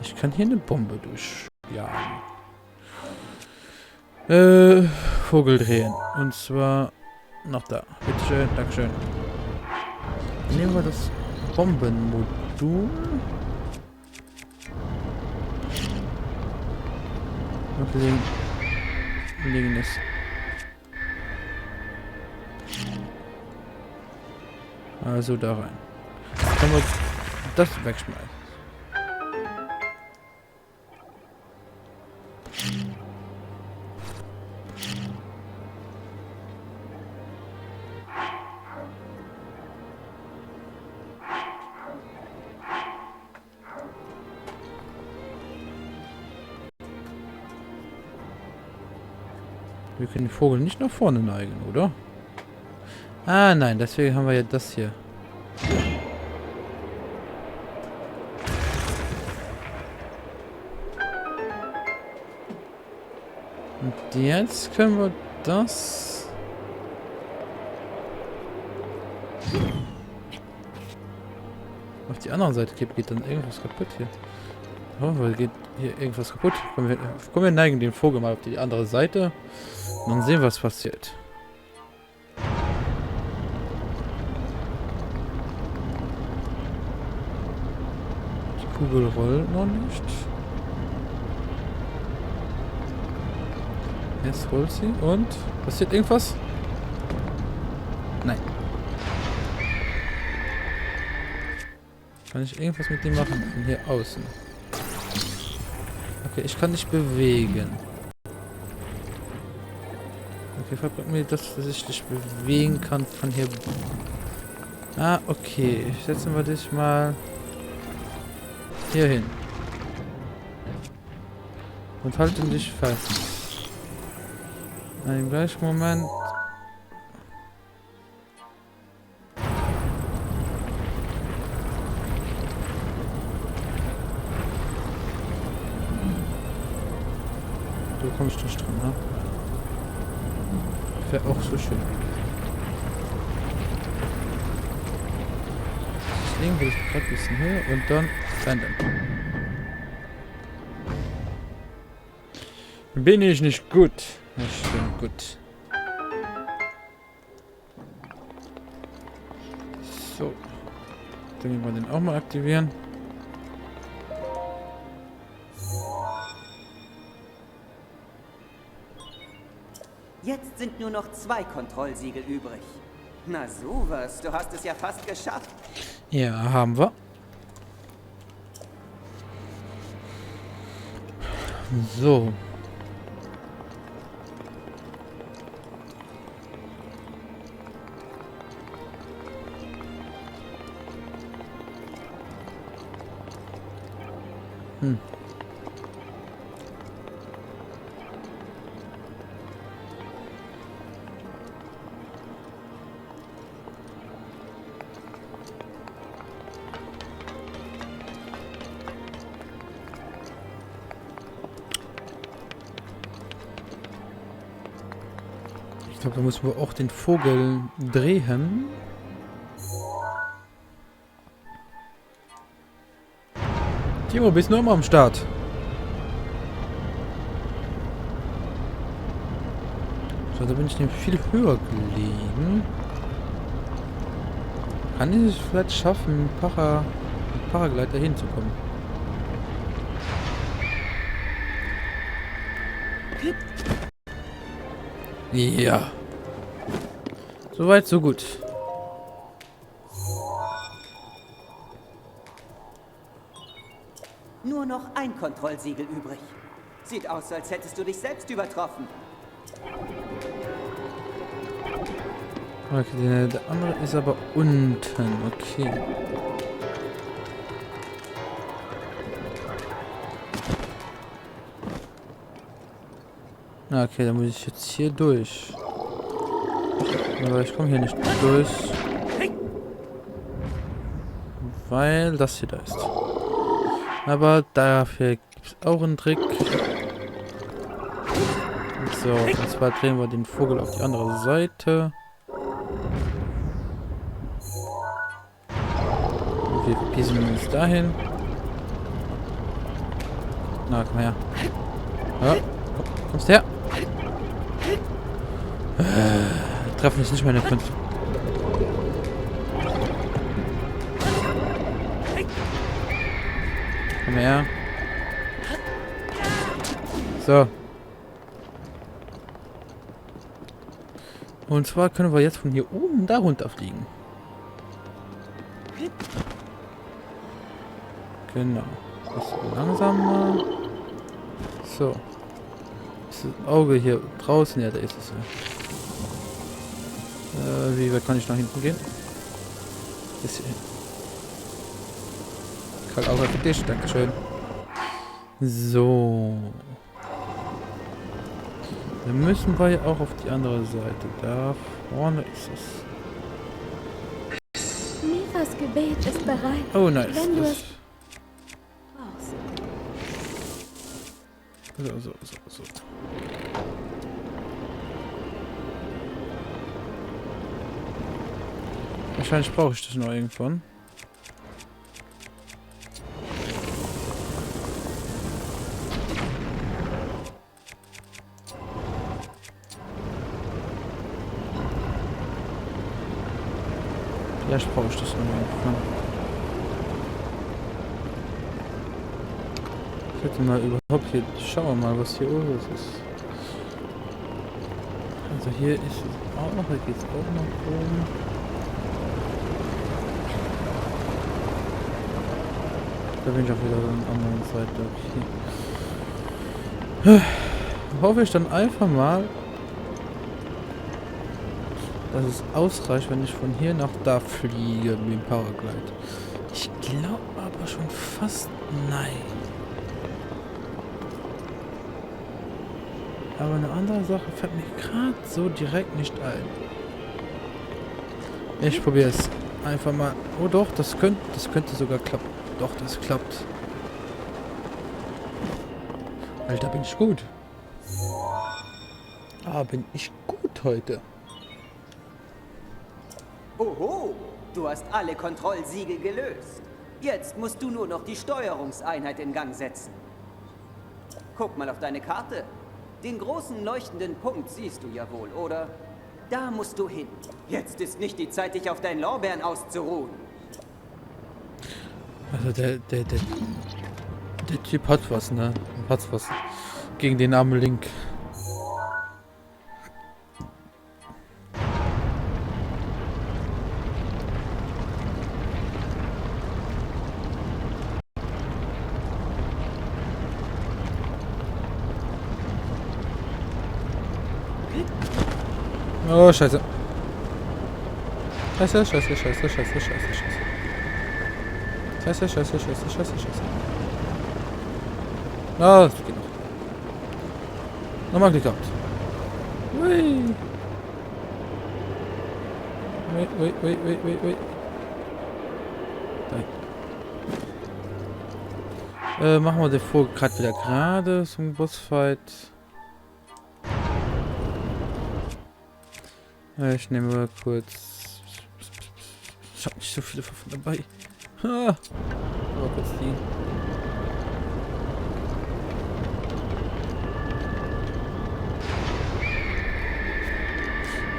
Ich kann hier eine Bombe durchjagen. Vogel drehen. Und zwar noch da. Bitteschön, dankeschön. Nehmen wir das Bombenmodul. Und legen es. Also da rein. Jetzt können wir das wegschmeißen. Wir können den Vogel nicht nach vorne neigen, oder? Ah, nein, deswegen haben wir ja das hier. Und jetzt können wir das... Auf die andere Seite geht dann irgendwas kaputt hier. Oh, weil geht hier irgendwas kaputt. Komm, wir neigen den Vogel mal auf die andere Seite. Und dann sehen wir, was passiert. Die Kugel rollt noch nicht. Jetzt rollt sie und passiert irgendwas? Nein. Kann ich irgendwas mit dem machen? Von hier außen. Okay, ich kann nicht bewegen. Okay, verbringt mir das, dass ich dich bewegen kann von hier. Ah, okay. Setzen wir dich mal hier hin. Und halten dich fest. Im gleichen Moment. Du kommst nicht dran, ne? Wäre auch so schön. Deswegen will ich gerade ein bisschen höher und dann landen. Bin ich nicht gut? Das stimmt, gut. So. Dann gehen wir den auch mal aktivieren. Jetzt sind nur noch 2 Kontrollsiegel übrig. Na sowas, du hast es ja fast geschafft. Ja, haben wir. So. Ich glaube, da müssen wir auch den Vogel drehen. Timo, bist du noch mal am Start? So, da bin ich nämlich viel höher gelegen. Kann ich es vielleicht schaffen, mit Paragleiter hinzukommen? Ja. Soweit, so gut. Nur noch ein Kontrollsiegel übrig. Sieht aus, als hättest du dich selbst übertroffen. Okay, der andere ist aber unten. Okay. Okay, dann muss ich jetzt hier durch. Aber ich komme hier nicht durch. Weil das hier da ist. Aber dafür gibt es auch einen Trick. So, und zwar drehen wir den Vogel auf die andere Seite. Und wir verpissen uns dahin. Na, komm her. Ja, kommst her. Treffen mich nicht mehr in den Prinz. Komm her. So. Und zwar können wir jetzt von hier oben da runter fliegen. Genau. Bisschen langsamer. So. Ist das Auge hier draußen? Ja, da ist es. Wie weit kann ich nach hinten gehen? Bis hierhin. Karl Auge für dich, dankeschön. So. Dann müssen wir ja auch auf die andere Seite. Da vorne ist es. Mifas Gebet ist bereit. Oh, nice. Wenn du Das, es brauchst. so. Wahrscheinlich brauche ich das noch irgendwann. Vielleicht brauche ich das noch irgendwann. Ich hätte mal überhaupt hier... Schauen wir mal, was hier los ist. Also hier ist es auch noch, hier geht es auch noch oben. Da bin ich auch wieder an der anderen Seite. Okay. Hoffe ich dann einfach mal, dass es ausreicht, wenn ich von hier nach da fliege mit dem Paraglide. Ich glaube aber schon fast nein. Aber eine andere Sache fällt mir gerade so direkt nicht ein. Ich probiere es einfach mal. Oh doch, das könnte sogar klappen. Doch, das klappt. Alter, bin ich gut. Ah, bin ich gut heute. Oho, du hast alle Kontrollsiegel gelöst. Jetzt musst du nur noch die Steuerungseinheit in Gang setzen. Guck mal auf deine Karte. Den großen leuchtenden Punkt siehst du ja wohl, oder? Da musst du hin. Jetzt ist nicht die Zeit, dich auf deinen Lorbeeren auszuruhen. Also der Typ hat was, ne? Hat was gegen den armen Link. Oh, scheiße. Scheiße. Ah, das geht noch. Nochmal Glück gehabt. Ui. Machen wir den vor gerade wieder gerade zum Bossfight. Ich nehme kurz. Ich habe nicht so viele Waffen dabei. Aber kurz die.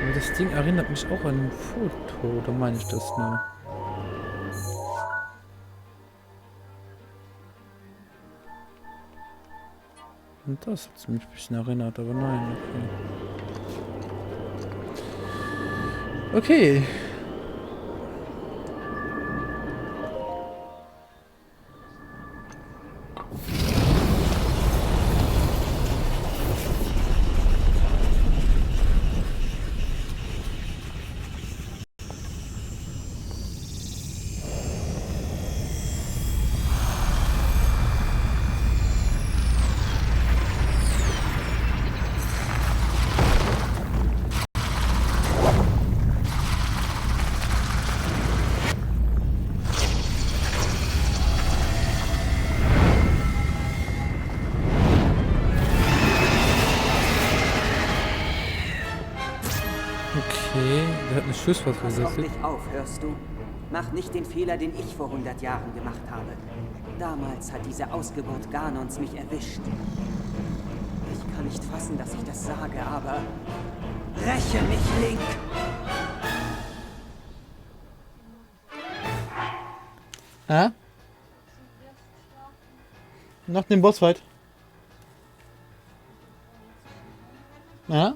Aber das Ding erinnert mich auch an ein Foto, oder meine ich das nur? Und das hat mich ein bisschen erinnert, aber nein, okay. Okay. Okay, der hat eine Schusswaffe Pass auf gesetzt. dich auf, hörst du? Mach nicht den Fehler, den ich vor 100 Jahren gemacht habe. Damals hat diese Ausgeburt Ganons mich erwischt. Ich kann nicht fassen, dass ich das sage, aber... Räche mich, Link! Ah? Nach dem Bossfight. Ja?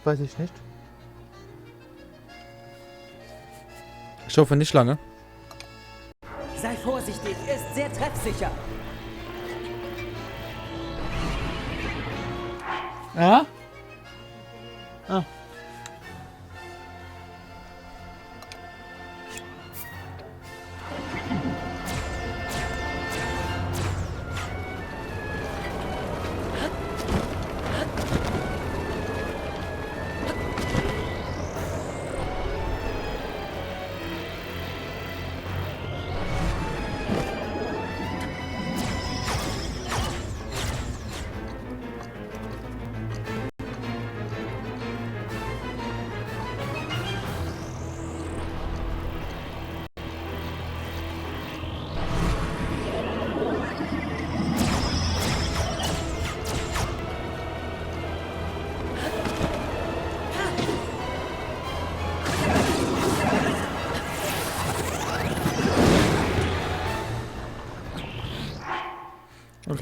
Weiß ich nicht. Ich hoffe nicht lange. Sei vorsichtig, er ist sehr treffsicher. Ja? Ah.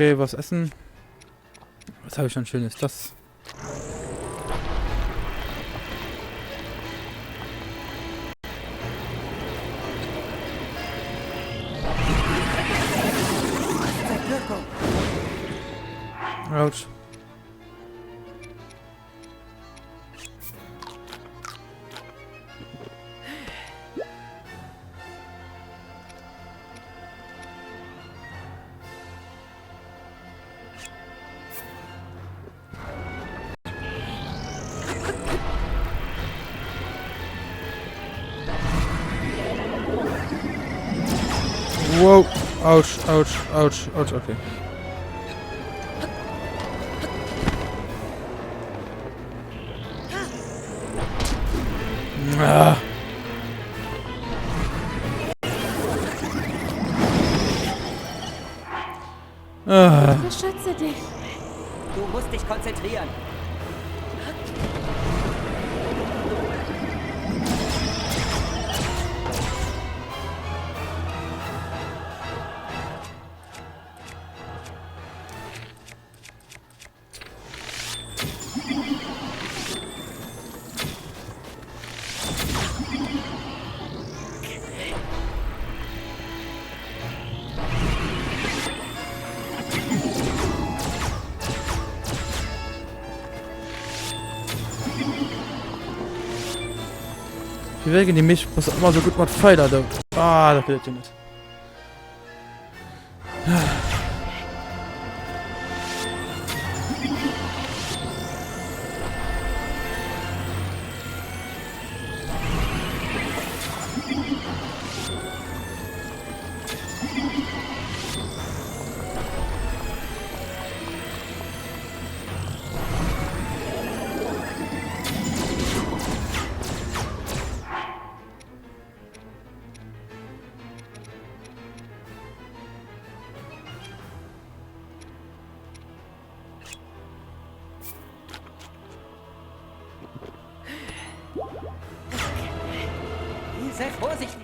Okay, was essen? Was habe ich schon Schönes? Das. Autsch. Wow. Autsch, Autsch, Autsch, Autsch, okay. Ah. Ah. Beschütze dich. Du musst dich konzentrieren. Wie wegen die Milch muss immer so gut mit Pfeiler da. Ah, das wird ja nicht. Sei vorsichtig.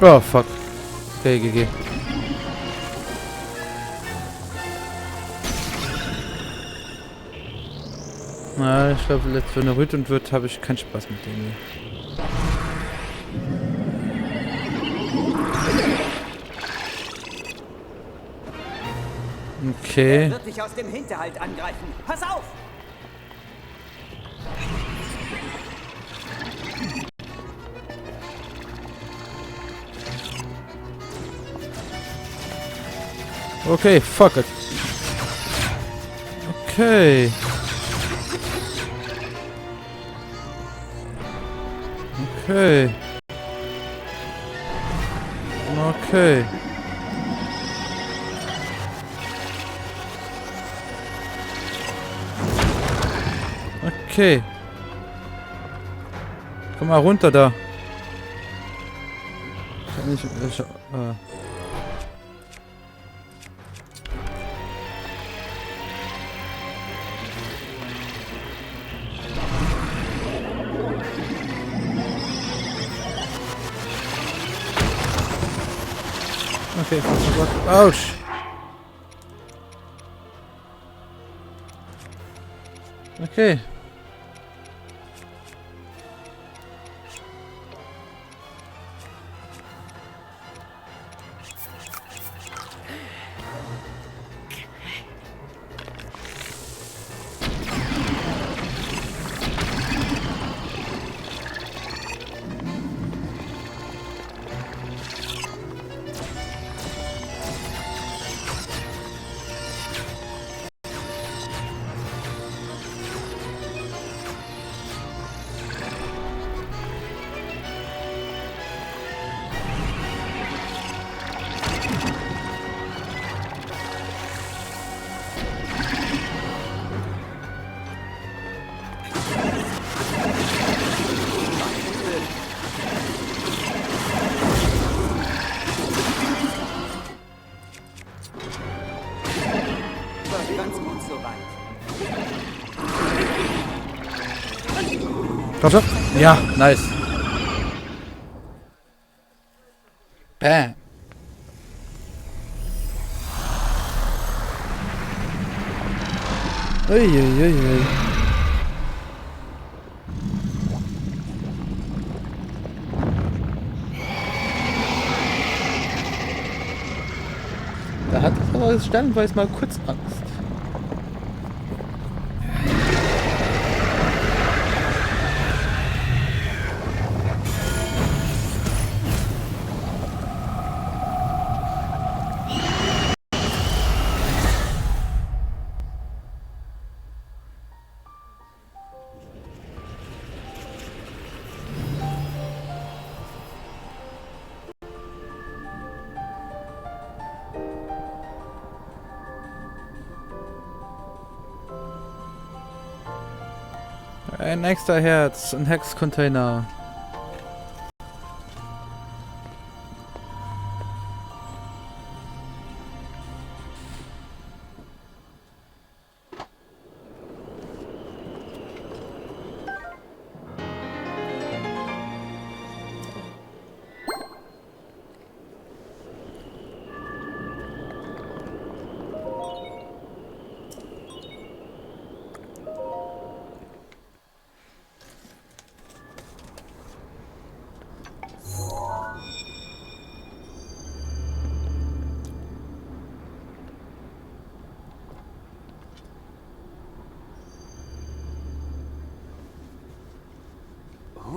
Oh, fuck. Okay, GG. Na, ich glaube, wenn er wütend wird, habe ich keinen Spaß mit dem hier. Okay. Er wird dich aus dem Hinterhalt angreifen. Pass auf! Okay, fuck it. Okay. Okay. Okay. Okay. Komm mal runter da. Okay, ouch. Okay. Komm schon. Ja, nice. Bam. Uiuiui. Da hat es aber stellenweise mal kurz Angst. Ein extra Herz, ein Hex-Container.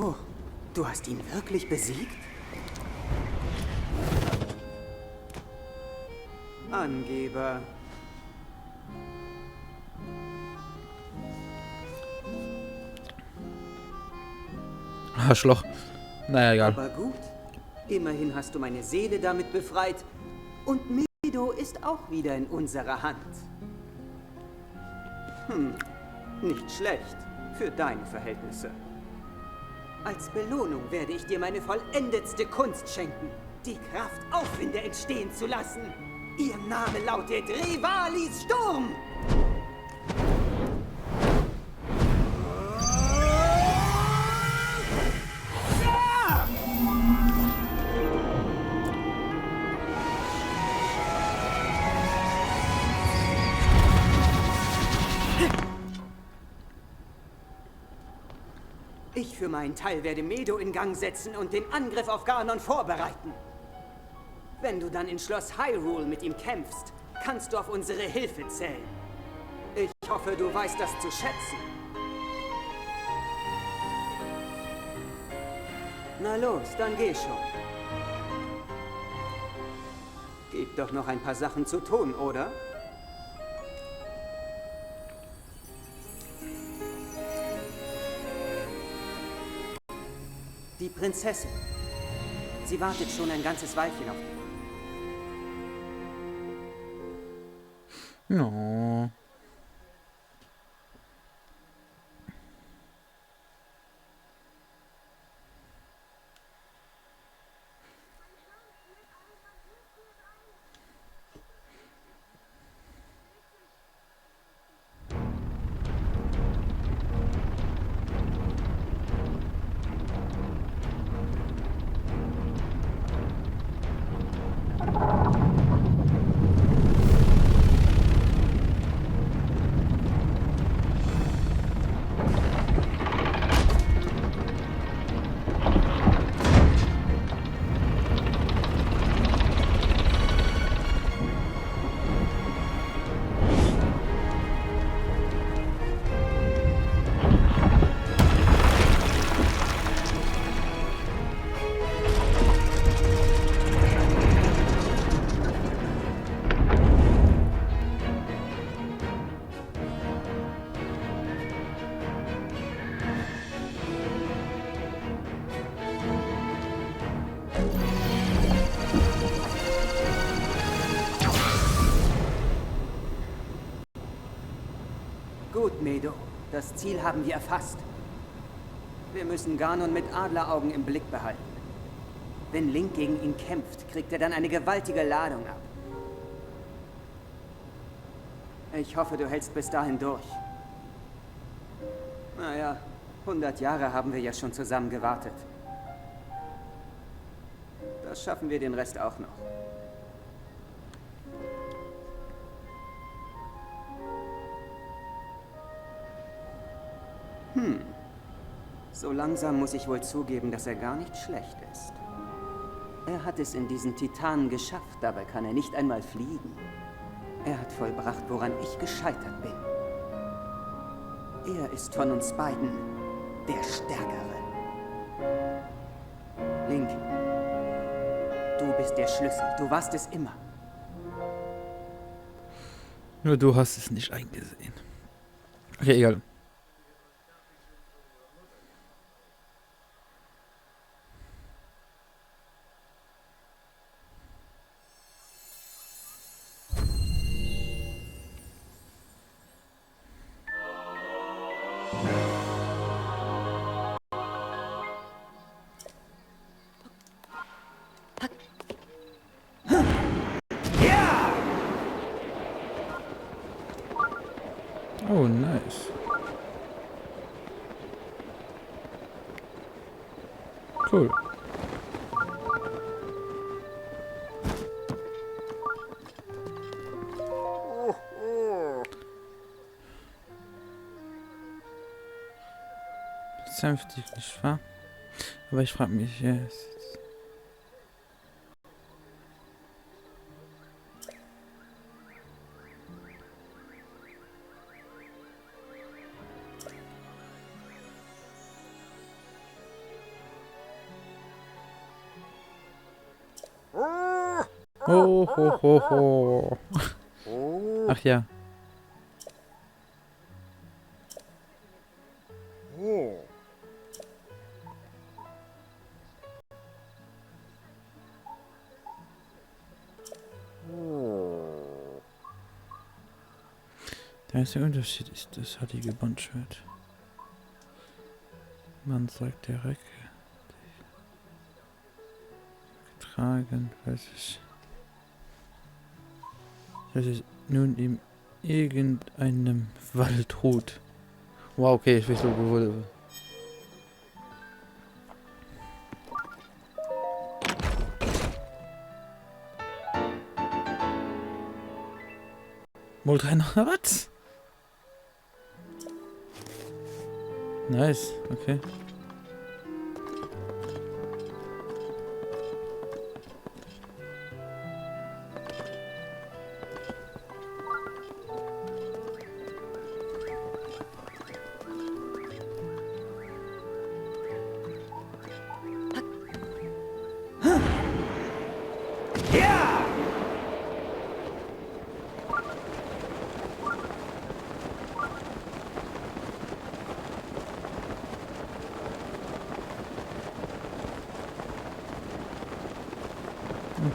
Oh, du hast ihn wirklich besiegt? Angeber. Arschloch. Naja, egal. Aber gut. Immerhin hast du meine Seele damit befreit. Und Medo ist auch wieder in unserer Hand. Nicht schlecht. Für deine Verhältnisse. Als Belohnung werde ich dir meine vollendetste Kunst schenken. Die Kraft, Aufwinde entstehen zu lassen. Ihr Name lautet Rivalis Sturm. Ich für meinen Teil werde Medo in Gang setzen und den Angriff auf Ganon vorbereiten. Wenn du dann in Schloss Hyrule mit ihm kämpfst, kannst du auf unsere Hilfe zählen. Ich hoffe, du weißt das zu schätzen. Na los, dann geh schon. Gibt doch noch ein paar Sachen zu tun, oder? Die Prinzessin. Sie wartet schon ein ganzes Weilchen auf dich. No. Gut, Medo. Das Ziel haben wir erfasst. Wir müssen Ganon mit Adleraugen im Blick behalten. Wenn Link gegen ihn kämpft, kriegt er dann eine gewaltige Ladung ab. Ich hoffe, du hältst bis dahin durch. Naja, 100 Jahre haben wir ja schon zusammen gewartet. Das schaffen wir den Rest auch noch. So langsam muss ich wohl zugeben, dass er gar nicht schlecht ist. Er hat es in diesen Titanen geschafft, dabei kann er nicht einmal fliegen. Er hat vollbracht, woran ich gescheitert bin. Er ist von uns beiden der Stärkere. Link, du bist der Schlüssel. Du warst es immer. Nur du hast es nicht eingesehen. Okay, egal. Oh, nice. Cool. Sanftig, nicht wahr? Aber ich frage mich jetzt. Oh, ho, ho, ho. Ach ja. Der einzige Unterschied ist das heilige Bandschwert. Man sagt der Recke. Getragen, weiß ich. Das ist nun in irgendeinem Waldhut. Wow, okay, ich weiß so wohl. Moldrainer, was? Nice, okay.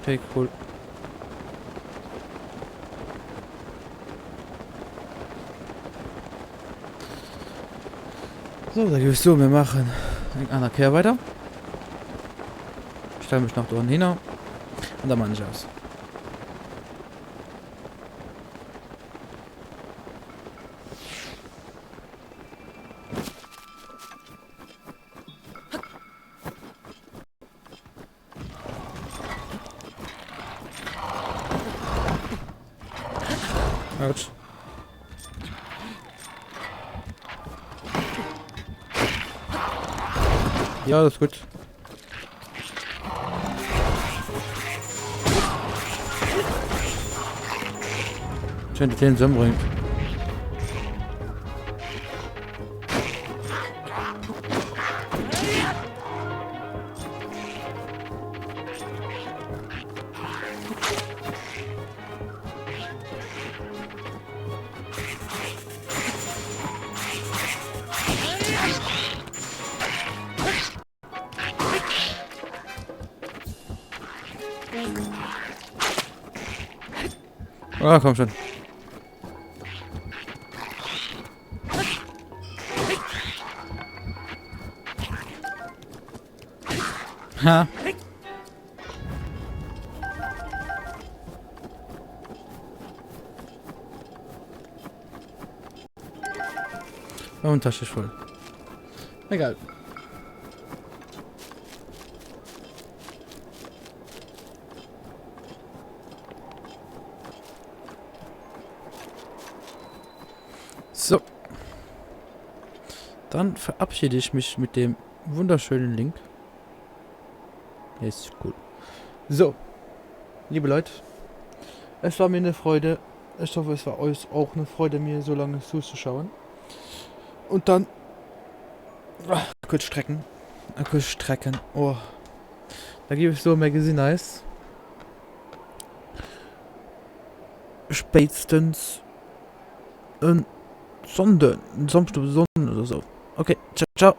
Okay, cool. So, da gebe ich so, wir machen einen Kehr weiter. Ich stelle mich nach dort hin und dann mache ich aus. Autsch. Ja, das ist gut. Schön, dass den zusammenbringt. Ah, komm schon. Ha. Und Tasche ist voll. Egal. So. Dann verabschiede ich mich mit dem wunderschönen Link. Ja, ist gut. So. Liebe Leute. Es war mir eine Freude. Ich hoffe, es war euch auch eine Freude, mir so lange zuzuschauen. Und dann... kurz strecken. Kurz strecken. Oh. Da gebe ich so Magazine Nice. Spätestens... Sonntag oder so. Okay, ciao, ciao.